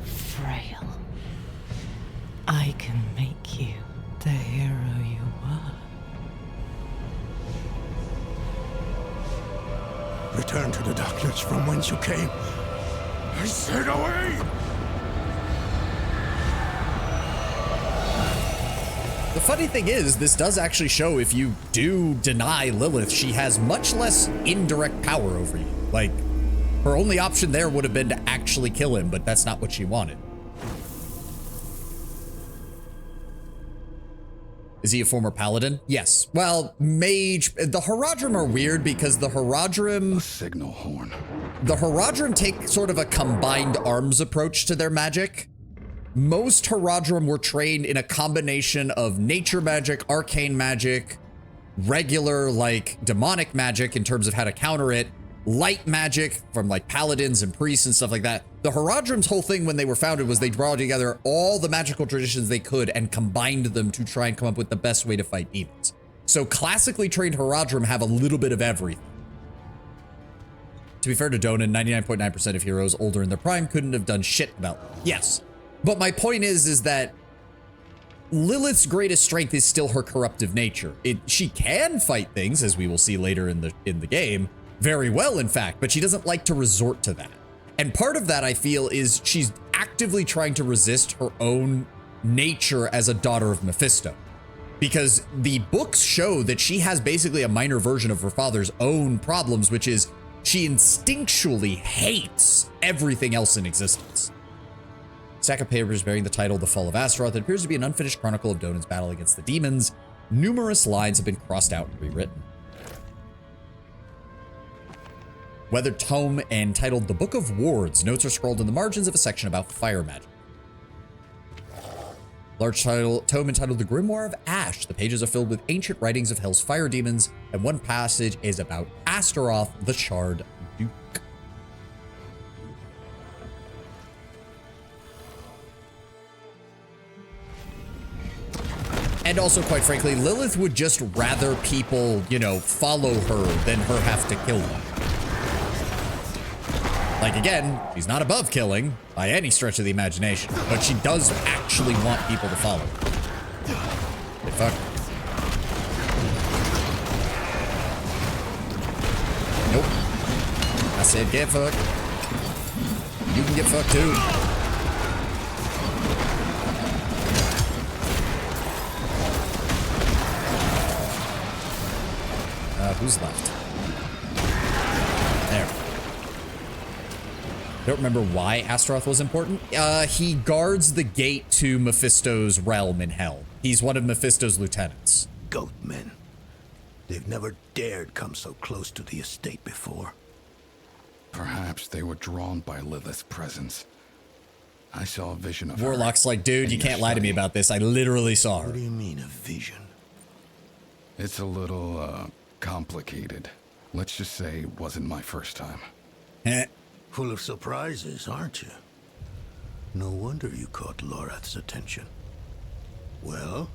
frail. I can make you the hero you were. Return to the darkness from whence you came. I said away! The funny thing is, this does actually show if you do deny Lilith, she has much less indirect power over you. Like, her only option there would have been to actually kill him, but that's not what she wanted. Is he a former paladin? Yes. Well, mage. The Horadrim are weird because the Horadrim... A signal horn. The Horadrim take sort of a combined arms approach to their magic. Most Horadrim were trained in a combination of nature magic, arcane magic, regular, like, demonic magic in terms of how to counter it, light magic from, like, paladins and priests and stuff like that. The Horadrim's whole thing when they were founded was they brought together all the magical traditions they could and combined them to try and come up with the best way to fight demons. So classically trained Horadrim have a little bit of everything. To be fair to Donan, 99.9% of heroes older in their prime couldn't have done shit about them. Yes. But my point is that Lilith's greatest strength is still her corruptive nature. She can fight things, as we will see later in the game, very well, in fact, but she doesn't like to resort to that. And part of that, I feel, is she's actively trying to resist her own nature as a daughter of Mephisto. Because the books show that she has basically a minor version of her father's own problems, which is she instinctually hates everything else in existence. Stack of papers bearing the title The Fall of Astaroth. It appears to be an unfinished chronicle of Donan's battle against the demons. Numerous lines have been crossed out and rewritten. Weathered tome entitled The Book of Wards. Notes are scrolled in the margins of a section about fire magic. Large tome entitled The Grimoire of Ash. The pages are filled with ancient writings of Hell's fire demons, and one passage is about Astaroth, the Shard Duke. And also, quite frankly, Lilith would just rather people, you know, follow her than her have to kill them. Like, again, she's not above killing by any stretch of the imagination, but she does actually want people to follow her. Hey, fuck. Nope. I said get fucked. You can get fucked too. Who's left? There. I don't remember why Astaroth was important. He guards the gate to Mephisto's realm in Hell. He's one of Mephisto's lieutenants. Goatmen. They've never dared come so close to the estate before. Perhaps they were drawn by Lilith's presence. I saw a vision of Warlock's like, dude, you can't lie to me about this. I literally saw her. What do you mean, a vision? It's a little, complicated. Let's just say it wasn't my first time. Full of surprises, aren't you? No wonder you caught Lorath's attention. Well,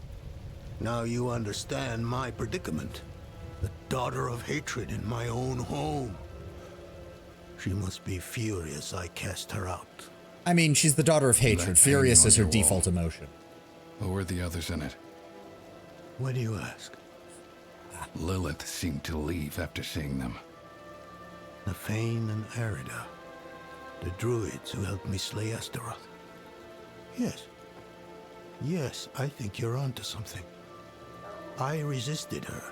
now you understand my predicament. The daughter of hatred in my own home. She must be furious I cast her out. I mean, she's the daughter of hatred. Furious is her default emotion. Who were the others in it? Why do you ask? Lilith seemed to leave after seeing them. Nafane and Arida. The druids who helped me slay Astaroth. Yes. Yes, I think you're onto something. I resisted her,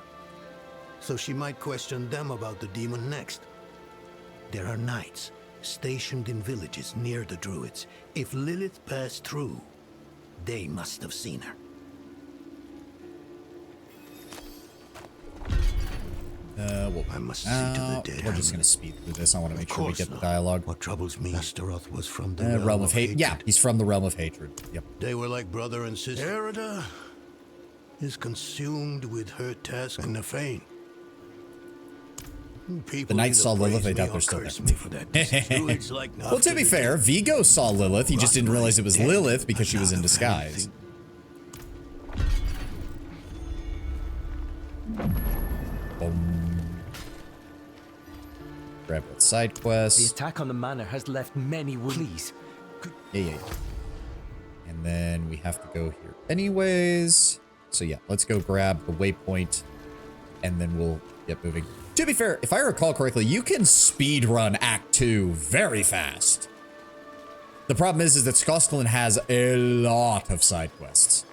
so she might question them about the demon next. There are knights stationed in villages near the druids. If Lilith passed through, they must have seen her. I must see to the dead. We're just gonna speed through this. I want to make sure we get the dialogue. What troubles me, Astaroth was from the realm of hate. Yeah, he's from the realm of hatred. Yep. They were like brother and sister. Arida is consumed with her task and Nafane. The knights saw Lilith, they doubt they're still there. Well, to be fair, Vigo saw Lilith, he just didn't realize it was Lilith because she was in disguise. Grab that side quest. The attack on the manor has left many wounds. Yeah. And then we have to go here anyways. So yeah, let's go grab the waypoint and then we'll get moving. To be fair, if I recall correctly, you can speed run Act 2 very fast. The problem is that Skosklin has a lot of side quests.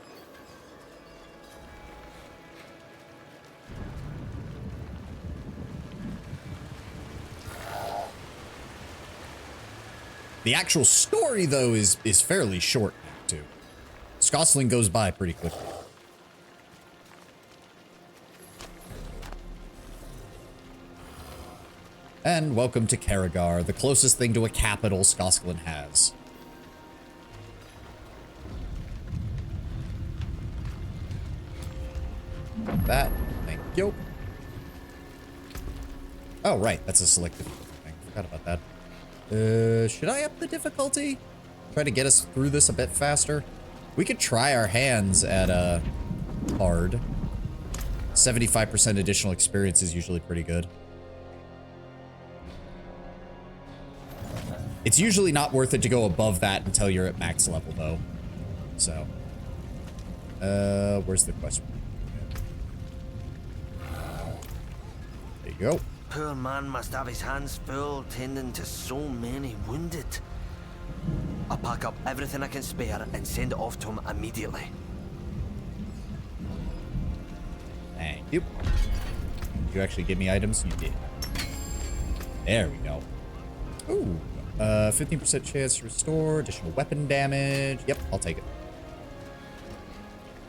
The actual story, though, is fairly short, too. Skosklin goes by pretty quickly. And welcome to Karagar, the closest thing to a capital Skosklin has. That, thank you. Oh, right, that's a selective thing. Forgot about that. Should I up the difficulty? Try to get us through this a bit faster? We could try our hands at, hard. 75% additional experience is usually pretty good. It's usually not worth it to go above that until you're at max level, though. So. Where's the quest? There you go. Poor man must have his hands full tending to so many wounded. I'll pack up everything I can spare and send it off to him immediately. Thank you. Did you actually give me items? You did. There we go. Ooh. 15% chance to restore, additional weapon damage. Yep, I'll take it.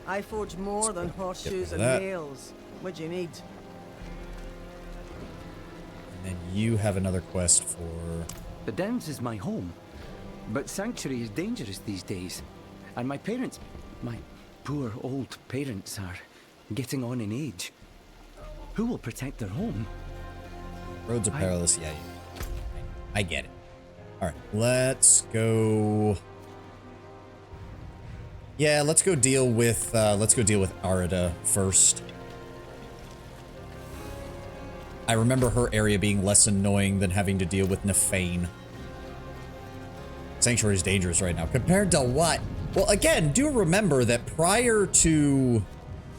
I forge more than horseshoes and nails. What do you need? And then you have another quest for... The Downs is my home, but Sanctuary is dangerous these days. And my parents, my poor old parents, are getting on in age. Who will protect their home? Roads are perilous, yeah. I get it. Alright, let's go... Yeah, let's go deal with Arida first. I remember her area being less annoying than having to deal with Nefane. Sanctuary is dangerous right now. Compared to what? Well, again, do remember that prior to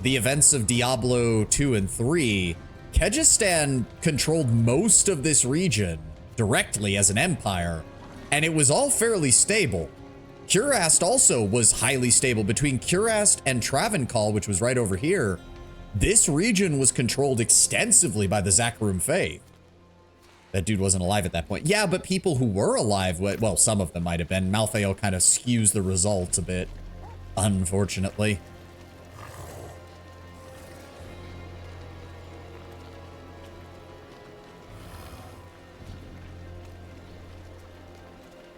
the events of Diablo 2 and 3, Kyrgyzstan controlled most of this region directly as an empire, and it was all fairly stable. Kurast also was highly stable. Between Kurast and Travancore, which was right over here, this region was controlled extensively by the Zakarum Faith. That dude wasn't alive at that point. Yeah, but people who were alive, well, some of them might have been. Malthael kind of skews the results a bit, unfortunately.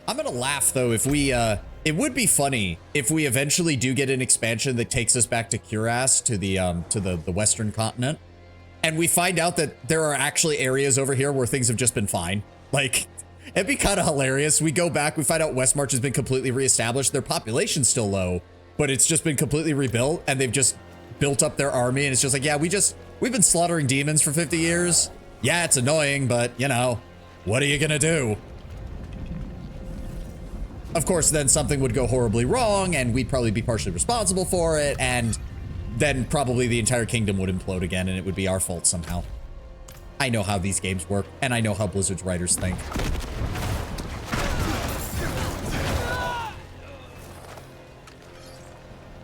I'm gonna laugh though if we, it would be funny if we eventually do get an expansion that takes us back to Kurast, to the Western continent, and we find out that there are actually areas over here where things have just been fine. Like, it'd be kind of hilarious. We go back, we find out Westmarch has been completely reestablished. Their population's still low, but it's just been completely rebuilt, and they've just built up their army, and it's just like, yeah, we've been slaughtering demons for 50 years. Yeah, it's annoying, but, you know, what are you gonna do? Of course, then something would go horribly wrong, and we'd probably be partially responsible for it, and then probably the entire kingdom would implode again, and it would be our fault somehow. I know how these games work, and I know how Blizzard's writers think.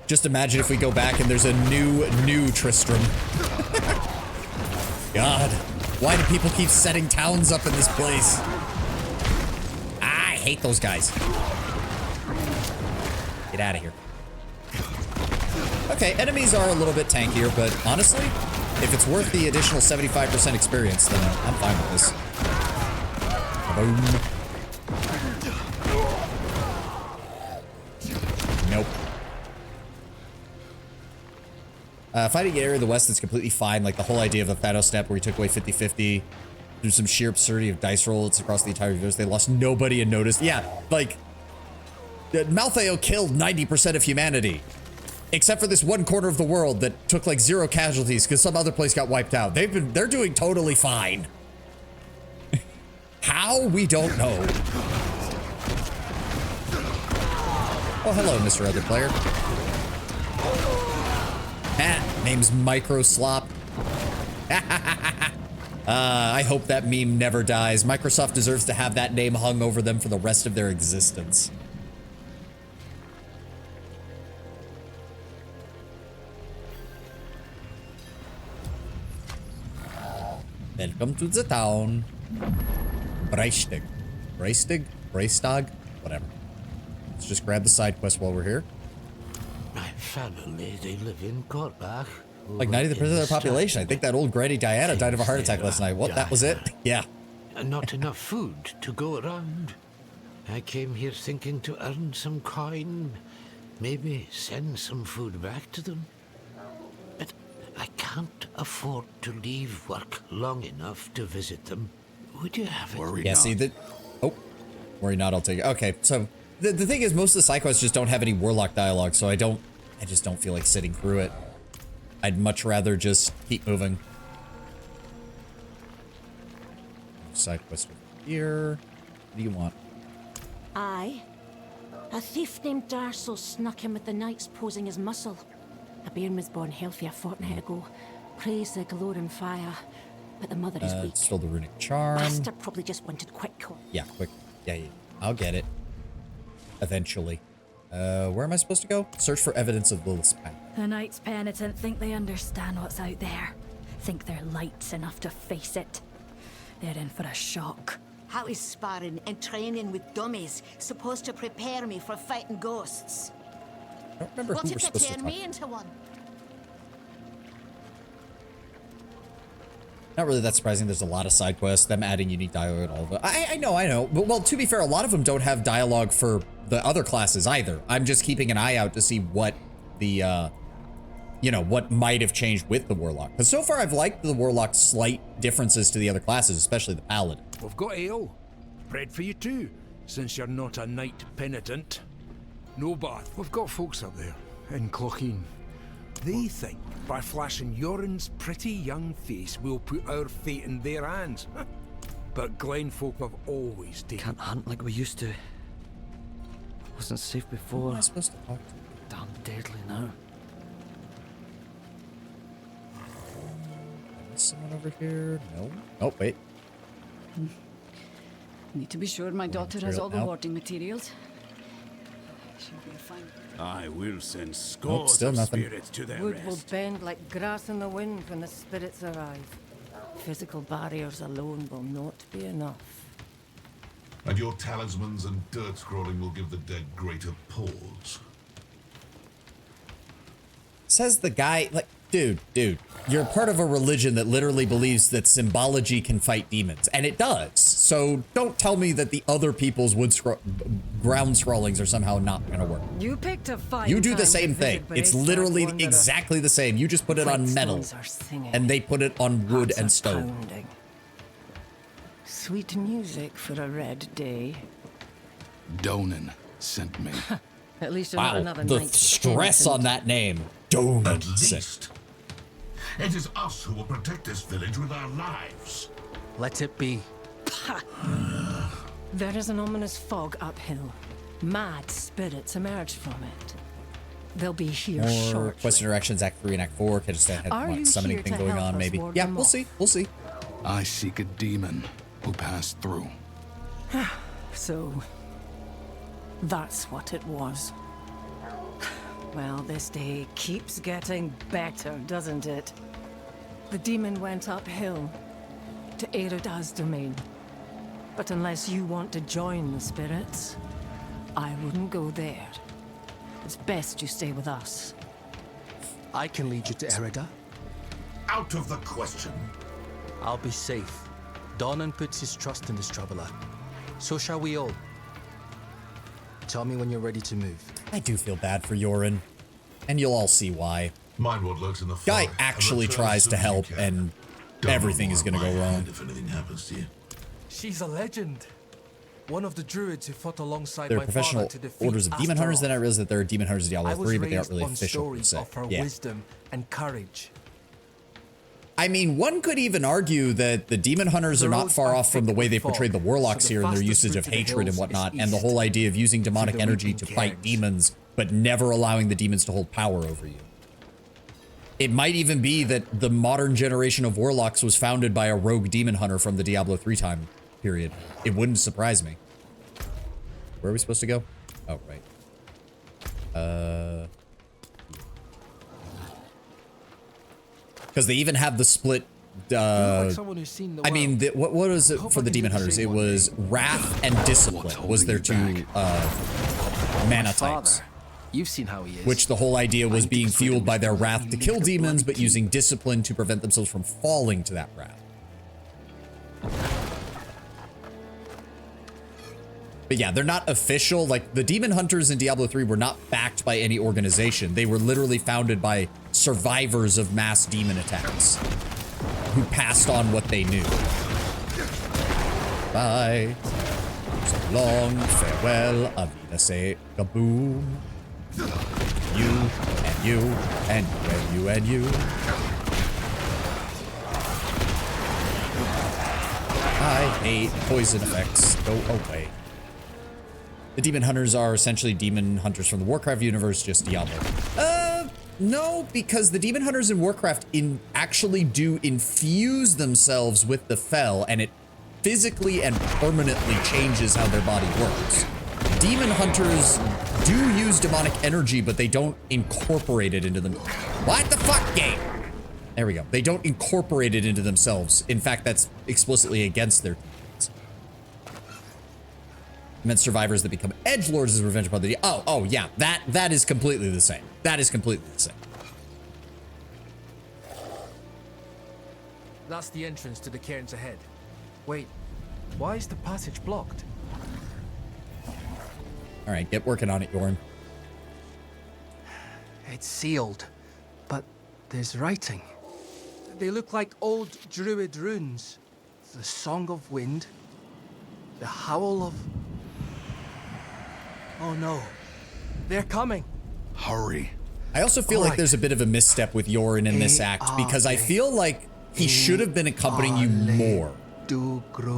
Just imagine if we go back and there's a new Tristram. God, why do people keep setting towns up in this place? I hate those guys. Get out of here. Okay, enemies are a little bit tankier, but honestly, if it's worth the additional 75% experience, then I'm fine with this. Boom. Nope. Fighting area in the west is completely fine. Like the whole idea of the Thanos Step where he took away 50-50 through some sheer absurdity of dice rolls across the entire universe. They lost nobody and noticed. Yeah, like Malthael killed 90% of humanity, except for this one corner of the world that took like 0 casualties because some other place got wiped out. They're doing totally fine. How? We don't know. Oh, hello, Mr. Other Player. Name's Microslop. I hope that meme never dies. Microsoft deserves to have that name hung over them for the rest of their existence. Welcome to the town. Breistig. Breistag? Whatever. Let's just grab the side quest while we're here. My family, they live in Korbach. Like 90% of their population. I think that old Granny Diana died of a heart attack last night. What, that was it? Yeah. Not enough food to go around. I came here thinking to earn some coin. Maybe send some food back to them. But I can't afford to leave work long enough to visit them. Would you have it? Worry not. See that? Oh, worry not. I'll take it. Okay, so the thing is, most of the side quests just don't have any warlock dialogue, so I just don't feel like sitting through it. I'd much rather just keep moving. Side quest over here. What do you want? Aye. A thief named Darso snuck in with the knights posing as muscle. A bairn was born healthy a fortnight ago. Praise the glowing fire. But the mother is weak. Stole the runic charm. Bastard probably just wanted quick coin. Yeah, quick. Yeah, I'll get it. Eventually. Where am I supposed to go? Search for evidence of Lilith's power. The Knights Penitent think they understand what's out there. Think they're lights enough to face it. They're in for a shock. How is sparring and training with dummies supposed to prepare me for fighting ghosts? I don't remember what who we're if they supposed to turn talk me into one? Not really that surprising. There's a lot of side quests, them adding unique dialogue and all of it. I know. But, well, to be fair, a lot of them don't have dialogue for the other classes either. I'm just keeping an eye out to see what the, you know, what might have changed with the Warlock. Because so far, I've liked the Warlock's slight differences to the other classes, especially the Paladin. We've got ale. Bread for you too, since you're not a Knight Penitent. No bad. We've got folks up there, in Clocheen. They think by flashing Yoren's pretty young face we'll put our fate in their hands. But Glen folk have always taken... Can't hunt like we used to. Wasn't safe before. Who am I supposed to talk to? Damn deadly now. Is someone over here? No. Oh, wait. Need to be sure my daughter has all the hoarding materials. Should be fine. I will send scores still of nothing. spirits to their Wood will rest. bend like grass in the wind when the spirits arrive. Physical barriers alone will not be enough. And your talismans and dirt scrolling will give the dead greater pause. Says the guy, like, dude, you're part of a religion that literally believes that symbology can fight demons, and it does. So don't tell me that the other people's ground scrollings are somehow not gonna work. You picked a fine You do the time same to thing. visit It's Brace's literally Wanderer. exactly the same. You just put it on metal, Stones are singing. and they put it on wood Hearts and are stone. pounding. Sweet music for a red day. Donan sent me. At least you're not Wow, another the night stress on that name. Don't At least. It is us who will protect this village with our lives. Let it be. There is an ominous fog uphill. Mad spirits emerge from it. They'll be here More shortly. quest interactions, Act 3 and Act 4. Could just have Are you summoning here thing to going help on, us maybe. ward Yeah, them we'll off? see. We'll see. I seek a demon who passed through. So, that's what it was. Well, this day keeps getting better, doesn't it? The demon went uphill to Erida's domain. But unless you want to join the spirits, I wouldn't go there. It's best you stay with us. I can lead you to Erida. Out of the question. I'll be safe. Donan puts his trust in this traveler. So shall we all. Tell me when you're ready to move. I do feel bad for Yoren, and you'll all see why. Mind what lurks in the Guy fog, actually and return tries as to soon as you help, can. and Don't everything is remorse gonna go my wrong. hand if anything happens to you. She's a legend. One of the druids who fought alongside They're my professional father to defeat orders of demon hunters. Then I realized that there are demon hunters in I Diablo was 3, but they aren't raised really on official per stories se. of her Yeah. wisdom and courage. I mean, one could even argue that the demon hunters are not far off from the way they portrayed the warlocks here in their usage of hatred and whatnot, and the whole idea of using demonic energy to fight demons, but never allowing the demons to hold power over you. It might even be that the modern generation of warlocks was founded by a rogue demon hunter from the Diablo 3 time period. It wouldn't surprise me. Where are we supposed to go? Oh, right. Because they even have the split. someone who's seen the I mean, what was it for the demon do the hunters? same It one was wrath and discipline was their two mana types. You've seen how he is. Which the whole idea was being fueled by their wrath to kill demons, but using discipline to prevent themselves from falling to that wrath. But yeah, they're not official. Like, the demon hunters in Diablo 3 were not backed by any organization. They were literally founded by survivors of mass demon attacks who passed on what they knew. Bye. So long, farewell, Avida say kaboom. You, and you, and you, and you, and you. I hate poison effects. Go away. The demon hunters are essentially demon hunters from the Warcraft universe, just Diablo. No, because the demon hunters in Warcraft actually do infuse themselves with the Fel, and it physically and permanently changes how their body works. Demon hunters do use demonic energy, but they don't incorporate it into them. What the fuck, game? There we go. They don't incorporate it into themselves. In fact, that's explicitly against their teachings. I meant survivors that become edgelords as revenge upon the... Oh, yeah. That is completely the same. That is completely the same. That's the entrance to the cairns ahead. Wait, why is the passage blocked? All right, get working on it, Yoren. It's sealed, but there's writing. They look like old druid runes. The Song of Wind. The Howl of... Oh no. They're coming. Hurry. I also feel like there's a bit of a misstep with Yoren in this act because I feel like he should have been accompanying you more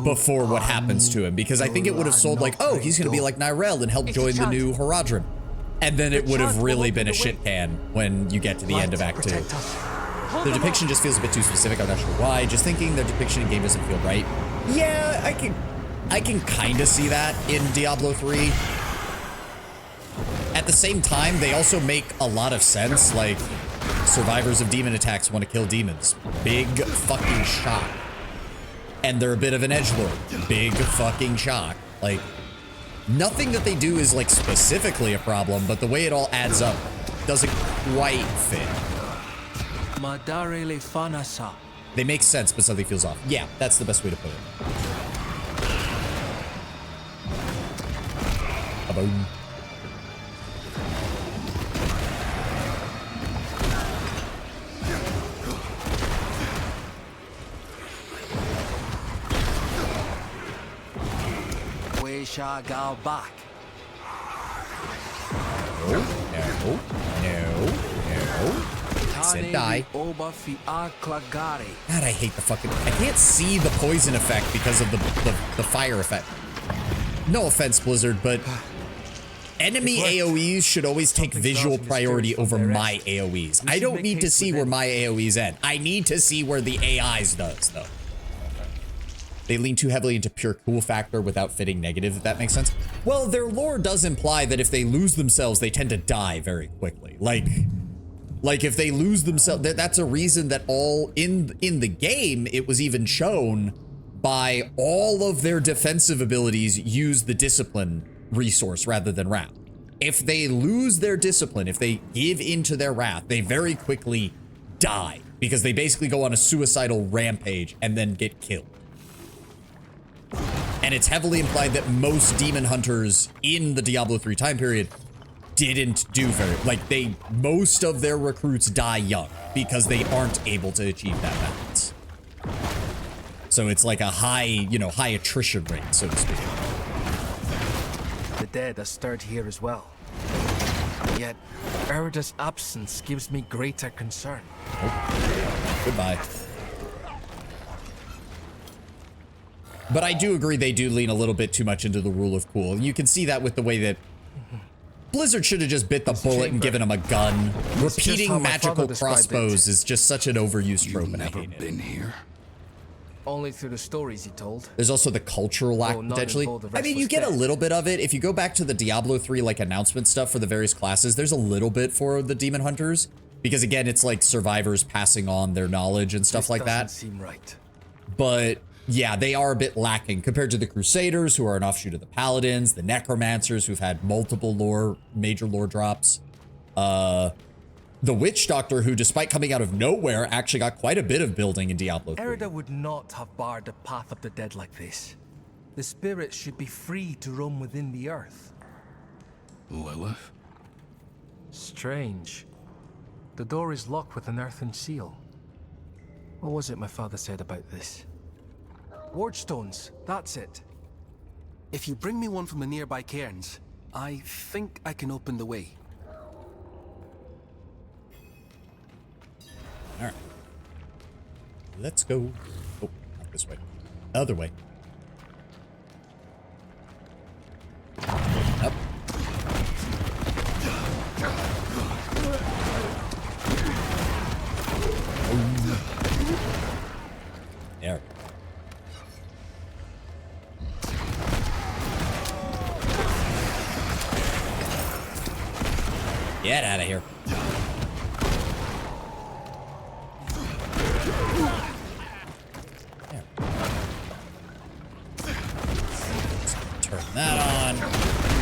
before what happens to him, because I think it would have sold like, oh, he's going to be like Nyrel and help join the new Haradrim. And then it would have really been a shit can when you get to the end of Act 2. The depiction just feels a bit too specific. I'm not sure why. Just thinking the depiction in game doesn't feel right. Yeah, I can kind of see that in Diablo 3. At the same time, they also make a lot of sense. Like, survivors of demon attacks want to kill demons. Big fucking shock. And they're a bit of an edgelord. Big fucking shock. Like, nothing that they do is like specifically a problem, but the way it all adds up doesn't quite fit. Madarele Fanasa. They make sense, but something feels off. Yeah, that's the best way to put it. Boom. We shall go back. No, no, no, no. I said die. God, I hate the fucking... I can't see the poison effect because of the fire effect. No offense, Blizzard, but enemy AoEs should always take visual priority over my AoEs. I don't need to see where my AoEs end. I need to see where the AI's does, though. They lean too heavily into pure cool factor without fitting negative, if that makes sense. Well, their lore does imply that if they lose themselves, they tend to die very quickly. Like if they lose themselves, that's a reason that all in the game, it was even shown by all of their defensive abilities use the discipline resource rather than wrath. If they lose their discipline, if they give into their wrath, they very quickly die because they basically go on a suicidal rampage and then get killed. And it's heavily implied that most demon hunters in the Diablo 3 time period didn't do very, like most of their recruits die young because they aren't able to achieve that balance. So it's like a high, high attrition rate, so to speak. The dead are stirred here as well. Yet, Erida's absence gives me greater concern. Oh. Goodbye. But I do agree they do lean a little bit too much into the rule of cool. You can see that with the way that Blizzard should have just bit the bullet and given him a gun. Repeating magical crossbows is just such an overused trope, and I hate it. Been here? Only through the stories he told. There's also the cultural lack, potentially. I mean, you get a little bit of it. If you go back to the Diablo 3, like, announcement stuff for the various classes, there's a little bit for the Demon Hunters. Because, again, it's like survivors passing on their knowledge and stuff like that. Doesn't seem right. But yeah, they are a bit lacking compared to the Crusaders, who are an offshoot of the Paladins, the Necromancers, who've had multiple major lore drops. The Witch Doctor, who, despite coming out of nowhere, actually got quite a bit of building in Diablo 3. Erida would not have barred the path of the dead like this. The spirits should be free to roam within the earth. Lilith? Strange. The door is locked with an earthen seal. What was it my father said about this? Ward stones, that's it. If you bring me one from the nearby cairns, I think I can open the way. All right. Let's go. Oh, not this way. The other way. Up. There. Get out of here. There. Turn that on.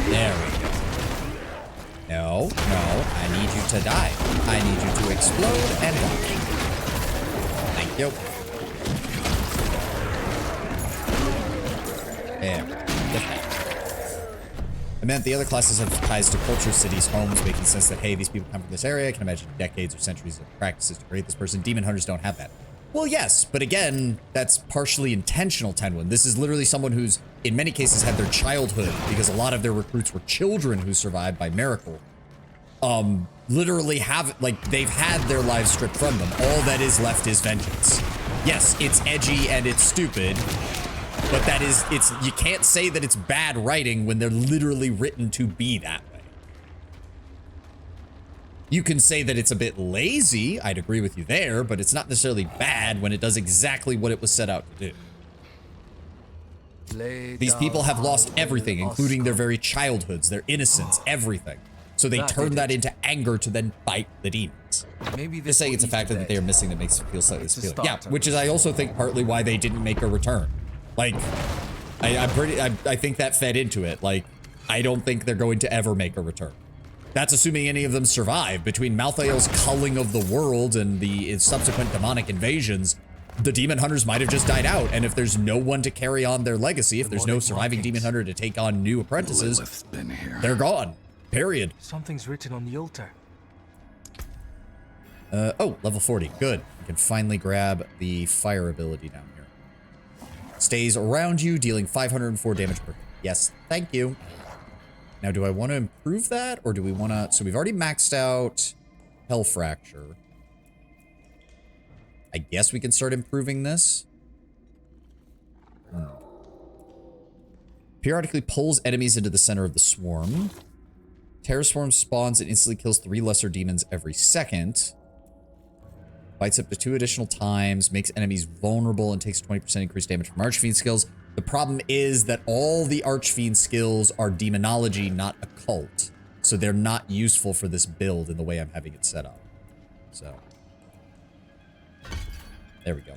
There we go. No, I need you to die. I need you to explode and die. Thank you. There. It meant the other classes have ties to culture, cities, homes, making sense that, hey, these people come from this area. I can imagine decades or centuries of practices to create this person. Demon hunters don't have that. Well, yes, but again, that's partially intentional, Tenwin. This is literally someone who's, in many cases, had their childhood, because a lot of their recruits were children who survived by miracle, literally have, like, they've had their lives stripped from them. All that is left is vengeance. Yes, it's edgy and it's stupid, but that is, you can't say that it's bad writing when they're literally written to be that way. You can say that it's a bit lazy, I'd agree with you there, but it's not necessarily bad when it does exactly what it was set out to do. These people have lost everything, including their very childhoods, their innocence, everything. So they turn that into anger to then fight the demons. Just saying it's a factor that they are missing that makes it feel slightly appealing. Yeah, which is I also think partly why they didn't make a return. Like, I think that fed into it. Like, I don't think they're going to ever make a return. That's assuming any of them survive. Between Malthael's culling of the world and the subsequent demonic invasions, the demon hunters might have just died out. And if there's no one to carry on their legacy, if there's no surviving demon hunter to take on new apprentices, they're gone. Period. Something's written on the altar. Oh, level 40. Good. You can finally grab the fire ability down here. Stays around you, dealing 504 damage per. Yes, thank you. Now, do I want to improve that, or do we want to... So we've already maxed out Hell Fracture. I guess we can start improving this. Periodically pulls enemies into the center of the swarm. Terror Swarm spawns and instantly kills 3 lesser demons every second. Bites up to 2 additional times, makes enemies vulnerable, and takes 20% increased damage from Archfiend skills. The problem is that all the Archfiend skills are demonology, not occult. So they're not useful for this build in the way I'm having it set up. So. There we go.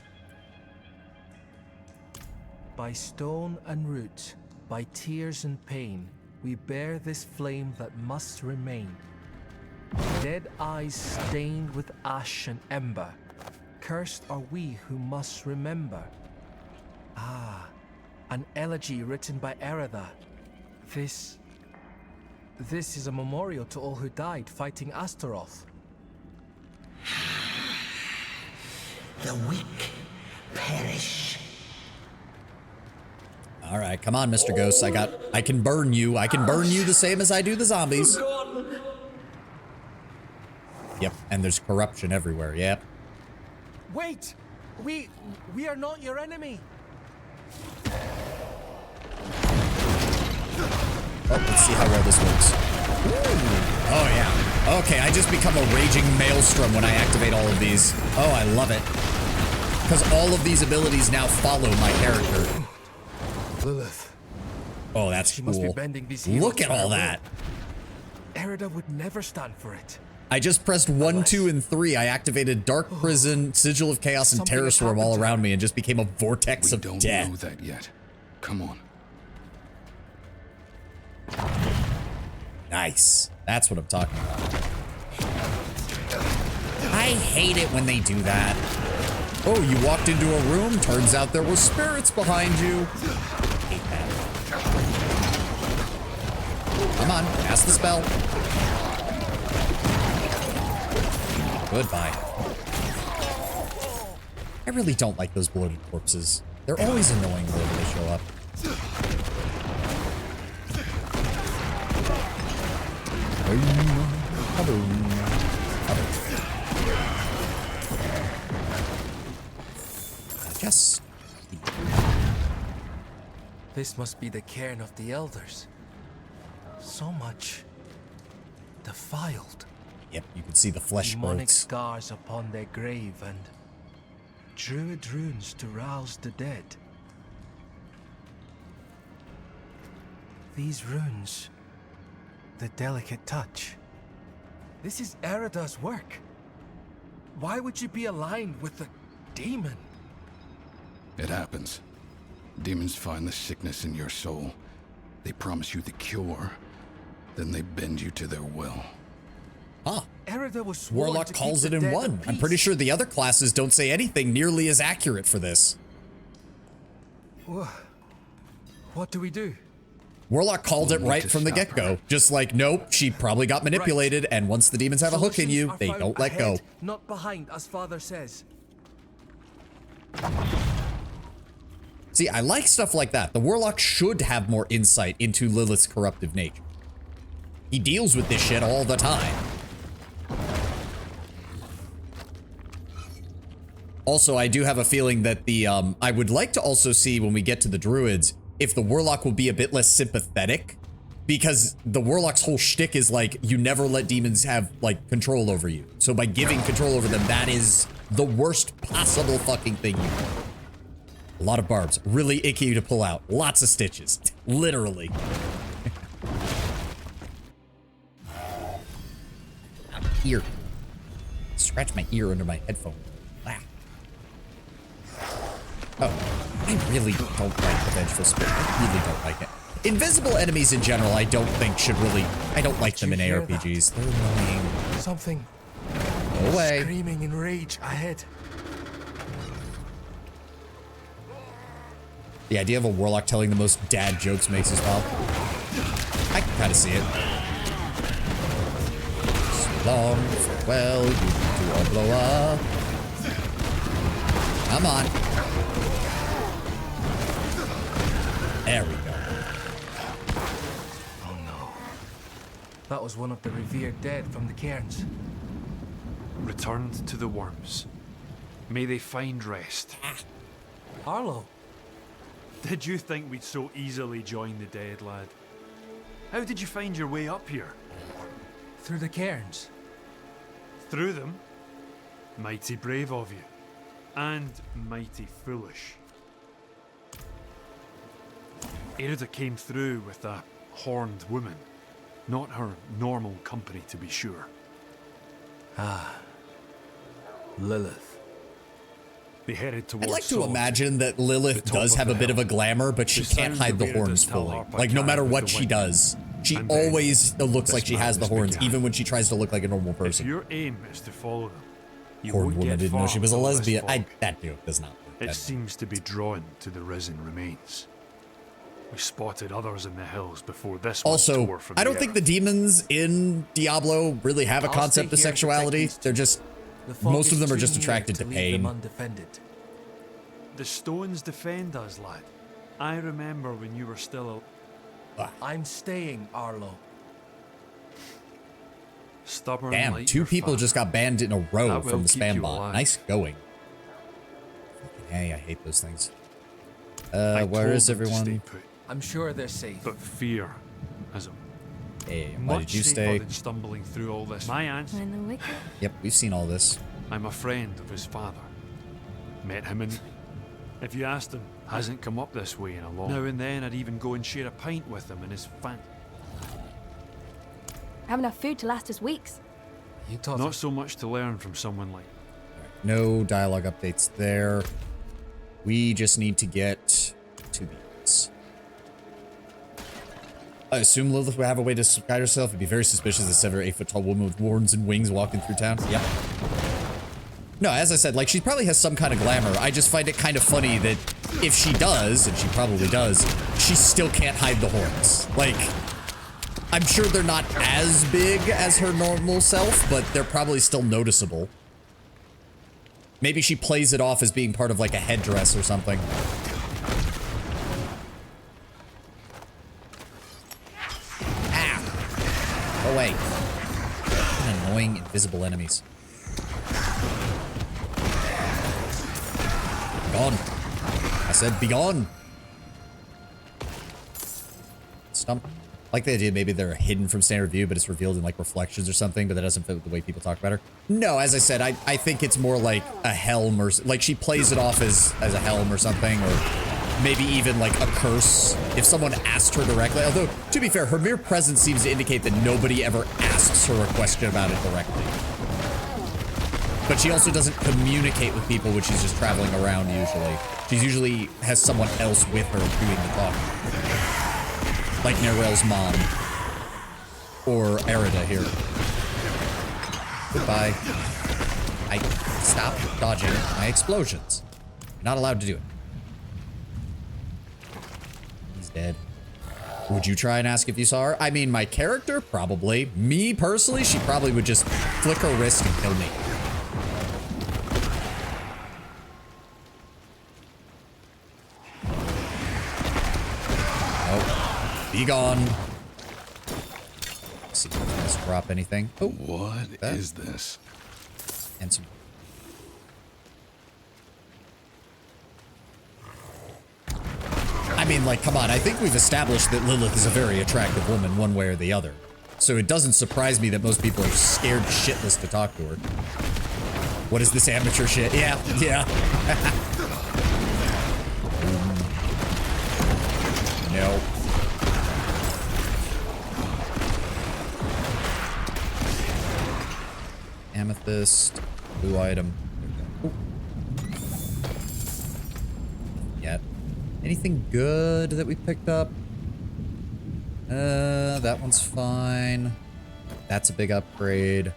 By stone and root, by tears and pain, we bear this flame that must remain. Dead eyes stained with ash and ember, cursed are we who must remember. Ah, an elegy written by Erida. This is a memorial to all who died fighting Astaroth. The weak perish. All right, come on, Mr. Ghost. I can burn you. I can burn you the same as I do the zombies. Yep, and there's corruption everywhere. Yep. Wait! We are not your enemy. Oh, let's see how well this works. Ooh. Oh, yeah. Okay, I just become a raging maelstrom when I activate all of these. Oh, I love it. Because all of these abilities now follow my character. Lilith. Oh, that's she cool. Must be bending these Look at all that. Erida would never stand for it. I just pressed 1, 2, and 3. I activated Dark Prison, Sigil of Chaos, and Terror Swarm all around me and just became a vortex of death. We don't know that yet. Come on. Nice. That's what I'm talking about. I hate it when they do that. Oh, you walked into a room. Turns out there were spirits behind you. Hate that. Come on, cast the spell. Goodbye. I really don't like those bloated corpses. They're always annoying whenever they show up. Yes. This must be the cairn of the elders. So much defiled. Yep, you can see the flesh Demonic growths. scars upon their grave and druid runes to rouse the dead. These runes, the delicate touch. This is Erida's work. Why would you be aligned with the demon? It happens. Demons find the sickness in your soul. They promise you the cure, then they bend you to their will. Huh. Erida was sworn Warlock to calls keep it the in dead one. at I'm pretty peace. sure the other classes don't say anything nearly as accurate for this. What do we do? Warlock called it We want right to from the stop get-go. her. Just like, nope, she probably got manipulated, and once the demons have a hook in you, Solutions are they found don't let go. ahead, not behind, as Father says. See, I like stuff like that. The Warlock should have more insight into Lilith's corruptive nature. He deals with this shit all the time. Also, I do have a feeling that the, I would like to also see when we get to the druids, if the warlock will be a bit less sympathetic, because the warlock's whole shtick is like, you never let demons have like control over you. So by giving control over them, that is the worst possible fucking thing you can. A lot of barbs, really icky to pull out. Lots of stitches, literally. Ear. Scratch my ear under my headphone. Ah. Oh, I really don't like the vengeful spirit. I really don't like it. Invisible enemies in general, I don't think should really... I don't like them in ARPGs. They're annoying. Something. Go away. Screaming in rage ahead. The idea of a warlock telling the most dad jokes makes us smile. I can kind of see it. So long, farewell, you two all blow up. Come on. There we go. Oh no. That was one of the revered dead from the cairns. Returned to the worms. May they find rest. Arlo. Did you think we'd so easily join the dead, lad? How did you find your way up here? Through the cairns. Through them? Mighty brave of you. And mighty foolish. Erida came through with a horned woman. Not her normal company, to be sure. Ah. Lilith. They headed towards I'd like to imagine that Lilith does have a bit of a glamour, but she can't hide the horns fully. Like, no matter what she does, she always looks like she has the horns, even when she tries to look like a normal person. If your aim is to follow them, you Horned won't woman get didn't know she was a far with this lesbian. fog. That joke does not work. It seems to be drawn to the risen remains. We spotted others in the hills before this one Also, tore from I don't the think the demons in Diablo really have a I'll concept stay of here to sexuality. protect They're just, The fog most of is them are too just near attracted to leave pain. them undefended. The stones defend us, lad. I remember when you were still I'm staying, Arlo. stubborn. Damn, like 2 your people father. just got banned in a row That from will the keep spam you bot. alive. Nice going. Hey, I hate those things. I Where told is them to everyone? stay put, I'm sure they're safe. but fear has a Hey, why much did you safer stay? than stumbling through all this. My answer. When the wicked. Yep, we've seen all this. I'm a friend of his father. Met him in. If you asked him, hasn't come up this way in a long. Now and then, I'd even go and share a pint with him and his fan. Have enough food to last us weeks. You taught Not so much to learn from someone like. No dialogue updates there. We just need to get to these. I assume Lilith would have a way to guide herself. It'd be very suspicious of a 7 or 8 foot tall woman with horns and wings walking through town. Yep. No, as I said, like, she probably has some kind of glamour. I just find it kind of funny that if she does, and she probably does, she still can't hide the horns. Like, I'm sure they're not as big as her normal self, but they're probably still noticeable. Maybe she plays it off as being part of, like, a headdress or something. Ah! Go away. What annoying invisible enemies. Gone. I said be gone. Stump. I like the idea maybe they're hidden from standard view, but it's revealed in like reflections or something, but that doesn't fit with the way people talk about her. No, as I said, I think it's more like a helm or like she plays it off as a helm or something, or maybe even like a curse if someone asked her directly. Although, to be fair, her mere presence seems to indicate that nobody ever asks her a question about it directly. But she also doesn't communicate with people when she's just traveling around usually. She usually has someone else with her doing the talking. Like Nerel's mom. Or Erida here. Goodbye. I stopped dodging my explosions. You're not allowed to do it. He's dead. Would you try and ask if you saw her? I mean, my character? Probably. Me, personally, she probably would just flick her wrist and kill me. Be gone. Let's see if let's drop anything. Oh, what is this? And some. mean, like, come on. I think we've established that Lilith is a very attractive woman one way or the other. So it doesn't surprise me that most people are scared shitless to talk to her. What is this amateur shit? Yeah, yeah. No. Amethyst, blue item. Ooh. Yet. Anything good that we picked up? That one's fine. That's a big upgrade.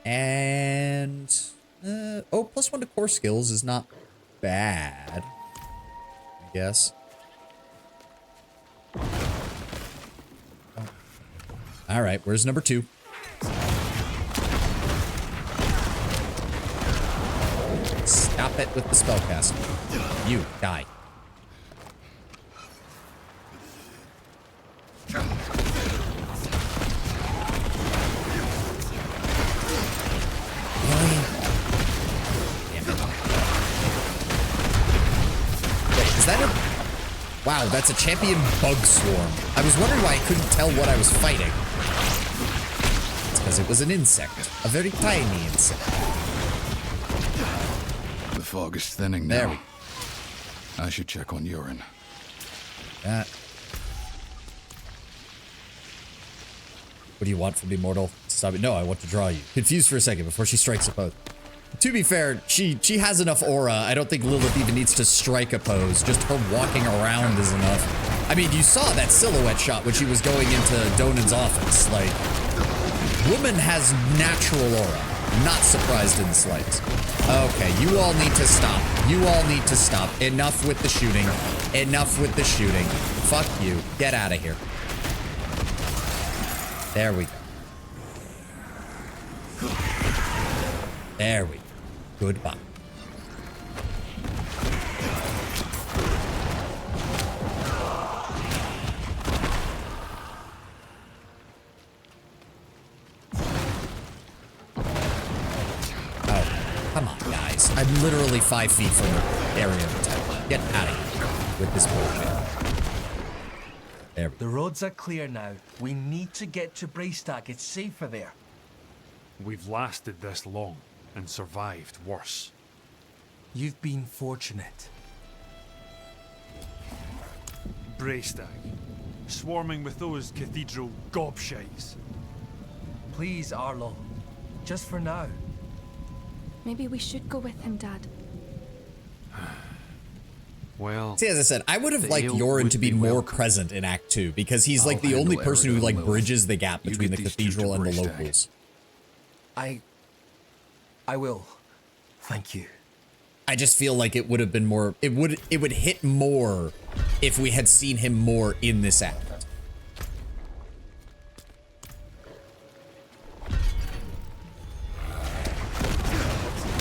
And, oh, +1 to core skills is not bad, I guess. Oh. All right, where's number 2? Stop it with the spellcasting. You, die. Is that a... Wow, that's a champion bug swarm. I was wondering why I couldn't tell what I was fighting. It's because it was an insect. A very tiny insect. The fog is thinning now. There. I should check on urine. That. What do you want from me, mortal? Stop it. No, I want to draw you. Confused for a second before she strikes a pose. To be fair, she has enough aura. I don't think Lilith even needs to strike a pose. Just her walking around is enough. I mean, you saw that silhouette shot when she was going into Donan's office. Like, woman has natural aura. Not surprised in the slightest. Okay, you all need to stop. You all need to stop. Enough with the shooting. Enough with the shooting. Fuck you. Get out of here. There we go. There we go. Goodbye. Oh, come on, guys. I'm literally 5 feet from the area of attack. Get out of here with this bullshit. There we go. The roads are clear now. We need to get to Braystack. It's safer there. We've lasted this long and survived worse. You've been fortunate. Braystack, swarming with those cathedral gobshites. Please, Arlo. Just for now. Maybe we should go with him, Dad. Well, see, as I said, I would have liked Yoren to be more present in Act 2 because he's like the only person who like bridges the gap between the cathedral and the locals. I will. Thank you. I just feel like it would have been more, it would hit more if we had seen him more in this act.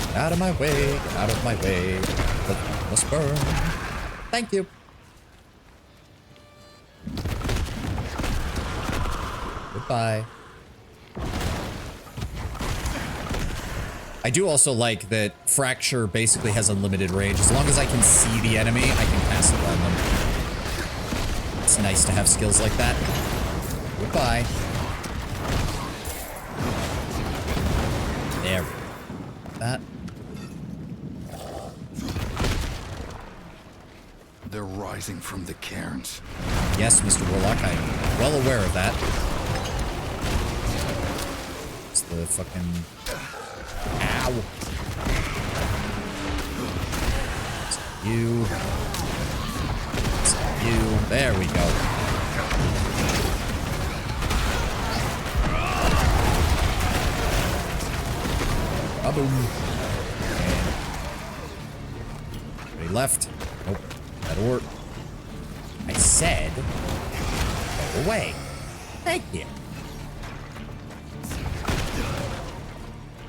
Get out of my way, get out of my way. The must burn. Thank you. Goodbye. I do also like that Fracture basically has unlimited range. As long as I can see the enemy, I can pass it on them. It's nice to have skills like that. Goodbye. There we go. That. They're rising from the cairns. Yes, Mr. Warlock, I'm well aware of that. It's the fucking... Ow. It's you. It's you. There we go. Ba-boom. And he left. Nope. That'll work. I said, go away. Thank you.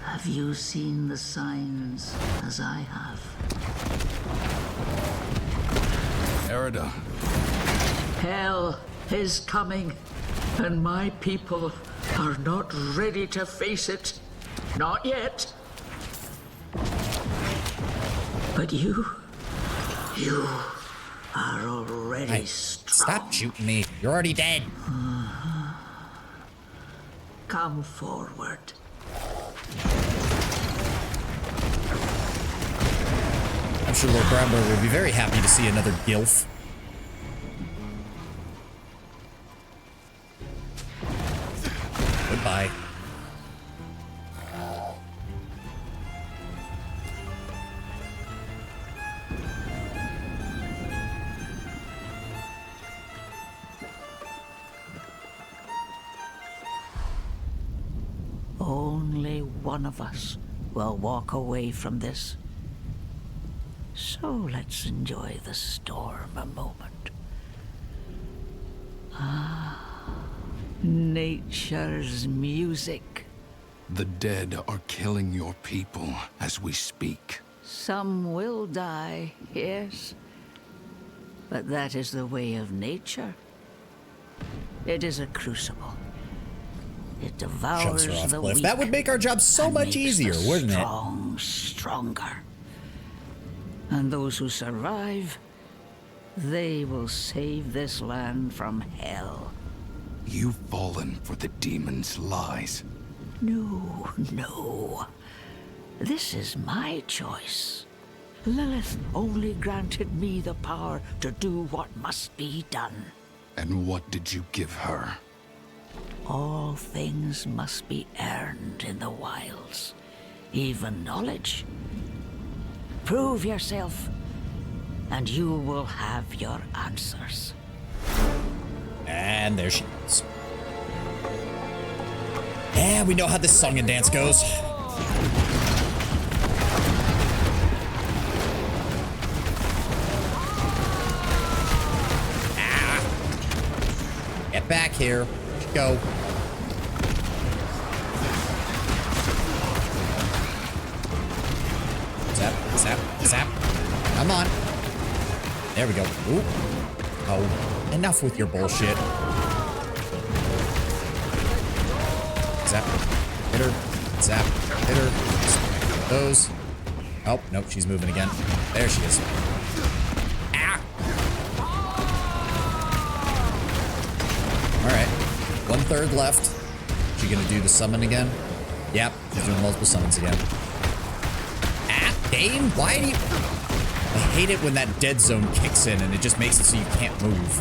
Have you seen the signs as I have? Erida. Hell is coming, and my people are not ready to face it. Not yet. But you are already strong. Stop shooting me. You're already dead. Come forward. I'm sure Lord Bramber will be very happy to see another gilf. Goodbye. Only one of us will walk away from this. So let's enjoy the storm a moment. Nature's music. The dead are killing your people as we speak. Some will die, yes. But that is the way of nature. It is a crucible. It devours Shoves her off the cliff. weak. That would make our job so and much makes easier, the wouldn't it? strong stronger. And those who survive, they will save this land from hell. You've fallen for the demon's lies. No, no. This is my choice. Lilith only granted me the power to do what must be done. And what did you give her? All things must be earned in the wilds, even knowledge. Prove yourself, and you will have your answers. And there she is. And we know how this song and dance goes. Get back here. Go. Zap, zap, zap. Come on. There we go. Ooh. Oh, enough with your bullshit. Zap. Hit her. Zap. Hit her. Those. Oh, nope, she's moving again. There she is. Ah! Alright. 1/3 left. She gonna do the summon again? Yep, she's doing multiple summons again. Ah, game? Why do you... I hate it when that dead zone kicks in and it just makes it so you can't move.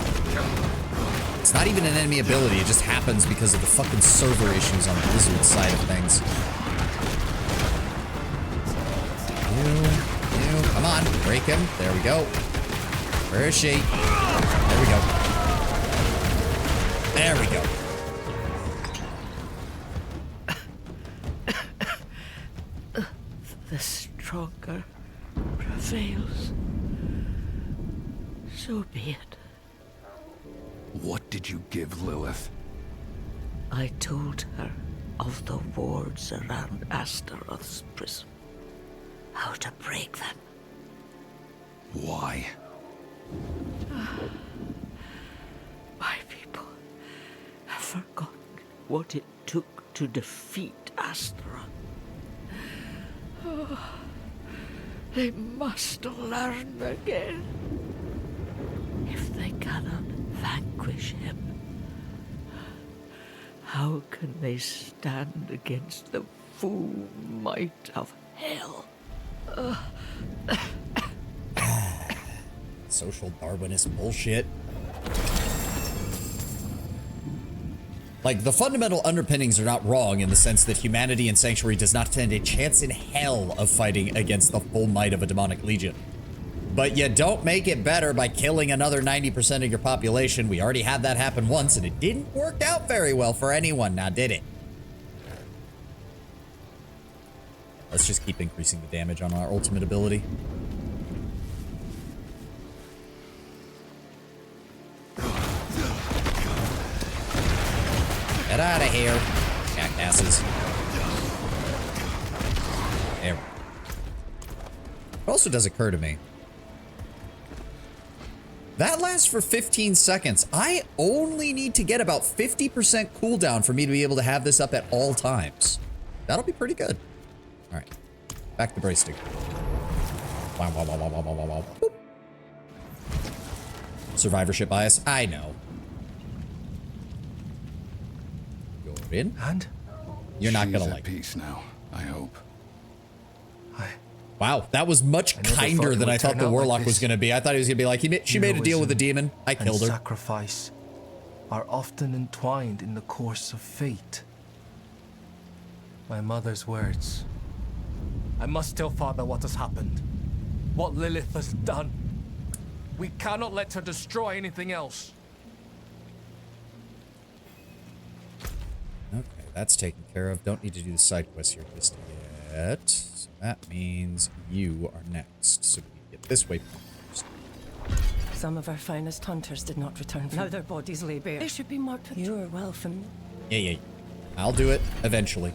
It's not even an enemy ability, it just happens because of the fucking server issues on Blizzard's side of things. You, come on, break him. There we go. Where is she? There we go. There we go. The stronger prevails. So be it. What did you give Lilith? I told her of the wards around Astaroth's prison. How to break them. Why? My people have forgotten what it took to defeat Astaroth. They must learn again. If they cannot vanquish him, how can they stand against the full might of hell? Social Darwinist bullshit. Like, the fundamental underpinnings are not wrong in the sense that humanity and Sanctuary does not stand a chance in hell of fighting against the full might of a demonic legion. But you don't make it better by killing another 90% of your population. We already had that happen once, and it didn't work out very well for anyone, now did it? Let's just keep increasing the damage on our ultimate ability. Get out of here, jackasses. There. It also does occur to me. That lasts for 15 seconds. I only need to get about 50% cooldown for me to be able to have this up at all times. That'll be pretty good. All right, back to Brace Stick. Wow, wow, wow, wow, wow, wow, wow. Boop. Survivorship bias. I know. You're in? And? You're not She's gonna at like it. peace now, I hope. Wow, that was much kinder than I thought the warlock was gonna be. I thought he was gonna be like, she made a deal with the demon. I killed her. Sacrifice are often entwined in the course of fate. My mother's words. I must tell Father what has happened. What Lilith has done. We cannot let her destroy anything else. Okay, that's taken care of. Don't need to do the side quest here just yet. So that means you are next. So we need to get this way first. Some of our finest hunters did not return. Now their bodies lay bare. They should be marked with... You are well familiar. Yeah. I'll do it eventually.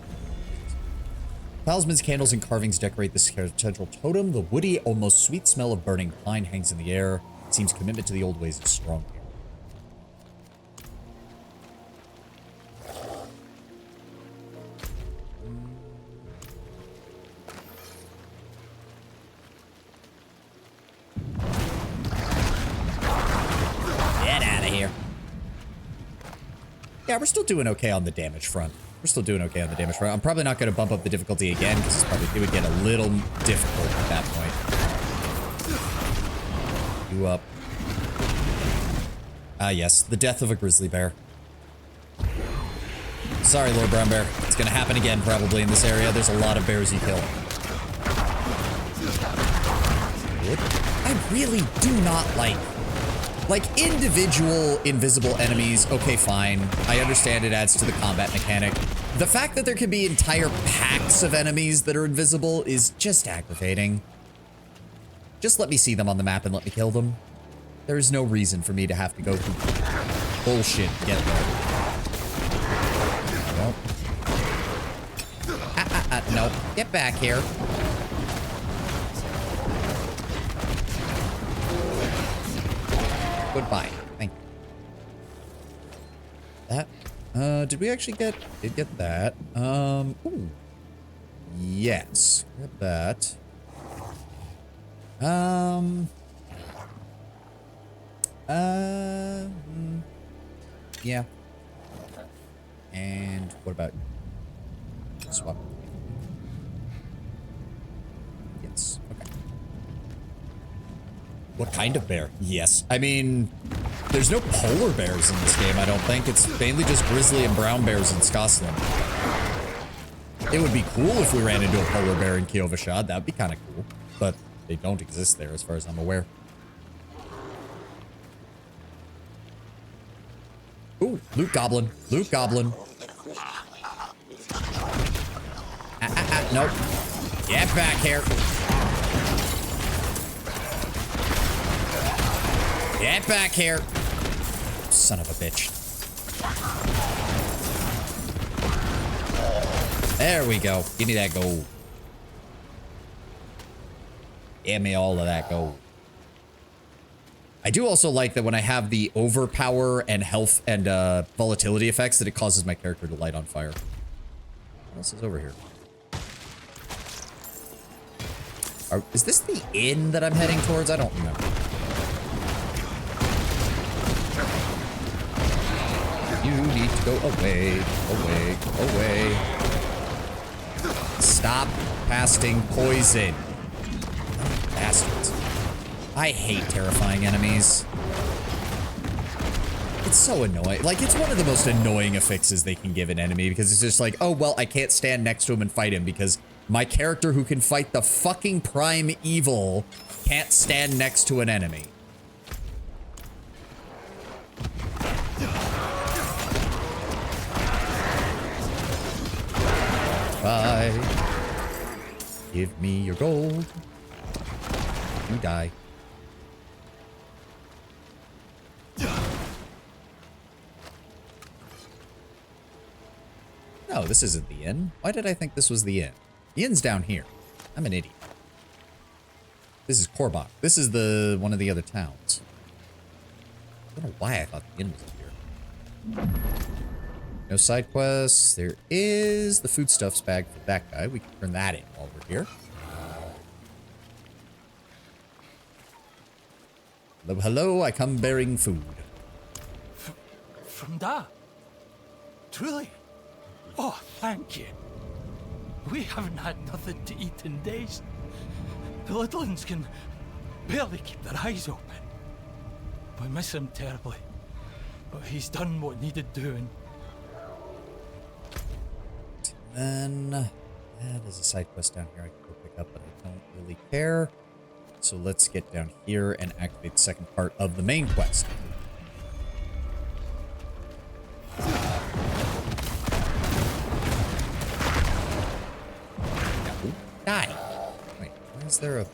Talismans, candles, and carvings decorate this central totem. The woody, almost sweet smell of burning pine hangs in the air. It seems commitment to the old ways is strong here. Get out of here. Yeah, we're still doing okay on the damage front. I'm probably not going to bump up the difficulty again because it would get a little difficult at that point. You up. Ah, yes. The death of a grizzly bear. Sorry, Lord Brown Bear. It's going to happen again probably in this area. There's a lot of bears you kill. I really do not like individual invisible enemies. Okay, fine. I understand it adds to the combat mechanic. The fact that there can be entire packs of enemies that are invisible is just aggravating. Just let me see them on the map and let me kill them. There is no reason for me to have to go through bullshit to get there. Nope. Nope. Get back here. Goodbye. Thank you. That. Did we actually get... Did get that. Ooh. Yes. Get that. Yeah. And what about... Swap. Yes. Okay. What kind of bear? Yes. I mean, there's no polar bears in this game, I don't think. It's mainly just grizzly and brown bears in Scotland. It would be cool if we ran into a polar bear in Kiovashad. That would be kind of cool. But they don't exist there as far as I'm aware. Ooh, loot goblin. Loot goblin. Nope. Get back here. Get back here. Son of a bitch. There we go. Give me that gold. Give me all of that gold. I do also like that when I have the overpower and health and volatility effects that it causes my character to light on fire. What else is over here? Is this the inn that I'm heading towards? I don't remember. You need to go away, away, away. Stop casting poison. Bastards. I hate terrifying enemies. It's so annoying. Like, it's one of the most annoying affixes they can give an enemy because it's just like, oh, well, I can't stand next to him and fight him because my character who can fight the fucking prime evil can't stand next to an enemy. Bye. Give me your gold. You die. No, this isn't the inn. Why did I think this was the inn? The inn's down here. I'm an idiot. This is Korbach. This is the one of the other towns. I don't know why I thought the inn was up here. No side quests. There is the foodstuffs bag for that guy. We can turn that in while we're here. Hello, hello, I come bearing food. From Da? Truly? Oh, thank you. We haven't had nothing to eat in days. The little ones can barely keep their eyes open. We miss him terribly, but he's done what needed doing. Then, there's a side quest down here I can go pick up, but I don't really care. So let's get down here and activate the second part of the main quest. Die. Wait, why is there a...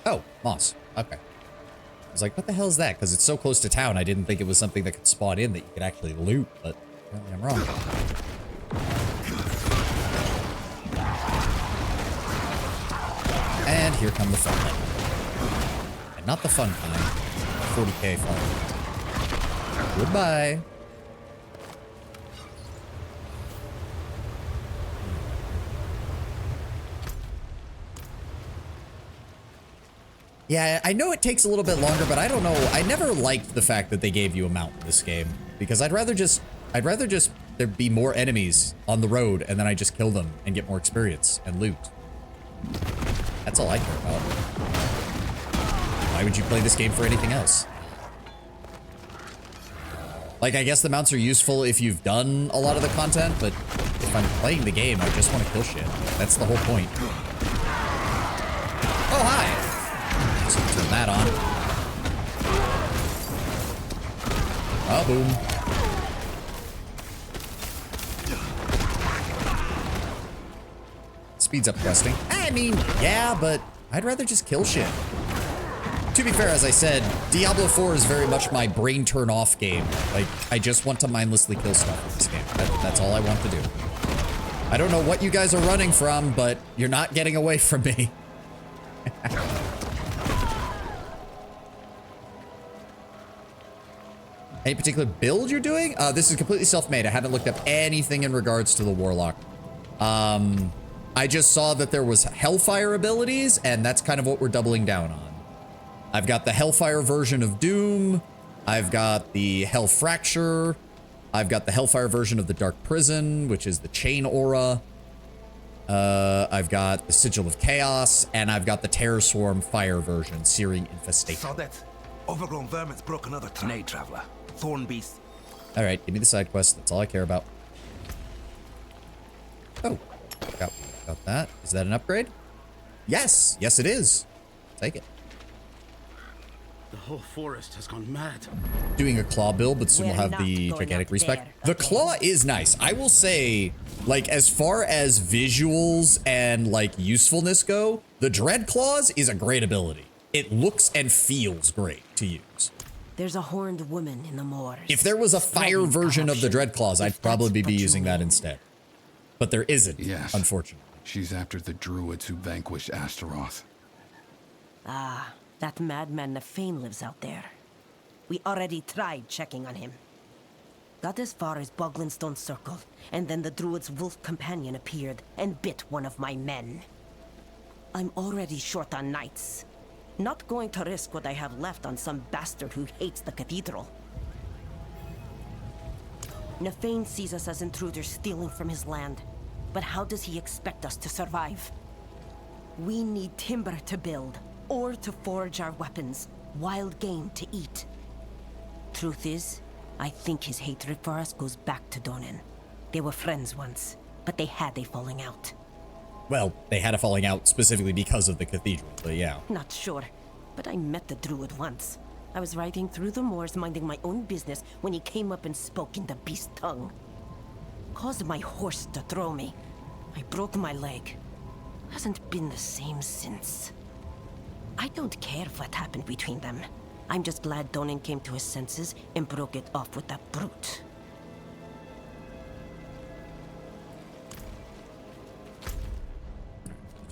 Oh, moss. Okay. I was like, what the hell is that? Because it's so close to town, I didn't think it was something that could spawn in that you could actually loot, but apparently I'm wrong. And here come the fun men. And not the fun kind. 40k fun. Goodbye. Yeah, I know it takes a little bit longer, but I don't know. I never liked the fact that they gave you a mount in this game because I'd rather just there be more enemies on the road and then I just kill them and get more experience and loot. That's all I care about. Why would you play this game for anything else? Like, I guess the mounts are useful if you've done a lot of the content, but if I'm playing the game, I just want to kill shit. That's the whole point. Oh, hi! So turn that on. Oh, boom. Speeds up questing. I mean, yeah, but I'd rather just kill shit. To be fair, as I said, Diablo IV is very much my brain turn off game. Like, I just want to mindlessly kill stuff in this game. That's all I want to do. I don't know what you guys are running from, but you're not getting away from me. Any particular build you're doing? This is completely self-made. I haven't looked up anything in regards to the Warlock. I just saw that there was Hellfire abilities, and that's kind of what we're doubling down on. I've got the Hellfire version of Doom. I've got the Hell Fracture. I've got the Hellfire version of the Dark Prison, which is the Chain Aura. I've got the Sigil of Chaos, and I've got the Terror Swarm Fire version, Searing Infestation. Saw that. Overgrown vermin's broke another Nay, traveler. Thorn beast. All right, give me the side quest. That's all I care about. Oh, got that. Is that an upgrade? Yes, yes it is. Take it. The whole forest has gone mad. Doing a claw build, but soon we'll have the gigantic respec. The claw is nice. I will say, like, as far as visuals and like usefulness go, the Dread Claws is a great ability. It looks and feels great to use. There's a horned woman in the moors. If there was a fire version of the Dread Claws, I'd probably be using that instead. But there isn't, yes, unfortunately. She's after the druids who vanquished Astaroth. Ah, that madman Nefane lives out there. We already tried checking on him. Got as far as Boglinstone Circle, and then the druid's wolf companion appeared and bit one of my men. I'm already short on knights. Not going to risk what I have left on some bastard who hates the cathedral. Nefane sees us as intruders stealing from his land. But how does he expect us to survive? We need timber to build, ore to forge our weapons, wild game to eat. Truth is, I think his hatred for us goes back to Donan. They were friends once, but they had a falling out. Well, they had a falling out specifically because of the cathedral, but yeah. Not sure, but I met the druid once. I was riding through the moors minding my own business when he came up and spoke in the beast tongue. Caused my horse to throw me. I broke my leg. Hasn't been the same since. I don't care what happened between them. I'm just glad Donan came to his senses and broke it off with that brute.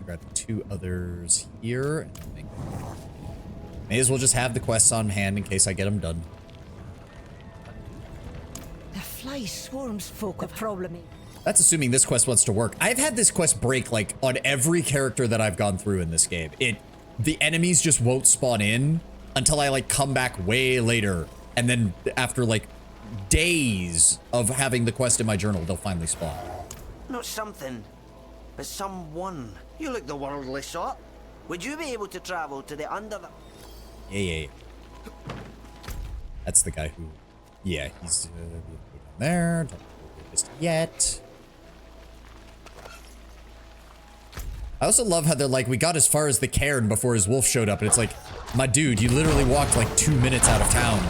Grab the two others here. And may as well just have the quests on hand in case I get them done. The fly swarms folk a problem. That's assuming this quest wants to work. I've had this quest break like on every character that I've gone through in this game. The enemies just won't spawn in until I like come back way later. And then after like days of having the quest in my journal, they'll finally spawn. Not something, but someone. You look the worldly sort. Would you be able to travel to the under the... Yeah. That's the guy who... Yeah, he's down there. Don't go just yet. I also love how they're like, we got as far as the cairn before his wolf showed up. And it's like, my dude, you literally walked like 2 minutes out of town.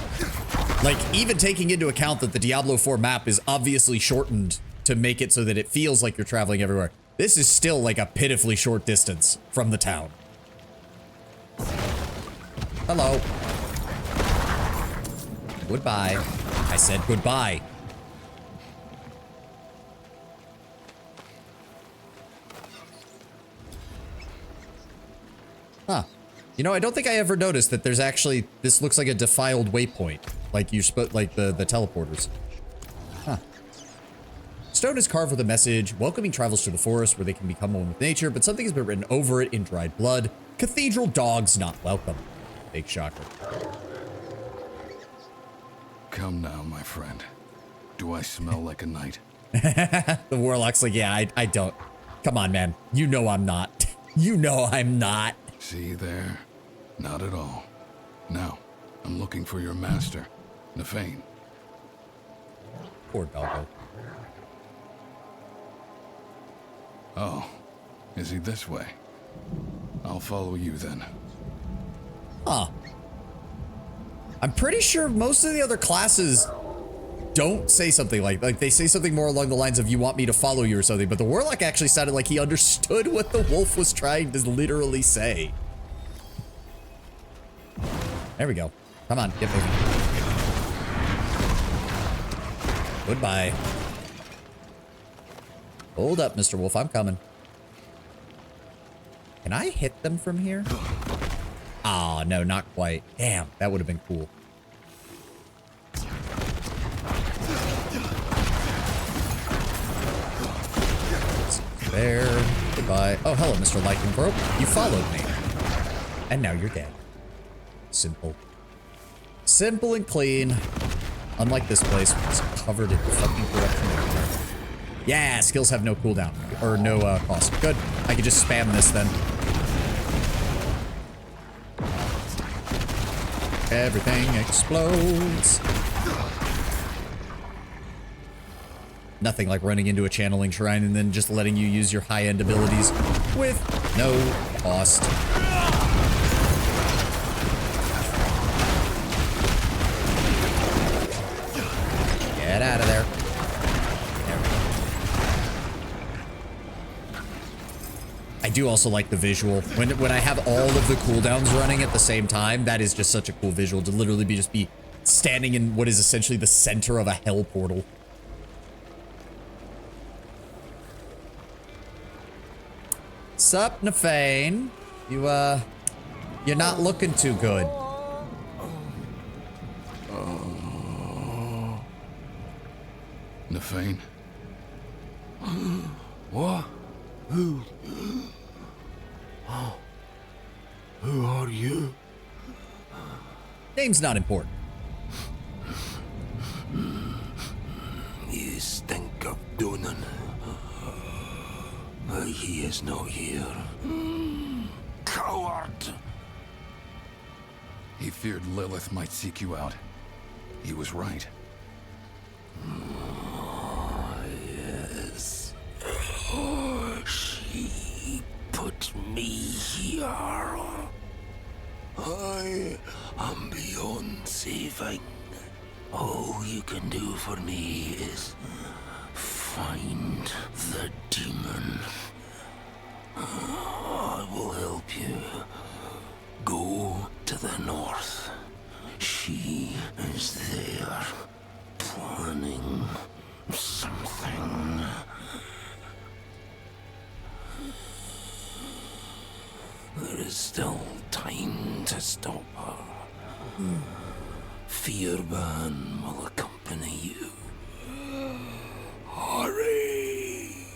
Like, even taking into account that the Diablo IV map is obviously shortened to make it so that it feels like you're traveling everywhere. This is still like a pitifully short distance from the town. Hello. Goodbye. I said goodbye. Huh. You know, I don't think I ever noticed that there's actually, this looks like a defiled waypoint. Like you like the teleporters. Huh. Stone is carved with a message, welcoming travelers to the forest where they can become one with nature, but something has been written over it in dried blood. Cathedral dogs not welcome. Big shocker. Come now, my friend. Do I smell like a knight? The warlock's like, yeah, I don't. Come on, man. You know I'm not. You know I'm not. See there? Not at all. Now, I'm looking for your master, Nefane. Poor doggo. Oh, is he this way? I'll follow you then. Huh. I'm pretty sure most of the other classes don't say something like they say something more along the lines of you want me to follow you or something, but the warlock actually sounded like he understood what the wolf was trying to literally say. There we go. Come on, get moving. Goodbye. Hold up, Mr. Wolf, I'm coming. Can I hit them from here? Oh, no, not quite. Damn, that would have been cool. There. Goodbye. Oh, hello, Mr. Lycanthrope. You followed me. And now you're dead. Simple. Simple and clean. Unlike this place, it's covered in fucking corruption. Yeah, skills have no cooldown. Or no cost. Good. I can just spam this then. Everything explodes. Nothing like running into a channeling shrine and then just letting you use your high-end abilities with no cost. Get out of there. I do also like the visual. When I have all of the cooldowns running at the same time, that is just such a cool visual to literally be standing in what is essentially the center of a hell portal. Sup, Nefane? You're not looking too good. Nefane? What? Who? Oh. Who are you? Name's not important. You stink of Donan. But he is not here. Coward! He feared Lilith might seek you out. He was right. Yes. She put me here. I am beyond saving. All you can do for me is find the demon. I will help you. Go to the north. She is there, planning something. There is still time to stop her. Fearban will accompany you. Hurry!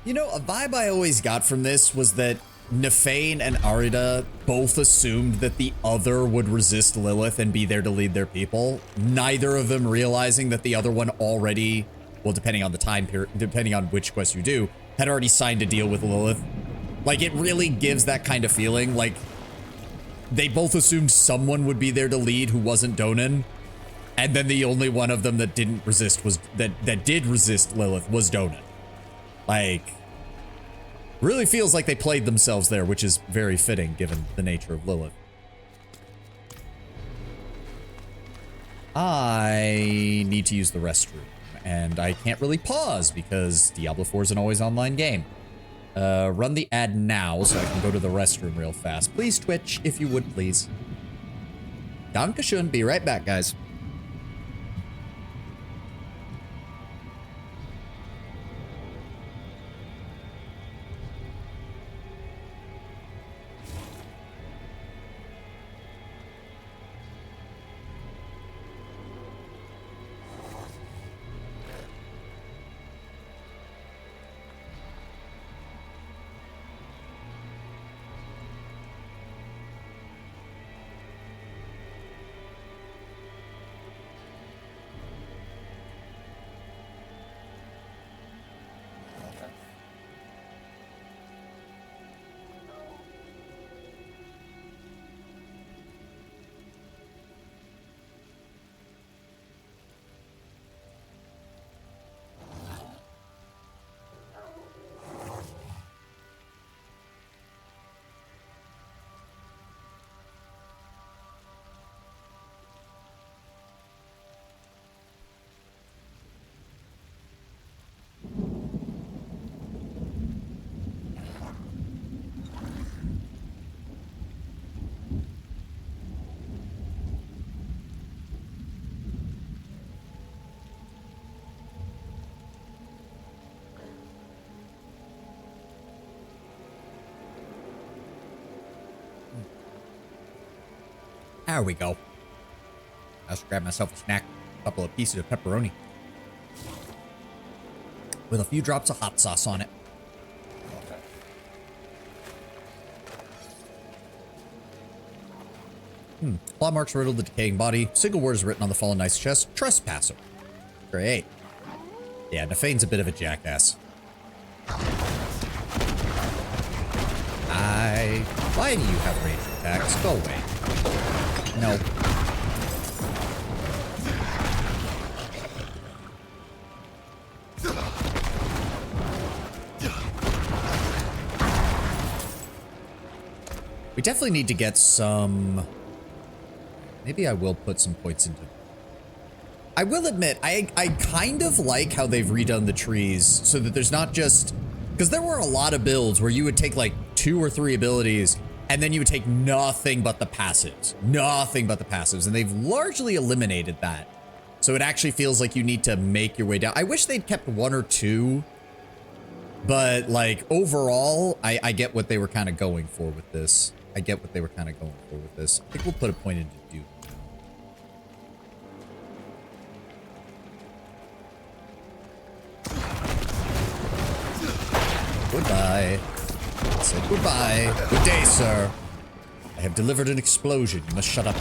You know, a vibe I always got from this was that Nefane and Arida both assumed that the other would resist Lilith and be there to lead their people. Neither of them realizing that the other one already, well, depending on the time period, depending on which quest you do, had already signed a deal with Lilith. Like, it really gives that kind of feeling. Like, they both assumed someone would be there to lead who wasn't Donan. And then the only one of them that didn't resist was, that did resist Lilith was Donan. Like, really feels like they played themselves there, which is very fitting given the nature of Lilith. I need to use the restroom, and I can't really pause because Diablo 4 is an always online game. Run the ad now so I can go to the restroom real fast. Please, Twitch, if you would, please. Dankeschön. Be right back, guys. There we go. I should grab myself a snack, a couple of pieces of pepperoni with a few drops of hot sauce on it. Claw marks riddle the decaying body. Single word is written on the fallen knight's chest. Trespasser. Great. Yeah, Nefane's a bit of a jackass. Why do you have ranged attacks? Go away. No. We definitely need to get some... Maybe I will put some points into... I will admit, I kind of like how they've redone the trees so that there's not just... Because there were a lot of builds where you would take like 2 or 3 abilities and then you would take nothing but the passives. Nothing but the passives. And they've largely eliminated that. So it actually feels like you need to make your way down. I wish they'd kept 1 or 2. But like overall, I get what they were kind of going for with this. I think we'll put a point into Duke. Goodbye. I said goodbye. Good day, sir. I have delivered an explosion. You must shut up.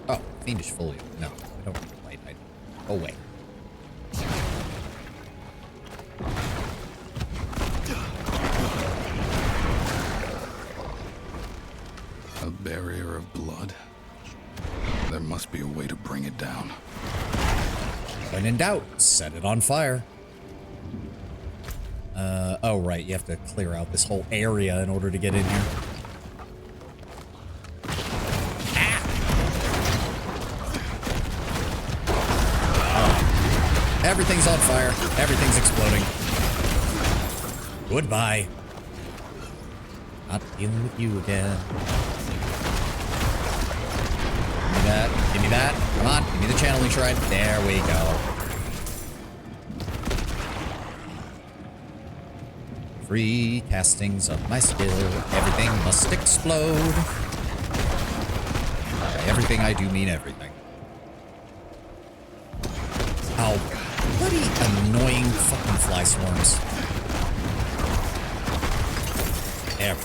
Oh, fiendish folio. No, I don't need light. Go away. A barrier of blood. There must be a way to bring it down. When in doubt, set it on fire. Oh right, you have to clear out this whole area in order to get in here. Oh. Everything's on fire. Everything's exploding. Goodbye. Not dealing with you again. Give me that. Come on, give me the channeling shrine. There we go. Free castings of my skill. Everything must explode. By everything I do mean everything. Ow. Bloody annoying fucking fly swarms. There.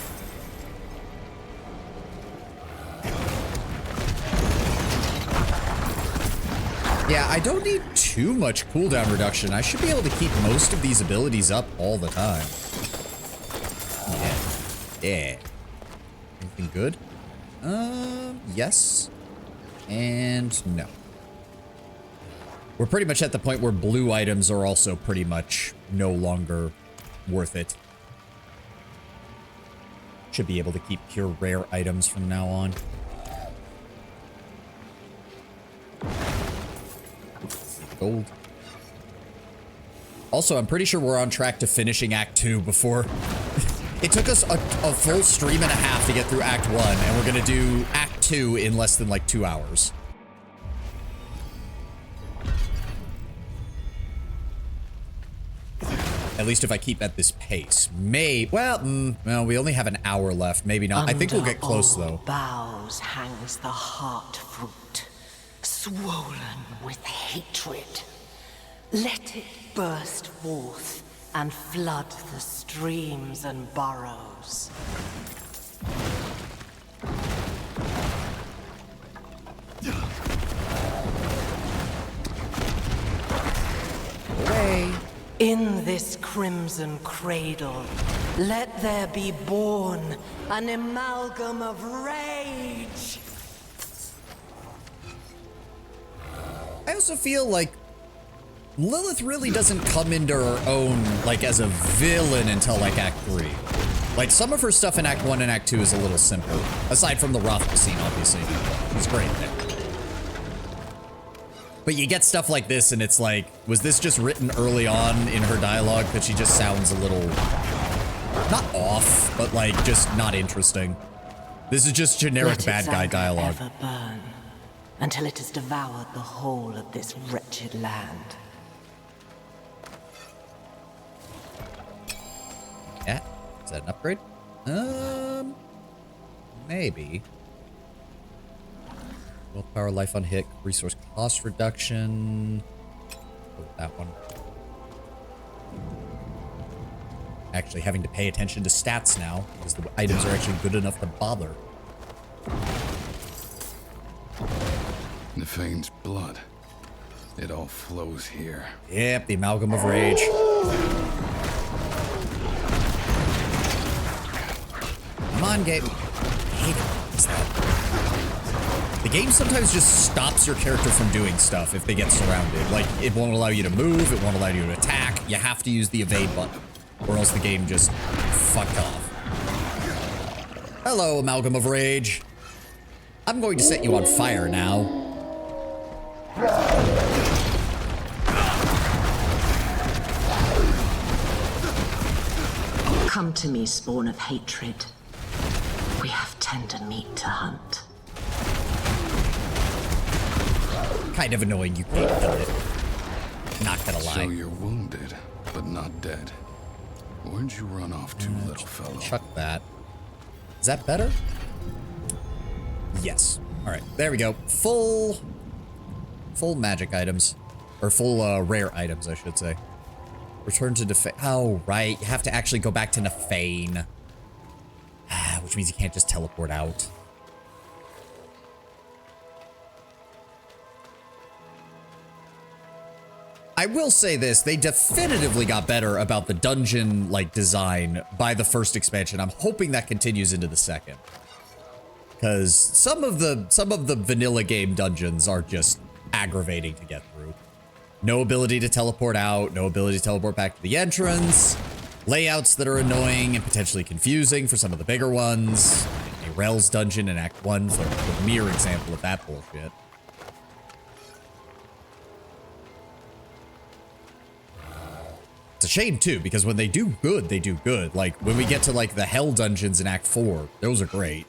Yeah, I don't need too much cooldown reduction. I should be able to keep most of these abilities up all the time. Yeah. Anything good? Yes. And no. We're pretty much at the point where blue items are also pretty much no longer worth it. Should be able to keep pure rare items from now on. Gold. Also, I'm pretty sure we're on track to finishing Act 2 before... It took us a full stream and a half to get through Act 1, and we're gonna do Act 2 in less than like 2 hours. At least if I keep at this pace. Well, we only have an hour left. Maybe not. I think we'll get close, though. Boughs hangs the heart fruit, swollen with hatred. Let it burst forth and flood the streams and burrows. Away. In this crimson cradle, let there be born an amalgam of rage. I also feel like Lilith really doesn't come into her own, like, as a villain until, like, Act 3. Like, some of her stuff in Act 1 and Act 2 is a little simple. Aside from the Rothko scene, obviously. It's great there. But you get stuff like this, and it's like, was this just written early on in her dialogue? Because she just sounds a little... not off, but, like, just not interesting. This is just generic bad guy dialogue. Let its anger ever burn, until it has devoured the whole of this wretched land. Yeah. Is that an upgrade? Maybe. Willpower, life on hit, resource cost reduction. Go with that one. Actually having to pay attention to stats now, because the items are actually good enough to bother. Nefane's blood. It all flows here. Yep, the amalgam of rage. Come on, game. I hate it. What's that? The game sometimes just stops your character from doing stuff if they get surrounded. Like, it won't allow you to move, it won't allow you to attack. You have to use the evade button, or else the game just fucked off. Hello, amalgam of rage. I'm going to set you on fire now. Come to me, spawn of hatred. We have tender meat to hunt. Kind of annoying you can't kill it. Not gonna lie. So you're wounded, but not dead. Where'd you run off to, little fellow? Chuck that. Is that better? Yes. All right, there we go. Full magic items. Or full rare items, I should say. Return to Nefane. Oh, right. You have to actually go back to Nefane. Which means you can't just teleport out. I will say this, they definitively got better about the dungeon, like, design by the first expansion. I'm hoping that continues into the second. Because some of the vanilla game dungeons are just aggravating to get through. No ability to teleport out, no ability to teleport back to the entrance, layouts that are annoying and potentially confusing for some of the bigger ones. A Rel's dungeon in Act 1 for the mere example of that bullshit. It's a shame too, because when they do good, they do good. Like, when we get to, like, the Hell dungeons in Act 4, those are great.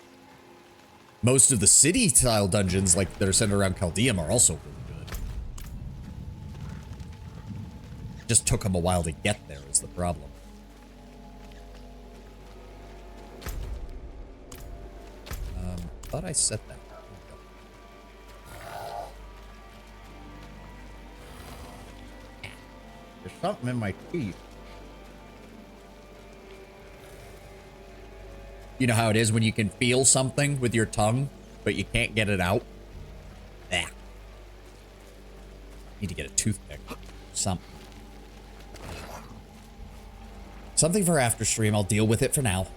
Most of the city-style dungeons, like, that are centered around Chaldeum are also really good. Just took them a while to get there is the problem. Thought I set that. something in my teeth. You know how it is when you can feel something with your tongue, but you can't get it out? That. Need to get a toothpick. Something. Something for after stream. I'll deal with it for now.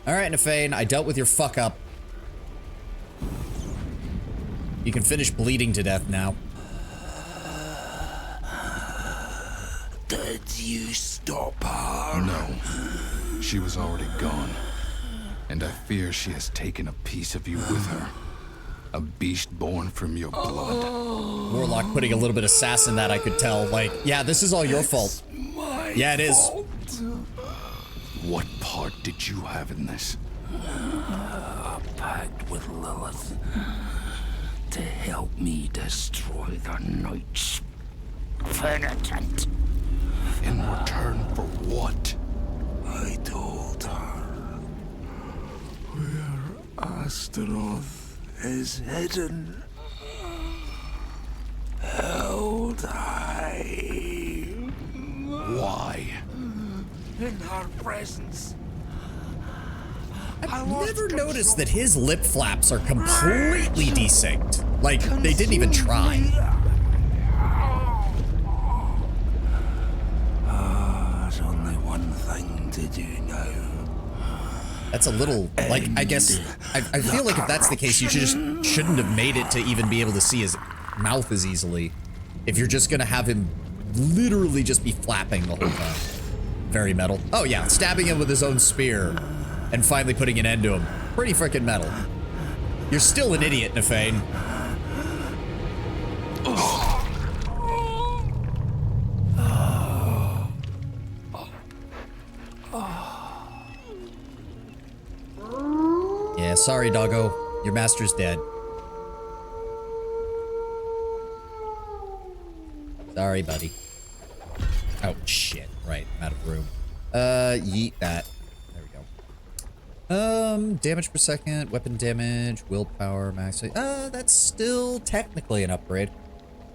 Alright, Nefane, I dealt with your fuck up. You can finish bleeding to death now. Did you stop her? No. She was already gone. And I fear she has taken a piece of you with her. A beast born from your blood. Warlock putting a little bit of sass in that, I could tell. Like, yeah, this is all your fault. Yeah, it is. What part did you have in this? A pact with Lilith to help me destroy the Knight's penitent. In return for what? I told her where Astaroth is hidden, held high. Why? In her presence. I've never noticed that his lip flaps are completely desynced. Like, they didn't even try. There's only one thing to do now. That's a little, like, I guess, I feel like if that's the case, you shouldn't have made it to even be able to see his mouth as easily. If you're just gonna have him literally just be flapping the whole time. Very metal. Oh yeah, stabbing him with his own spear and finally putting an end to him. Pretty freaking metal. You're still an idiot, Nefane. Yeah, sorry, doggo. Your master's dead. Sorry, buddy. Oh, shit. Right, I'm out of room. Yeet that. There we go. Damage per second, weapon damage, willpower, max. That's still technically an upgrade.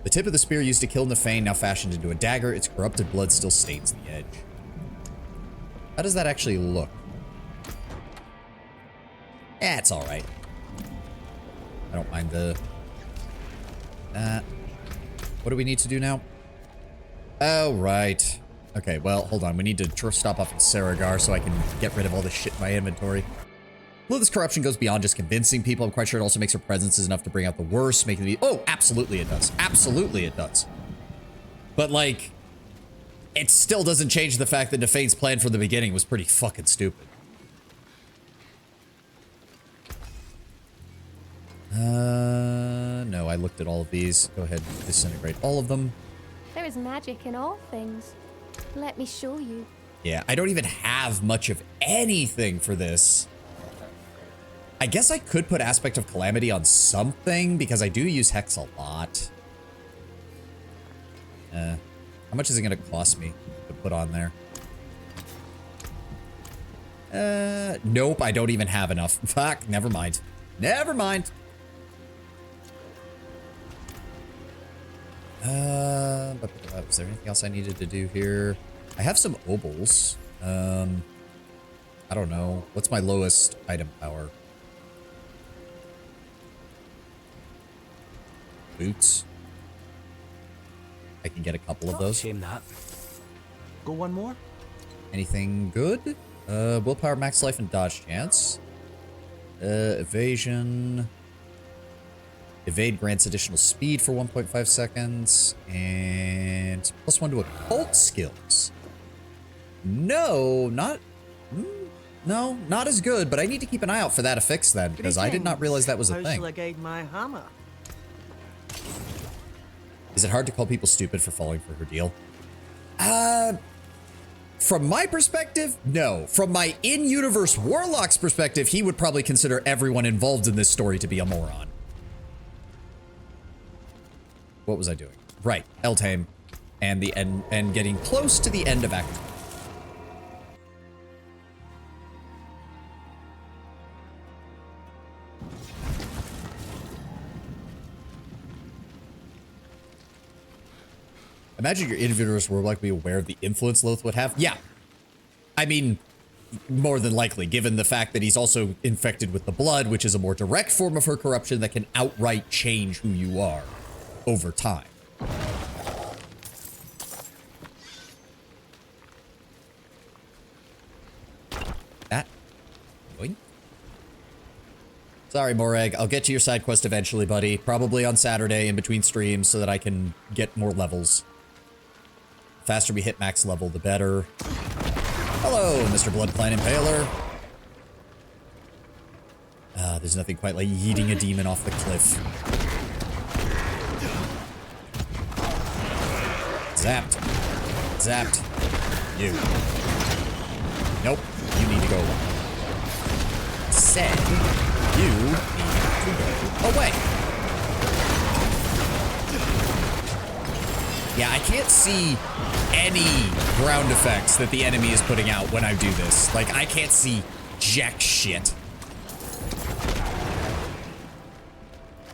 The tip of the spear used to kill Nefane, now fashioned into a dagger. Its corrupted blood still stains the edge. How does that actually look? Eh, it's alright. I don't mind the... what do we need to do now? Oh, right. Okay, well, hold on. We need to stop off at Saragar so I can get rid of all this shit in my inventory. Lilith's corruption goes beyond just convincing people. I'm quite sure it also makes her presence is enough to bring out the worst, making the... Oh, absolutely it does. Absolutely it does. But, like, it still doesn't change the fact that Nefane's plan from the beginning was pretty fucking stupid. No, I looked at all of these. Go ahead and disintegrate all of them. There is magic in all things. Let me show you. Yeah, I don't even have much of anything for this. I guess I could put Aspect of Calamity on something because I do use Hex a lot. How much is it going to cost me to put on there? Nope, I don't even have enough. Fuck, never mind. Never mind. Was there anything else I needed to do here? I have some obols. I don't know. What's my lowest item power? Boots. I can get a couple of those. Shame that. Go one more? Anything good? Willpower, max life, and dodge chance. Evasion. Evade grants additional speed for 1.5 seconds. And +1 to occult skills. No, not... No, not as good, but I need to keep an eye out for that affix then, because I did not realize that was a How thing. shall I guide my hammer? Is it hard to call people stupid for falling for her deal? From my perspective, no. From my in-universe Warlock's perspective, he would probably consider everyone involved in this story to be a moron. What was I doing? Right, Eltame and the end, and getting close to the end of Act 2. Imagine your inhibitors were like be aware of the influence Lilith would have. Yeah. I mean, more than likely, given the fact that he's also infected with the blood, which is a more direct form of her corruption that can outright change who you are over time. That. Boing. Sorry, Morag. I'll get to your side quest eventually, buddy. Probably on Saturday in between streams so that I can get more levels. The faster we hit max level, the better. Hello, Mr. Blood Clan Impaler. There's nothing quite like yeeting a demon off the cliff. Zapped. Zapped. You. Nope. You need to go. Said you need to go away. Yeah, I can't see any ground effects that the enemy is putting out when I do this. Like, I can't see jack shit.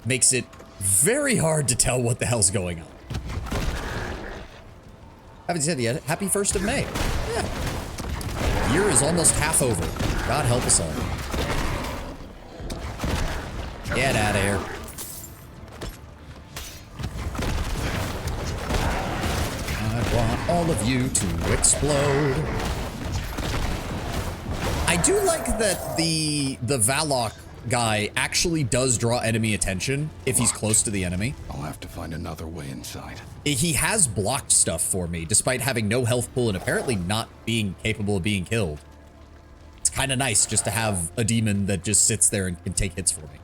Makes it very hard to tell what the hell's going on. Haven't said yet. Happy 1st of May. Yeah. Year is almost half over. God help us all. Get out of here. I want all of you to explode. I do like that the Valok guy actually does draw enemy attention if he's close to the enemy. I'll have to find another way inside. He has blocked stuff for me, despite having no health pool and apparently not being capable of being killed. It's kind of nice just to have a demon that just sits there and can take hits for me.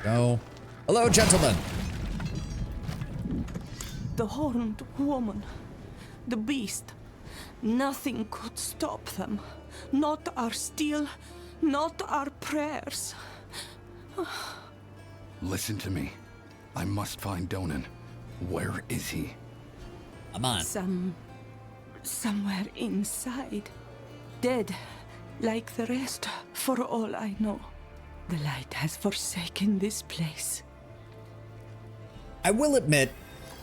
Go. Hello, gentlemen. The horned woman, the beast, nothing could stop them. Not our steel, not our prayers. Listen to me. I must find Donan. Where is he? Come on. Somewhere inside. Dead, like the rest, for all I know. The light has forsaken this place. I will admit,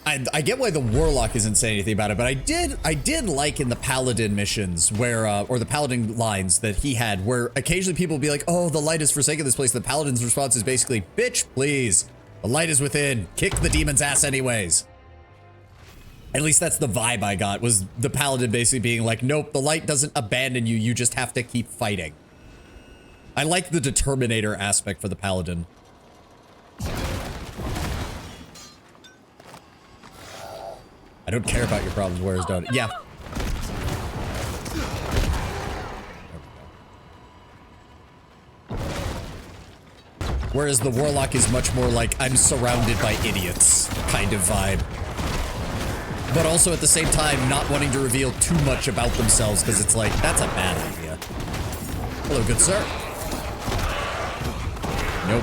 I get why the Warlock isn't saying anything about it, but I did like in the Paladin missions where, or the Paladin lines that he had, where occasionally people would be like, oh, the light has forsaken this place. The Paladin's response is basically, bitch, please. The light is within. Kick the demon's ass anyways. At least that's the vibe I got, was the Paladin basically being like, nope, the light doesn't abandon you. You just have to keep fighting. I like the Determinator aspect for the Paladin. I don't care about your problems, where is Donut? Yeah. Whereas the Warlock is much more like, I'm surrounded by idiots kind of vibe. But also at the same time, not wanting to reveal too much about themselves, because it's like, that's a bad idea. Hello, good sir. Nope.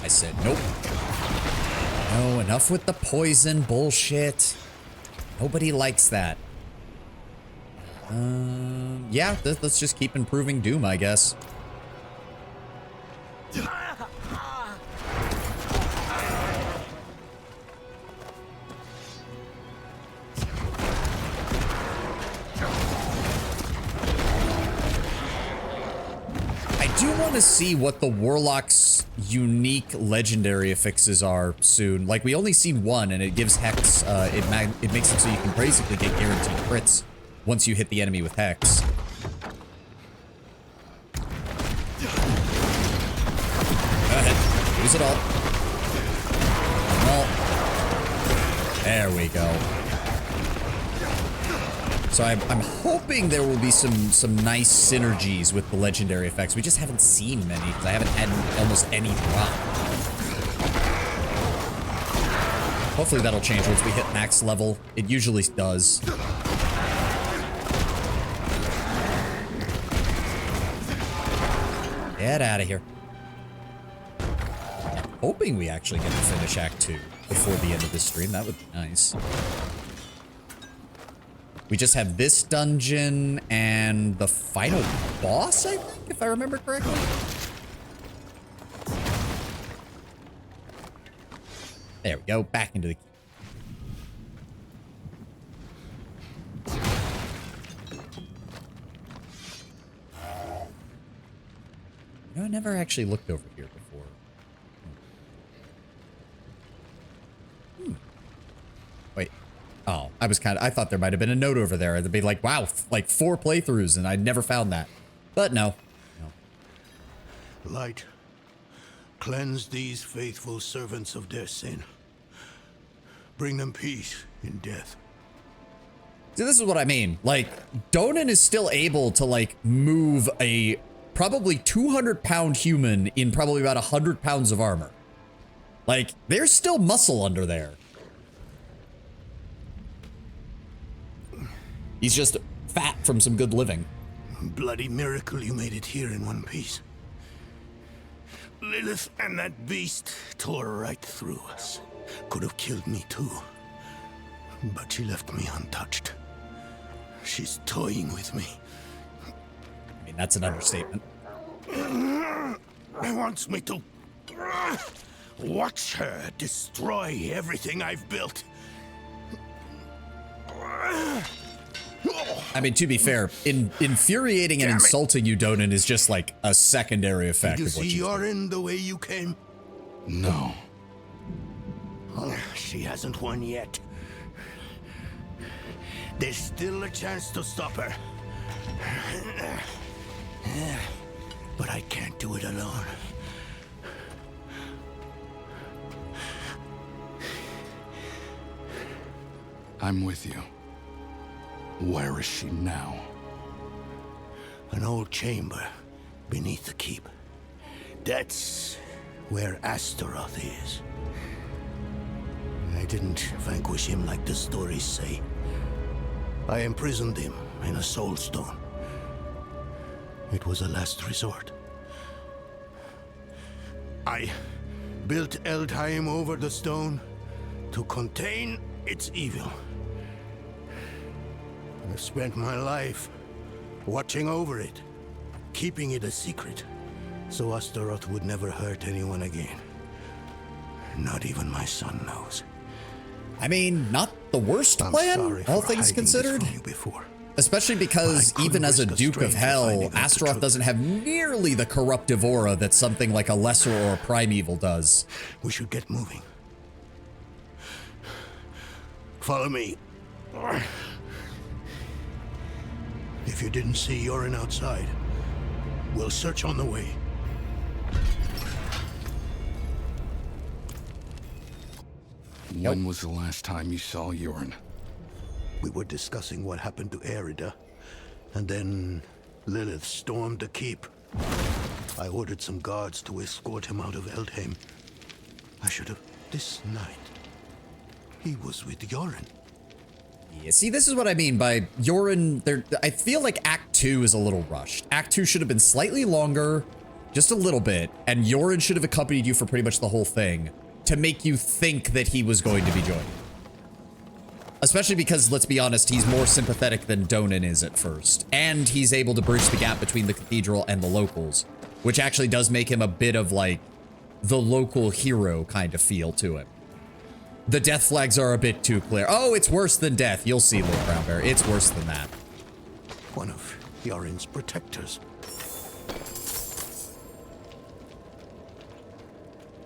I said nope. No, enough with the poison bullshit. Nobody likes that. Yeah, let's just keep improving Doom, I guess. I do want to see what the Warlock's unique legendary affixes are soon. Like, we only seen one, and it gives Hex, it makes it so you can basically get guaranteed crits once you hit the enemy with Hex. Go ahead. Use it all. Well, there we go. So I'm hoping there will be some nice synergies with the legendary effects. We just haven't seen many, because I haven't had almost any drop. Hopefully that'll change once we hit max level. It usually does. Get out of here. I'm hoping we actually get to finish Act 2 before the end of this stream. That would be nice. We just have this dungeon and the final boss, I think, if I remember correctly. There we go, back into the keep. You know, I never actually looked over here before. Wait. Oh, I thought there might have been a note over there. It'd be like, wow, like 4 playthroughs, and I'd never found that. But no. Light, cleanse these faithful servants of their sin. Bring them peace in death. See, this is what I mean. Like, Donan is still able to, like, move a probably 200-pound human in probably about 100 pounds of armor. Like, there's still muscle under there. He's just fat from some good living. Bloody miracle you made it here in one piece. Lilith and that beast tore right through us. Could have killed me too. But she left me untouched. She's toying with me. I mean, that's an understatement. He wants me to watch her destroy everything I've built. I mean, to be fair, infuriating and insulting you, Donan, is just like a secondary effect Did you of what see she's doing. Yorin the way you came? No. She hasn't won yet. There's still a chance to stop her. But I can't do it alone. I'm with you. Where is she now? An old chamber beneath the keep. That's where Astaroth is. I didn't vanquish him like the stories say. I imprisoned him in a soul stone. It was a last resort. I built Eldheim over the stone to contain its evil. I've spent my life watching over it, keeping it a secret, so Astaroth would never hurt anyone again. Not even my son knows. I mean, not the worst plan, all things considered. Especially because even as a Duke of Hell, Astaroth doesn't have nearly the corruptive aura that something like a Lesser or a Primeval does. We should get moving. Follow me. If you didn't see Yorin outside, we'll search on the way. When was the last time you saw Yorin? We were discussing what happened to Erida, and then Lilith stormed the keep. I ordered some guards to escort him out of Eldheim. I should have... This night, he was with Yorin. Yeah, see, this is what I mean by Yorin. I feel like Act 2 is a little rushed. Act 2 should have been slightly longer, just a little bit, and Yorin should have accompanied you for pretty much the whole thing to make you think that he was going to be joining. Especially because, let's be honest, he's more sympathetic than Donan is at first. And he's able to bridge the gap between the cathedral and the locals, which actually does make him a bit of like the local hero kind of feel to him. The death flags are a bit too clear. Oh, it's worse than death. You'll see, Lord Brown Bear. It's worse than that. One of Yorin's protectors.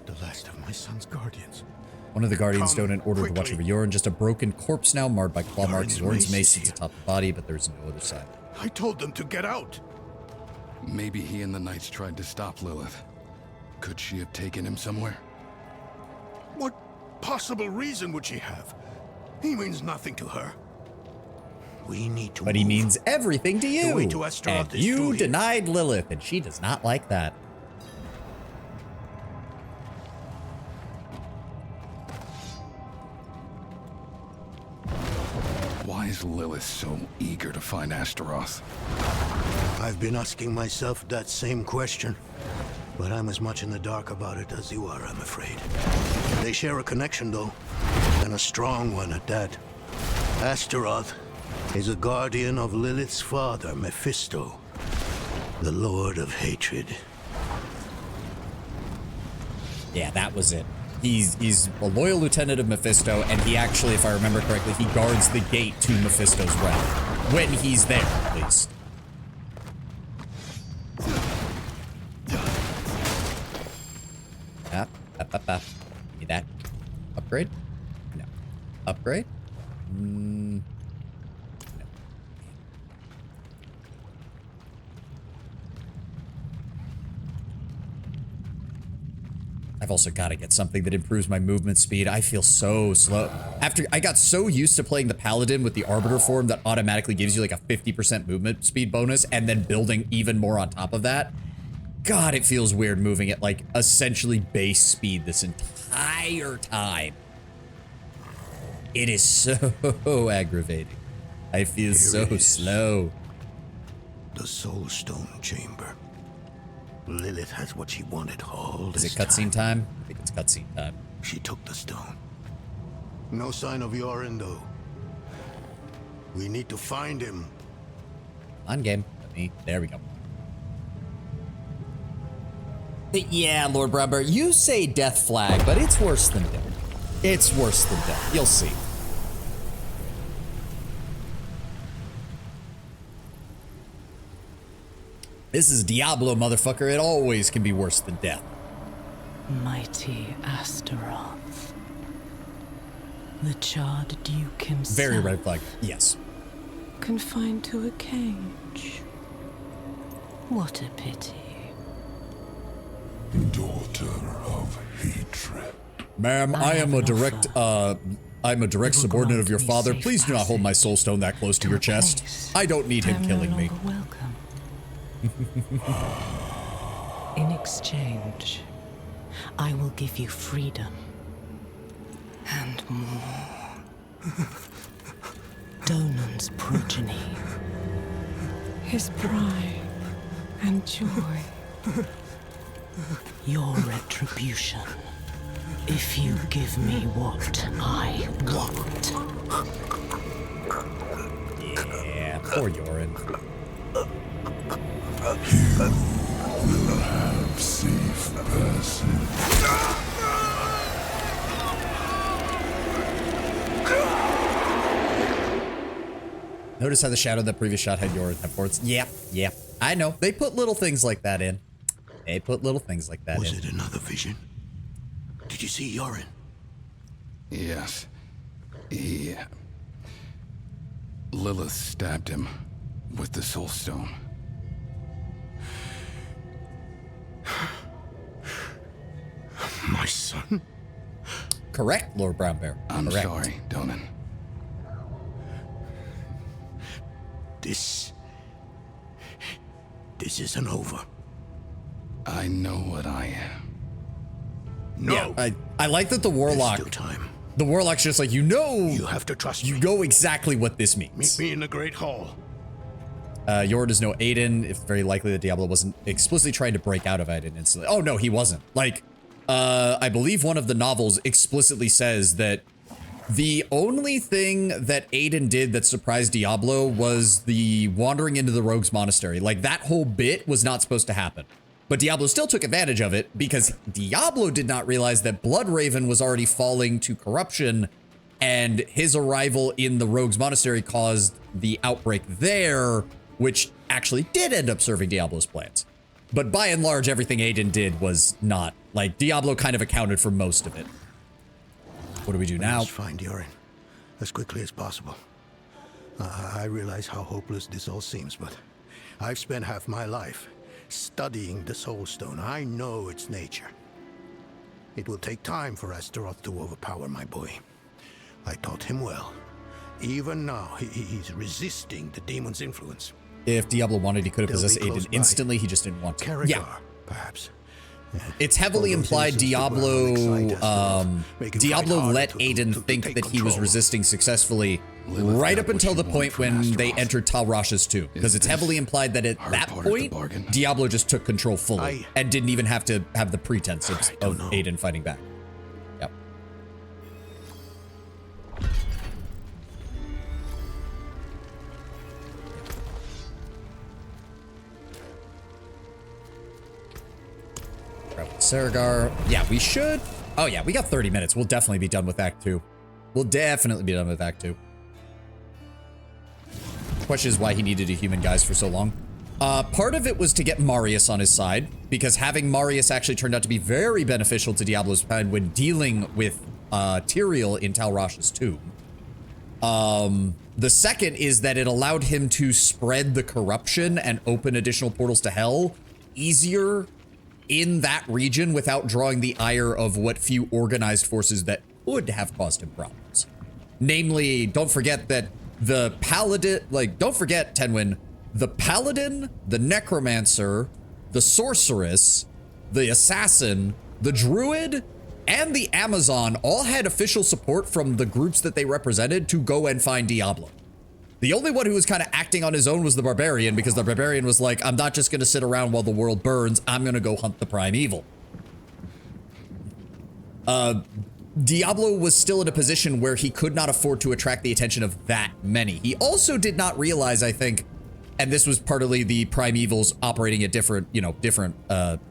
The last of my son's guardians. One of the guardians don't in order to watch over Yorin. Just a broken corpse now, marred by claw marks. Yorin's mace sits atop the body, but there's no other side. I told them to get out. Maybe he and the Knights tried to stop Lilith. Could she have taken him somewhere? What possible reason would she have? He means nothing to her. We need to But he means everything to you. The way to Astaroth And is through you here. denied Lilith, and she does not like that. Why is Lilith so eager to find Astaroth? I've been asking myself that same question, but I'm as much in the dark about it as you are, I'm afraid. They share a connection, though, and a strong one at that. Astaroth is a guardian of Lilith's father, Mephisto, the Lord of Hatred. Yeah, that was it. He's a loyal lieutenant of Mephisto, and he actually, if I remember correctly, he guards the gate to Mephisto's realm. When he's there, at least. Need that. Upgrade? No. Upgrade? No. I've also got to get something that improves my movement speed. I feel so slow. After I got so used to playing the Paladin with the Arbiter form that automatically gives you like a 50% movement speed bonus and then building even more on top of that. God, it feels weird moving at like essentially base speed this entire time. It is so aggravating. I feel so slow. The Soul Stone Chamber. Lilith has what she wanted all this time. Is it cutscene time? I think it's cutscene time. She took the stone. No sign of Yorin, though. We need to find him. On game. There we go. Yeah, Lord Brownbear, you say death flag, but it's worse than death. It's worse than death. You'll see. This is Diablo, motherfucker. It always can be worse than death. Mighty Astaroth. The charred Duke himself. Very red flag. Yes. Confined to a cage. What a pity. Daughter of hatred. Ma'am, I'm a direct subordinate of your father. Please do not hold my soul stone that close to your chest. I don't need him killing me. Welcome. In exchange, I will give you freedom. And more. Donan's progeny. His pride and joy. Your retribution. If you give me what I want. Yeah, poor Yorin. You will have safe passage. Notice how the shadow of the previous shot had Yorin have forts. Yeah, yeah. I know. They put little things like that in. They put little things like that in. Was it another vision? Did you see Yorin? Yes. Lilith stabbed him with the Soul Stone. My son? Correct, Lord Brownbear. I'm Correct. sorry, Donan. This isn't over. I know what I am. No. Yeah, I like that the Warlock... There's still time. The Warlock's just like, you have to trust me. You know exactly what this means. Meet me in the Great Hall. Yorin does know Aiden. It's very likely that Diablo wasn't explicitly trying to break out of Aiden instantly. Oh, no, he wasn't. Like, I believe one of the novels explicitly says that the only thing that Aiden did that surprised Diablo was the wandering into the Rogue's Monastery. Like, that whole bit was not supposed to happen. But Diablo still took advantage of it because Diablo did not realize that Bloodraven was already falling to corruption, and his arrival in the Rogue's Monastery caused the outbreak there, which actually did end up serving Diablo's plans. But by and large, everything Aiden did was not. Like, Diablo kind of accounted for most of it. What do we do now? Let's find Yorin as quickly as possible. I realize how hopeless this all seems, but I've spent half my life studying the Soul Stone. I know its nature. It will take time for Astaroth to overpower my boy. I taught him well. Even now, he's resisting the demon's influence. If Diablo wanted, he could have possessed Aiden instantly. He just didn't want to. Karagar, yeah, perhaps. It's heavily implied Diablo let Aiden think that he was resisting successfully right up until the point when they entered Talrash's tomb. Because it's heavily implied that at that point, Diablo just took control fully and didn't even have to have the pretense of Aiden fighting back. Yep. Saragar. Yeah, we should. Oh yeah, we got 30 minutes. We'll definitely be done with Act 2. We'll definitely be done with Act 2. Question is why he needed a human guys for so long. Part of it was to get Marius on his side, because having Marius actually turned out to be very beneficial to Diablo's plan when dealing with Tyrael in Tal Rash's tomb. The second is that it allowed him to spread the corruption and open additional portals to hell easier in that region without drawing the ire of what few organized forces that would have caused him problems. Namely, don't forget that the paladin, like, don't forget, Tenwin, the paladin, the necromancer, the sorceress, the assassin, the druid, and the Amazon all had official support from the groups that they represented to go and find Diablo. The only one who was kind of acting on his own was the barbarian, because the barbarian was like, I'm not just going to sit around while the world burns, I'm going to go hunt the primeval. Diablo was still in a position where he could not afford to attract the attention of that many. He also did not realize, I think, and this was partly the primevals operating at different, different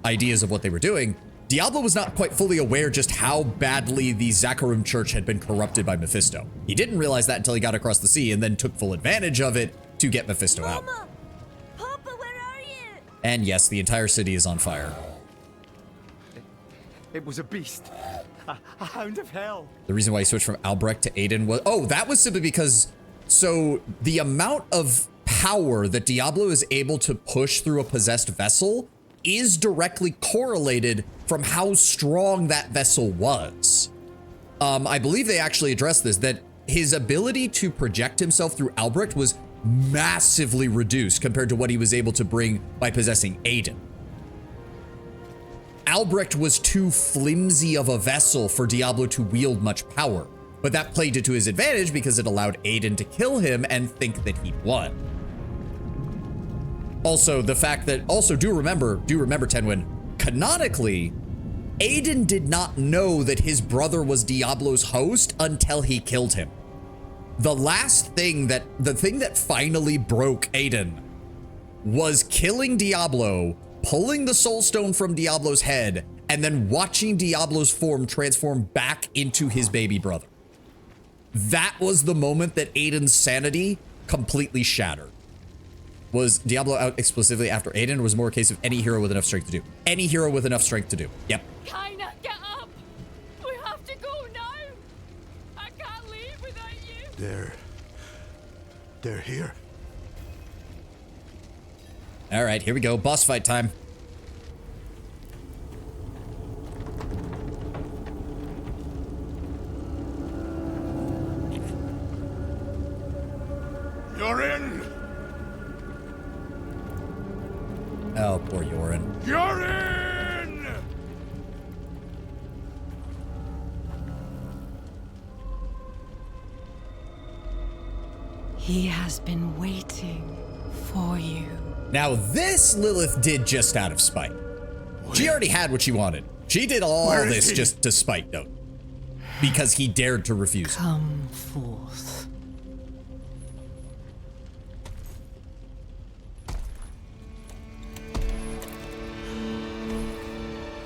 ideas of what they were doing. Diablo was not quite fully aware just how badly the Zakarum Church had been corrupted by Mephisto. He didn't realize that until he got across the sea and then took full advantage of it to get Mephisto out. Papa, where are you? And yes, the entire city is on fire. It was a beast. A hound of hell. The reason why he switched from Albrecht to Aiden was... Oh, that was simply because... So, the amount of power that Diablo is able to push through a possessed vessel is directly correlated from how strong that vessel was. I believe they actually addressed this, that his ability to project himself through Albrecht was massively reduced compared to what he was able to bring by possessing Aiden. Albrecht was too flimsy of a vessel for Diablo to wield much power, but that played it to his advantage because it allowed Aiden to kill him and think that he'd won. Also, the fact that, do remember, Tenwin, canonically, Aiden did not know that his brother was Diablo's host until he killed him. The thing that finally broke Aiden was killing Diablo, pulling the soul stone from Diablo's head, and then watching Diablo's form transform back into his baby brother. That was the moment that Aiden's sanity completely shattered. Was Diablo out explicitly after Aiden, or was it more a case of any hero with enough strength to do? Any hero with enough strength to do. Yep. Kaina, get up! We have to go now! I can't leave without you! They're here. All right, here we go. Boss fight time. You're in! Oh, poor Yorin. You're in! He has been waiting for you. Now this Lilith did just out of spite. She already had what she wanted. She did all this just to spite, though. Because he dared to refuse. Come forth.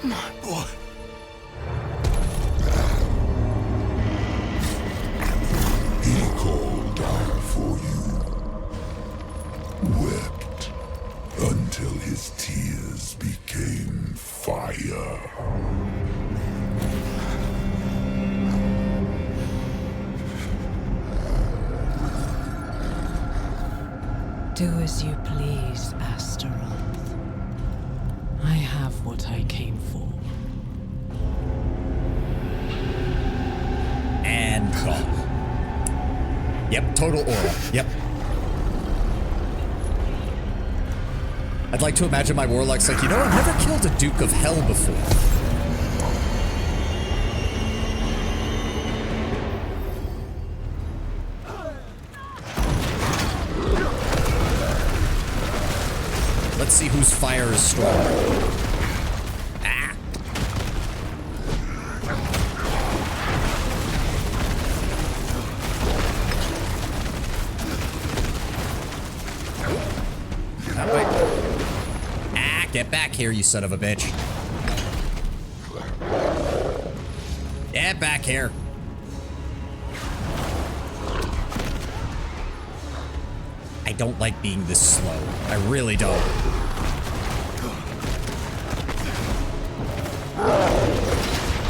My boy. He called out for you. Wept until his tears became fire. Do as you please, Astaroth. I have what I came for. And gone. Yep, total aura. Yep. I'd like to imagine my warlock's like, I've never killed a Duke of Hell before. Let's see whose fire is stronger. Ah. That way. Ah, get back here, you son of a bitch. Get back here. I don't like being this slow. I really don't.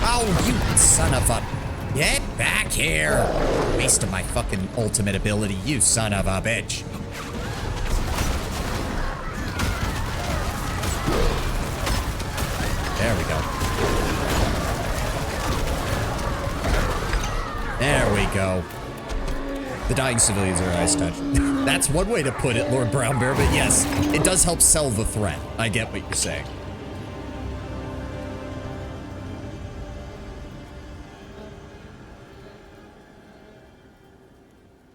Oh, you son of a... Get back here. Waste of my fucking ultimate ability, you son of a bitch. There we go. There we go. The dying civilians are a nice touch. That's one way to put it, Lord Brown Bear, but yes, it does help sell the threat. I get what you're saying.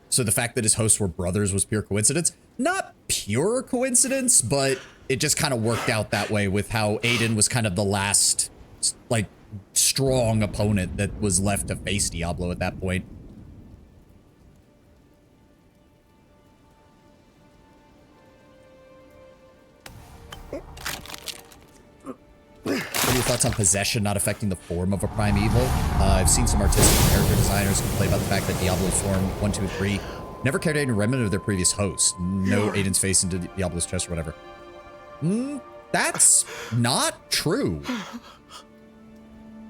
So the fact that his hosts were brothers was pure coincidence? Not pure coincidence, but it just kind of worked out that way with how Aiden was kind of the last, like, strong opponent that was left to face Diablo at that point. What are your thoughts on possession not affecting the form of a primeval? I've seen some artistic and character designers complain about the fact that Diablo form 1, 2, and 3 never carried any remnant of their previous host. No Aiden's face into Diablo's chest or whatever. That's not true.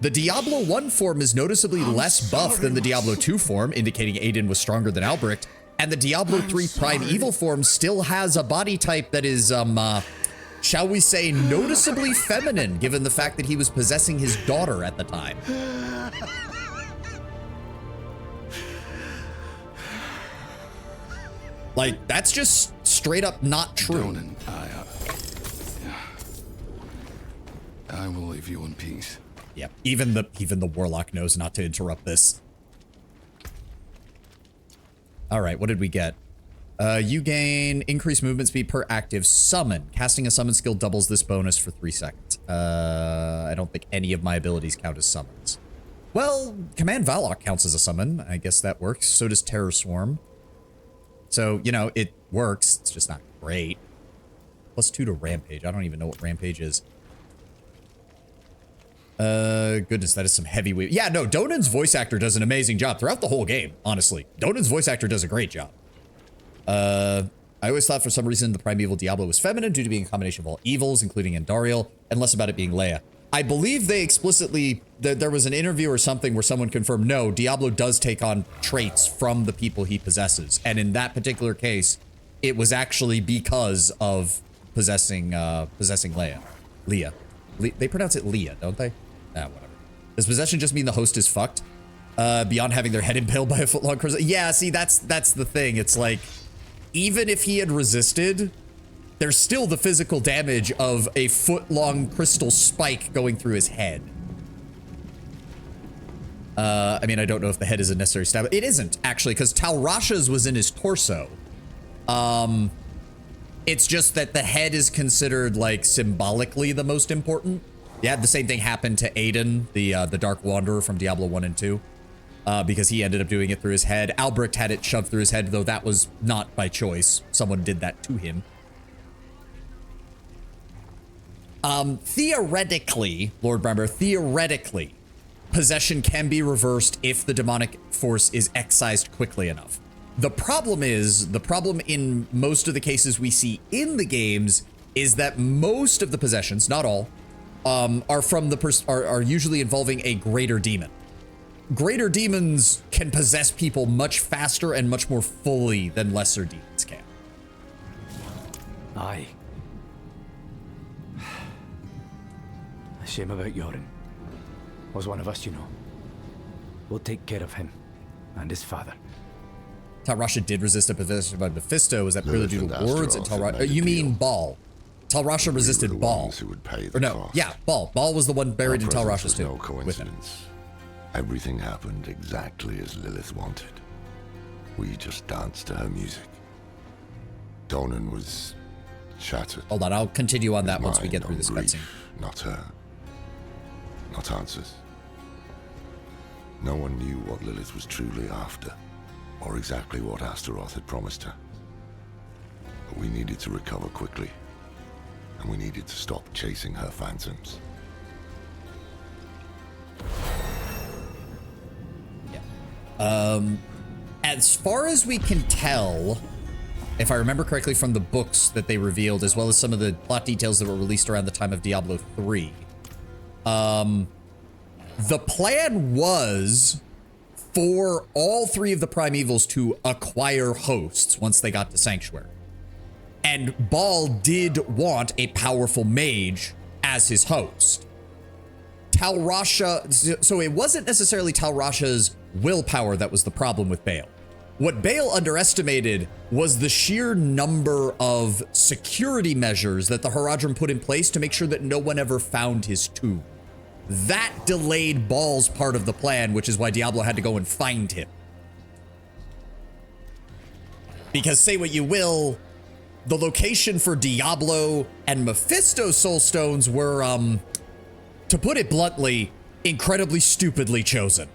The Diablo 1 form is noticeably less buff than the Diablo 2 form, indicating Aiden was stronger than Albrecht. And the Diablo 3 primeval form still has a body type that is, shall we say, noticeably feminine, given the fact that he was possessing his daughter at the time. Like, that's just straight up not true. Donan, I will leave you in peace. Yep, even the warlock knows not to interrupt this. All right, what did we get? You gain increased movement speed per active summon. Casting a summon skill doubles this bonus for 3 seconds. I don't think any of my abilities count as summons. Well, Command Valok counts as a summon. I guess that works. So does Terror Swarm. So, you know, it works. It's just not great. +2 to Rampage. I don't even know what Rampage is. Goodness, that is some heavyweight. Yeah, no, Donan's voice actor does an amazing job throughout the whole game, honestly. Donan's voice actor does a great job. I always thought for some reason the primeval Diablo was feminine due to being a combination of all evils, including Andariel, and less about it being Leia. I believe they explicitly, there was an interview or something where someone confirmed, no, Diablo does take on traits from the people he possesses. And in that particular case, it was actually because of possessing Leia. They pronounce it Leia, don't they? Ah, whatever. Does possession just mean the host is fucked? Beyond having their head impaled by a foot-long crystal? Yeah, see, that's the thing. It's like, even if he had resisted, there's still the physical damage of a foot-long crystal spike going through his head. I mean, I don't know if the head is a necessary stab. It isn't, actually, because Tal Rasha's was in his torso. It's just that the head is considered, like, symbolically the most important. Yeah, the same thing happened to Aiden, the Dark Wanderer from Diablo 1 and 2. Because he ended up doing it through his head. Albrecht had it shoved through his head, though that was not by choice. Someone did that to him. Theoretically, Lord Bramber, theoretically, possession can be reversed if the demonic force is excised quickly enough. The problem in most of the cases we see in the games is that most of the possessions, not all, are usually involving a greater demon. Greater demons can possess people much faster and much more fully than lesser demons can. Aye. A shame about Yorin. Was one of us, you know. We'll take care of him and his father. Tal Rasha did resist a possession by Mephisto. Was that purely due to words? And Tal Rasha, you mean Baal? Tal Rasha resisted Baal. Or no, yeah, Baal. Baal was the one buried in Tal Rasha's tomb. No coincidence. Everything happened exactly as Lilith wanted. We just danced to her music. Donan was shattered. Hold on, I'll continue on that once we get through this cutscene. Not her. Not answers. No one knew what Lilith was truly after, or exactly what Astaroth had promised her. But we needed to recover quickly, and we needed to stop chasing her phantoms. As far as we can tell, if I remember correctly from the books that they revealed, as well as some of the plot details that were released around the time of Diablo 3, the plan was for all three of the primevals to acquire hosts once they got to Sanctuary. And Baal did want a powerful mage as his host. Tal Rasha, so it wasn't necessarily Tal Rasha's willpower that was the problem with Baal. What Baal underestimated was the sheer number of security measures that the Haradrim put in place to make sure that no one ever found his tomb. That delayed Baal's part of the plan, which is why Diablo had to go and find him. Because say what you will, the location for Diablo and Mephisto's soul stones were, to put it bluntly, incredibly stupidly chosen.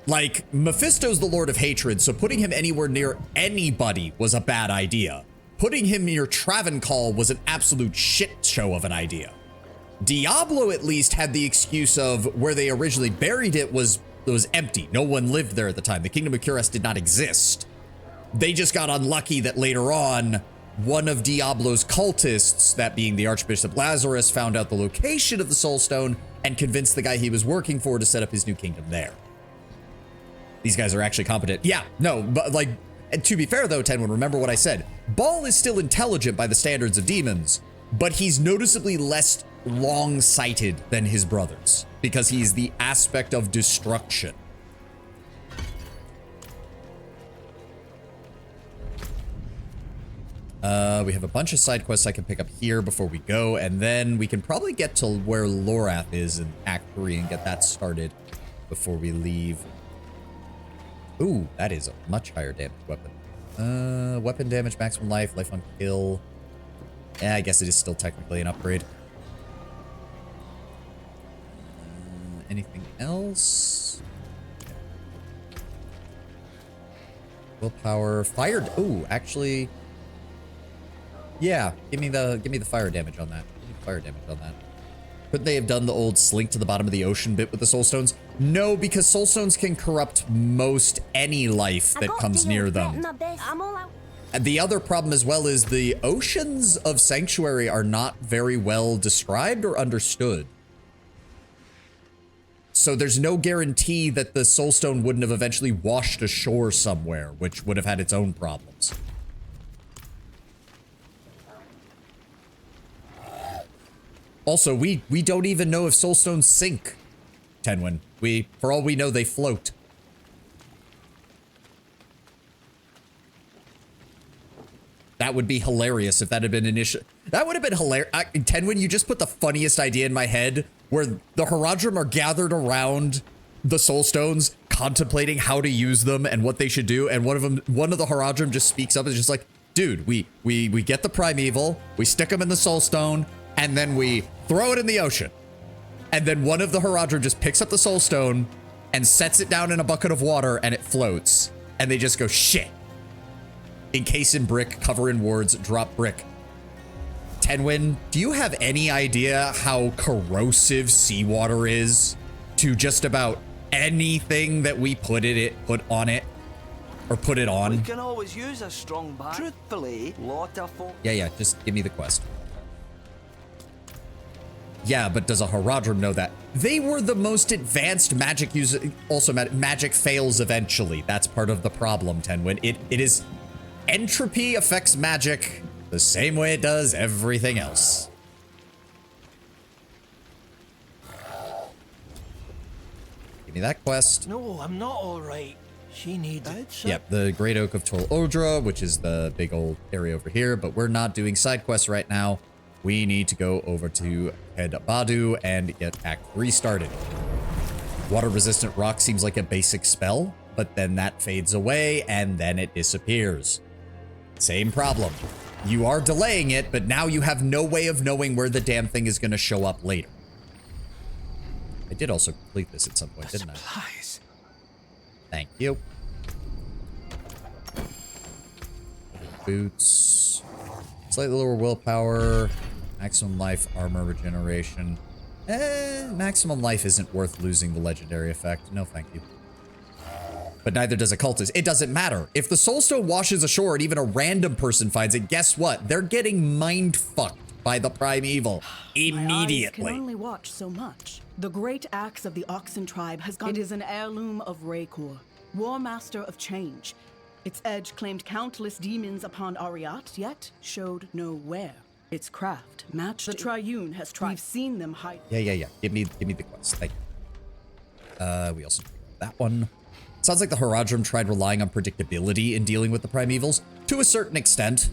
Like, Mephisto's the Lord of Hatred, so putting him anywhere near anybody was a bad idea. Putting him near Travancore was an absolute shit show of an idea. Diablo at least had the excuse of where they originally buried it was empty. No one lived there at the time. The Kingdom of Cuirass did not exist. They just got unlucky that later on, one of Diablo's cultists, that being the Archbishop Lazarus, found out the location of the Soul Stone and convinced the guy he was working for to set up his new kingdom there. These guys are actually competent. Yeah, no, but like, and to be fair though, Tenwin, remember what I said. Baal is still intelligent by the standards of demons, but he's noticeably less long-sighted than his brothers because he's the aspect of destruction. We have a bunch of side quests I can pick up here before we go, and then we can probably get to where Lorath is in Act 3 and get that started before we leave. Ooh, that is a much higher damage weapon. Weapon damage, maximum life, life on kill. Yeah, I guess it is still technically an upgrade. Anything else? Willpower, fire. Ooh, actually, yeah. Give me the fire damage on that. Give me fire damage on that. Couldn't they have done the old slink to the bottom of the ocean bit with the soul stones? No, because soul stones can corrupt most any life that comes near them. And the other problem as well is the oceans of Sanctuary are not very well described or understood. So there's no guarantee that the soul stone wouldn't have eventually washed ashore somewhere, which would have had its own problems. Also, we don't even know if soul stones sink, Tenwin. For all we know, they float. That would be hilarious if that had been an issue. That would have been hilarious. Tenwin, you just put the funniest idea in my head, where the Haradrim are gathered around the soul stones, contemplating how to use them and what they should do, and one of the Haradrim just speaks up and is just like, dude, we get the primeval, we stick them in the soul stone, and then we throw it in the ocean. And then one of the Haradrim just picks up the soul stone and sets it down in a bucket of water and it floats. And they just go, shit. Encase in brick, cover in wards, drop brick. Tenwin, do you have any idea how corrosive seawater is to just about anything that we put on it? Or put it on? We can always use a strong back. Truthfully, lot of folk. Yeah, just give me the quest. Yeah, but does a Haradrim know that? They were the most advanced magic user. Also, magic fails eventually. That's part of the problem, Tenwin. It is... Entropy affects magic the same way it does everything else. Give me that quest. No, I'm not all right. She needs it. Yep, the Great Oak of Tol Odra, which is the big old area over here, but we're not doing side quests right now. We need to go over to Head Badu and get Act 3 started. Water-resistant rock seems like a basic spell, but then that fades away and then it disappears. Same problem. You are delaying it, but now you have no way of knowing where the damn thing is going to show up later. I did also complete this at some point, didn't I? Thank you. Boots. Slightly lower willpower. Maximum life, armor regeneration. Maximum life isn't worth losing the legendary effect. No, thank you. but neither does a cultist. It doesn't matter. If the soulstone washes ashore and even a random person finds it, guess what? They're getting mind-fucked by the primeval immediately. My eyes can only watch so much. The great axe of the Oxen tribe has gone. It is an heirloom of Raykor, War Master of Change. Its edge claimed countless demons upon Ariat, yet showed no wear. Its craft matched. The Triune has tried. We've seen them hide. Yeah. Give me the quest. Thank you. We also do that one. Sounds like the Haradrim tried relying on predictability in dealing with the primevals to a certain extent.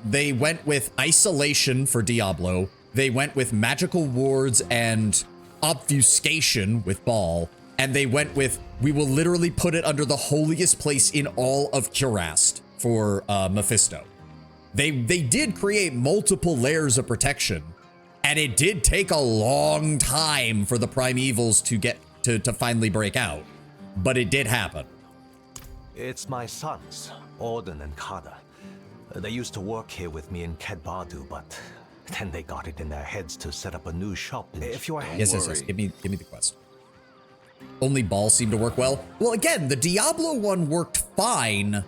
They went with isolation for Diablo. They went with magical wards and obfuscation with Baal. And they went with, we will literally put it under the holiest place in all of Curast for Mephisto. They did create multiple layers of protection. And it did take a long time for the primevals to get to finally break out. But it did happen. It's my sons, Auden and Kada. They used to work here with me in Kedbadu, but then they got it in their heads to set up a new shop. If you are yes. Give me the quest. Only Baal seemed to work well. Well, again, the Diablo one worked fine.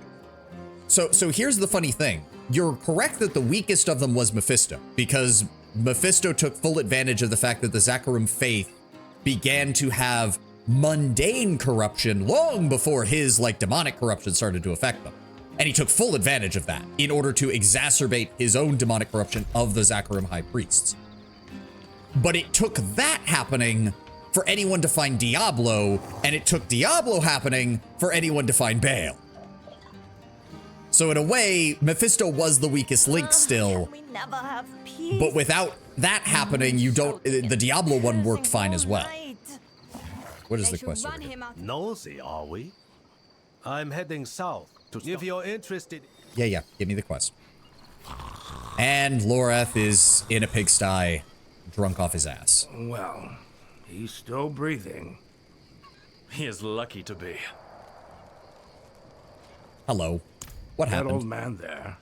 So here's the funny thing. You're correct that the weakest of them was Mephisto, because Mephisto took full advantage of the fact that the Zakarum faith began to have mundane corruption long before his, like, demonic corruption started to affect them. And he took full advantage of that in order to exacerbate his own demonic corruption of the Zakarum high priests. But it took that happening for anyone to find Diablo, and it took Diablo happening for anyone to find Baal. So in a way, Mephisto was the weakest link still. We never have peace. But without that happening, the Diablo one worked fine as well. What is the question? Nosy, are we? I'm heading south. If you're interested... Yeah, give me the quest. And Lorath is in a pigsty, drunk off his ass. Well, he's still breathing. He is lucky to be. Hello. What happened? That old man there.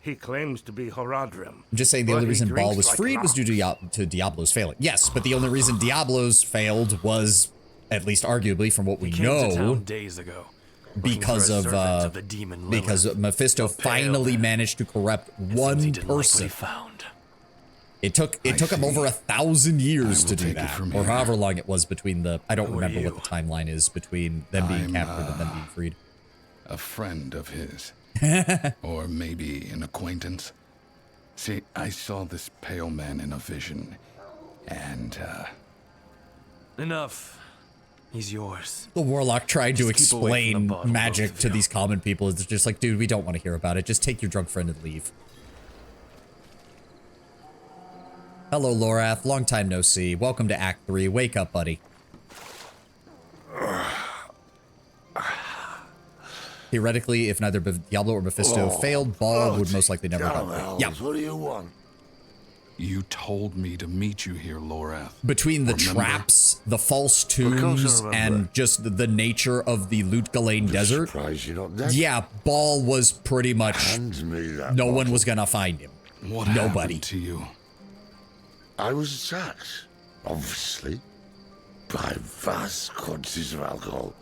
He claims to be Haradrim. I'm just saying the only reason Baal was freed was due to Diablo's failing. Yes, but the only reason Diablo's failed was, at least arguably from what we know, days ago, because of the demon Lilith, Mephisto finally managed to corrupt one person. It took him over 1,000 years to do that, or however long it was between the. I don't remember what the timeline is between them being captured and them being freed. A friend of his. Or maybe an acquaintance. See, I saw this pale man in a vision, and, Enough. He's yours. The warlock tried to Just keep away from explain the bottom, magic both of to you. these common people. It's just like, dude, we don't want to hear about it. Just take your drunk friend and leave. Hello, Lorath. Long time no see. Welcome to Act 3. Wake up, buddy. Theoretically, if neither Diablo or Mephisto failed, Baal would most likely never have done. Yeah. What do you want? you told me to meet you here, Lorath. Between the traps, the false tombs, and just the nature of the Lutgalain desert, yeah, Baal was pretty much, no one was gonna find him. What Nobody. happened to you? I was attacked, obviously, by vast quantities of alcohol,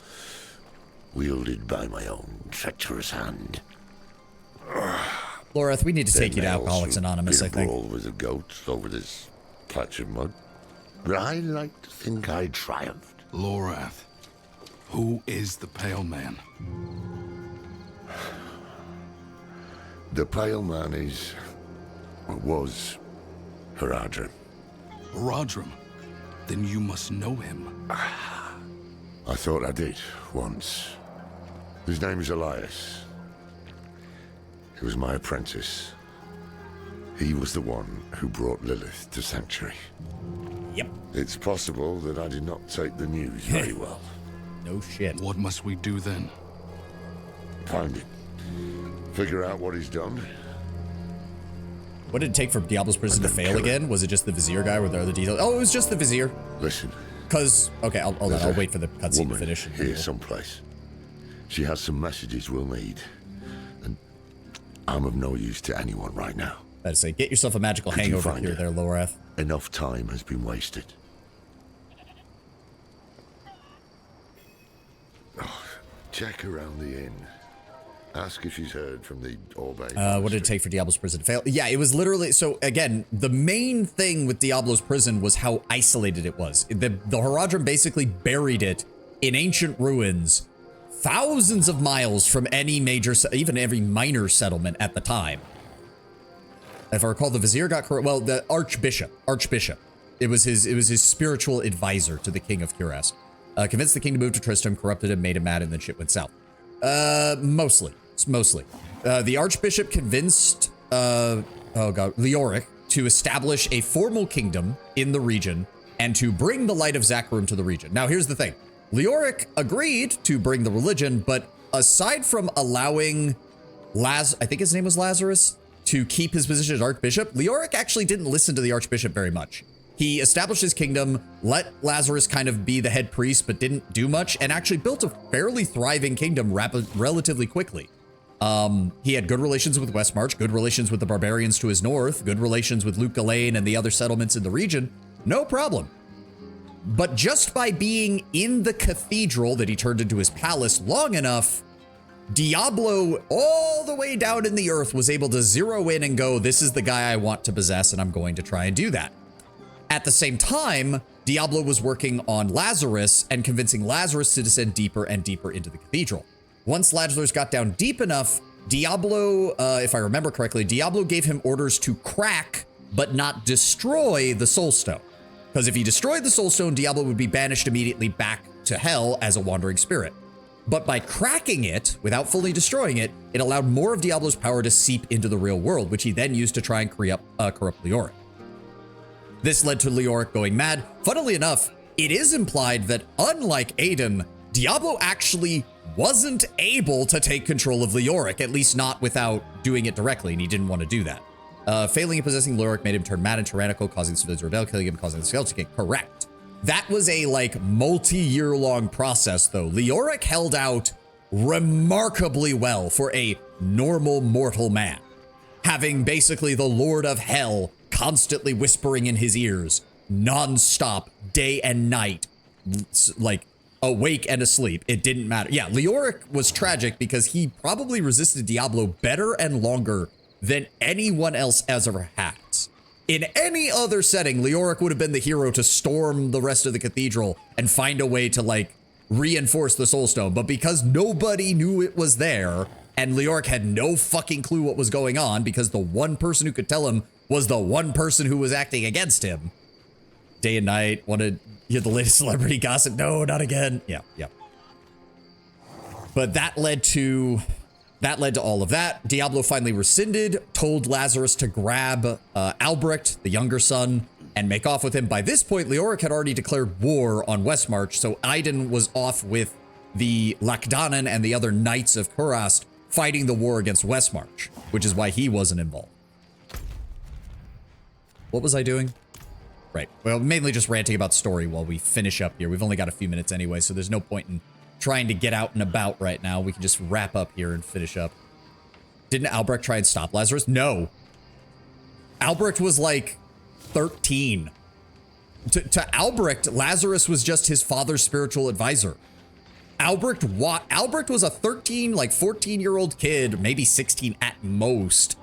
wielded by my own treacherous hand. Lorath, we need to There take you to may Alcoholics also Anonymous, be I a think. brawl with the goats over this patch of mud, but I like to think I triumphed. Lorath, who is the Pale Man? The Pale Man is, or was, Haradrim. Haradrim? Then you must know him. I thought I did, once. His name is Elias. He was my apprentice. He was the one who brought Lilith to Sanctuary. Yep. It's possible that I did not take the news very well. No shit. What must we do then? Find it. Figure out what he's done. What did it take for Diablo's prison to fail again? Was it just the Vizier guy? Were there other details? Oh, it was just the Vizier. Listen. Cause, okay, I'll wait for the cutscene to finish. Here someplace. She has some messages we'll need. And I'm of no use to anyone right now. I'd say, get yourself a magical Could you hangover find here, her? there, Lorath. Enough time has been wasted. Check around the inn. Ask if she's heard from the Orbe. What did it take for Diablo's prison to fail? Yeah, it was literally, so again, the main thing with Diablo's prison was how isolated it was. The Horadrim basically buried it in ancient ruins, thousands of miles from any major, even every minor settlement at the time. If I recall, the Vizier got corrupt. Well, the Archbishop. It was his spiritual advisor to the King of Cuirass. Convinced the king to move to Tristram, corrupted him, made him mad, and then shit went south. Mostly. The Archbishop convinced, Leoric to establish a formal kingdom in the region and to bring the light of Zakarum to the region. Now, here's the thing. Leoric agreed to bring the religion, but aside from allowing I think his name was Lazarus, to keep his position as Archbishop, Leoric actually didn't listen to the Archbishop very much. He established his kingdom, let Lazarus kind of be the head priest, but didn't do much, and actually built a fairly thriving kingdom relatively quickly. He had good relations with Westmarch, good relations with the barbarians to his north, good relations with Luke Ghislaine and the other settlements in the region. No problem. But just by being in the cathedral that he turned into his palace long enough, Diablo, all the way down in the earth, was able to zero in and go, this is the guy I want to possess, and I'm going to try and do that. At the same time, Diablo was working on Lazarus and convincing Lazarus to descend deeper and deeper into the cathedral. Once Lazarus got down deep enough, Diablo, if I remember correctly, Diablo gave him orders to crack but not destroy the Soul Stone. Because if he destroyed the Soul Stone, Diablo would be banished immediately back to hell as a wandering spirit. But by cracking it, without fully destroying it, it allowed more of Diablo's power to seep into the real world, which he then used to try and corrupt Leoric. This led to Leoric going mad. Funnily enough, it is implied that unlike Aiden, Diablo actually wasn't able to take control of Leoric, at least not without doing it directly, and he didn't want to do that. Failing in possessing Leoric made him turn mad and tyrannical, causing civilians to rebel, killing him, causing the Skeleton King. Correct. That was a, multi-year long process, though. Leoric held out remarkably well for a normal mortal man, having basically the Lord of Hell constantly whispering in his ears, non-stop, day and night, awake and asleep. It didn't matter. Yeah, Leoric was tragic because he probably resisted Diablo better and longer than anyone else ever has. In any other setting, Leoric would have been the hero to storm the rest of the cathedral and find a way to, reinforce the Soul Stone. But because nobody knew it was there, and Leoric had no fucking clue what was going on, because the one person who could tell him was the one person who was acting against him. Day and night, wanted to hear the latest celebrity gossip. No, not again. Yeah. But that led to all of that. Diablo finally rescinded, told Lazarus to grab Albrecht, the younger son, and make off with him. By this point, Leoric had already declared war on Westmarch, so Aiden was off with the Lakdanan and the other knights of Kurast fighting the war against Westmarch, which is why he wasn't involved. What was I doing? Right. Well, mainly just ranting about story while we finish up here. We've only got a few minutes anyway, so there's no point in trying to get out and about right now. We can just wrap up here and finish up. Didn't Albrecht try and stop Lazarus? No. Albrecht was 13. To Albrecht, Lazarus was just his father's spiritual advisor. Albrecht was a 13, 14-year-old kid, maybe 16 at most,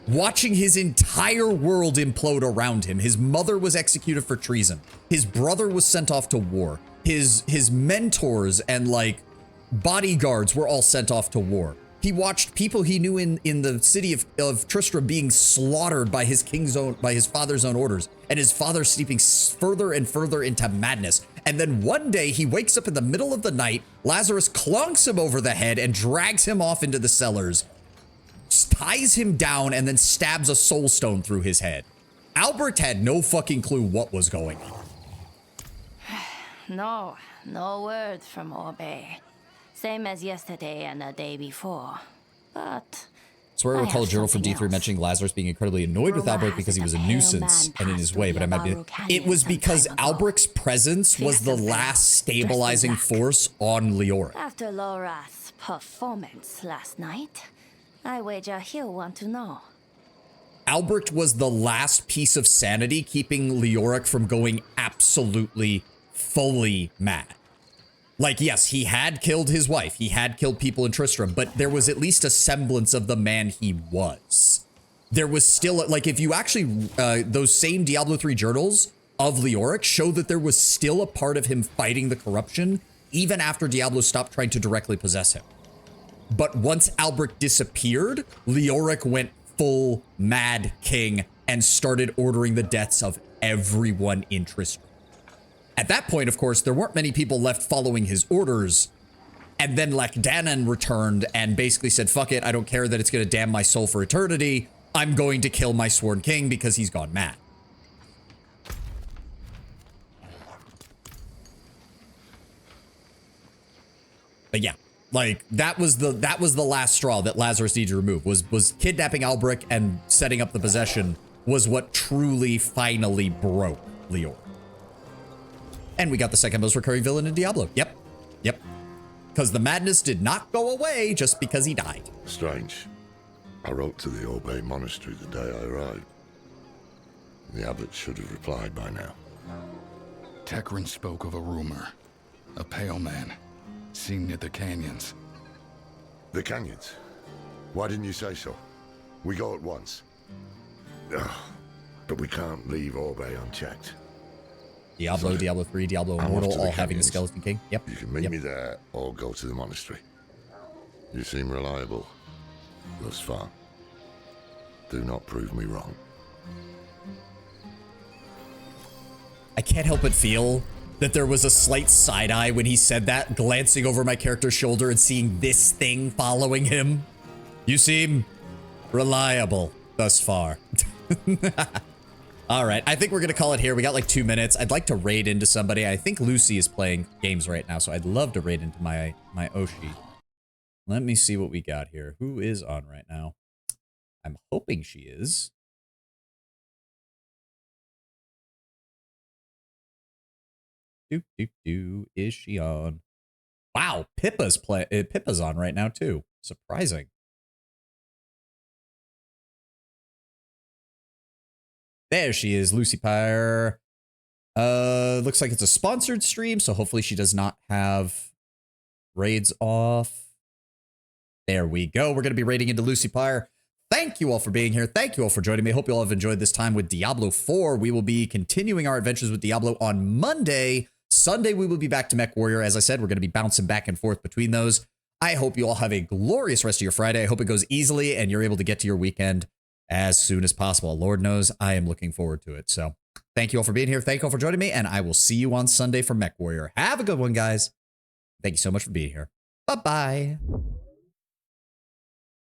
watching his entire world implode around him. His mother was executed for treason. His brother was sent off to war. His mentors and bodyguards were all sent off to war. He watched people he knew in the city of Tristram being slaughtered by his father's own orders, and his father steeping further and further into madness. And then one day he wakes up in the middle of the night, Lazarus clunks him over the head and drags him off into the cellars, ties him down, and then stabs a soul stone through his head. Albrecht had no fucking clue what was going on. No word from Orbe. Same as yesterday and the day before. But So I recall a journal from D3 mentioning Lazarus being incredibly annoyed with Albrecht because he was a nuisance and in his way, but I might be... It was because Albrecht's presence was the last stabilizing force on Leoric. After Lorath's performance last night, I wager he'll want to know. Albrecht was the last piece of sanity keeping Leoric from going absolutely, fully mad. Like, yes, he had killed his wife. He had killed people in Tristram, but there was at least a semblance of the man he was. There was still, like, if you actually, those same Diablo 3 journals of Leoric show that there was still a part of him fighting the corruption, even after Diablo stopped trying to directly possess him. But once Albric disappeared, Leoric went full Mad King and started ordering the deaths of everyone in Tristram. At that point, of course, there weren't many people left following his orders. And then Lacdanan returned and basically said, fuck it, I don't care that it's going to damn my soul for eternity. I'm going to kill my sworn king because he's gone mad. But yeah, like that was the last straw that Lazarus needed to remove, was kidnapping Albric and setting up the possession was what truly finally broke Leoric. And we got the second most recurring villain in Diablo. Yep. Because the madness did not go away just because he died. Strange. I wrote to the Obey Monastery the day I arrived. The abbot should have replied by now. Tekrin spoke of a rumor. A pale man, seen near the canyons. The canyons? Why didn't you say so? We go at once. Ugh, but we can't leave Obey unchecked. Diablo, Diablo 3, Diablo Immortal, all having the Skeleton King. Yep. You can meet me there or go to the monastery. You seem reliable thus far. Do not prove me wrong. I can't help but feel that there was a slight side eye when he said that, glancing over my character's shoulder and seeing this thing following him. You seem reliable thus far. All right, I think we're going to call it here. We got like 2 minutes. I'd like to raid into somebody. I think Lucy is playing games right now, so I'd love to raid into my Oshi. Let me see what we got here. Who is on right now? I'm hoping she is. Is she on? Wow, Pippa's on right now too. Surprising. There she is, Lucy Pyre. Looks like it's a sponsored stream, so hopefully she does not have raids off. There we go. We're going to be raiding into Lucy Pyre. Thank you all for being here. Thank you all for joining me. Hope you all have enjoyed this time with Diablo 4. We will be continuing our adventures with Diablo on Monday. Sunday, we will be back to Mech Warrior. As I said, we're going to be bouncing back and forth between those. I hope you all have a glorious rest of your Friday. I hope it goes easily and you're able to get to your weekend as soon as possible. Lord knows I am looking forward to it. So thank you all for being here. Thank you all for joining me, and I will see you on Sunday for Mech Warrior. Have a good one, guys. Thank you so much for being here. Bye-bye.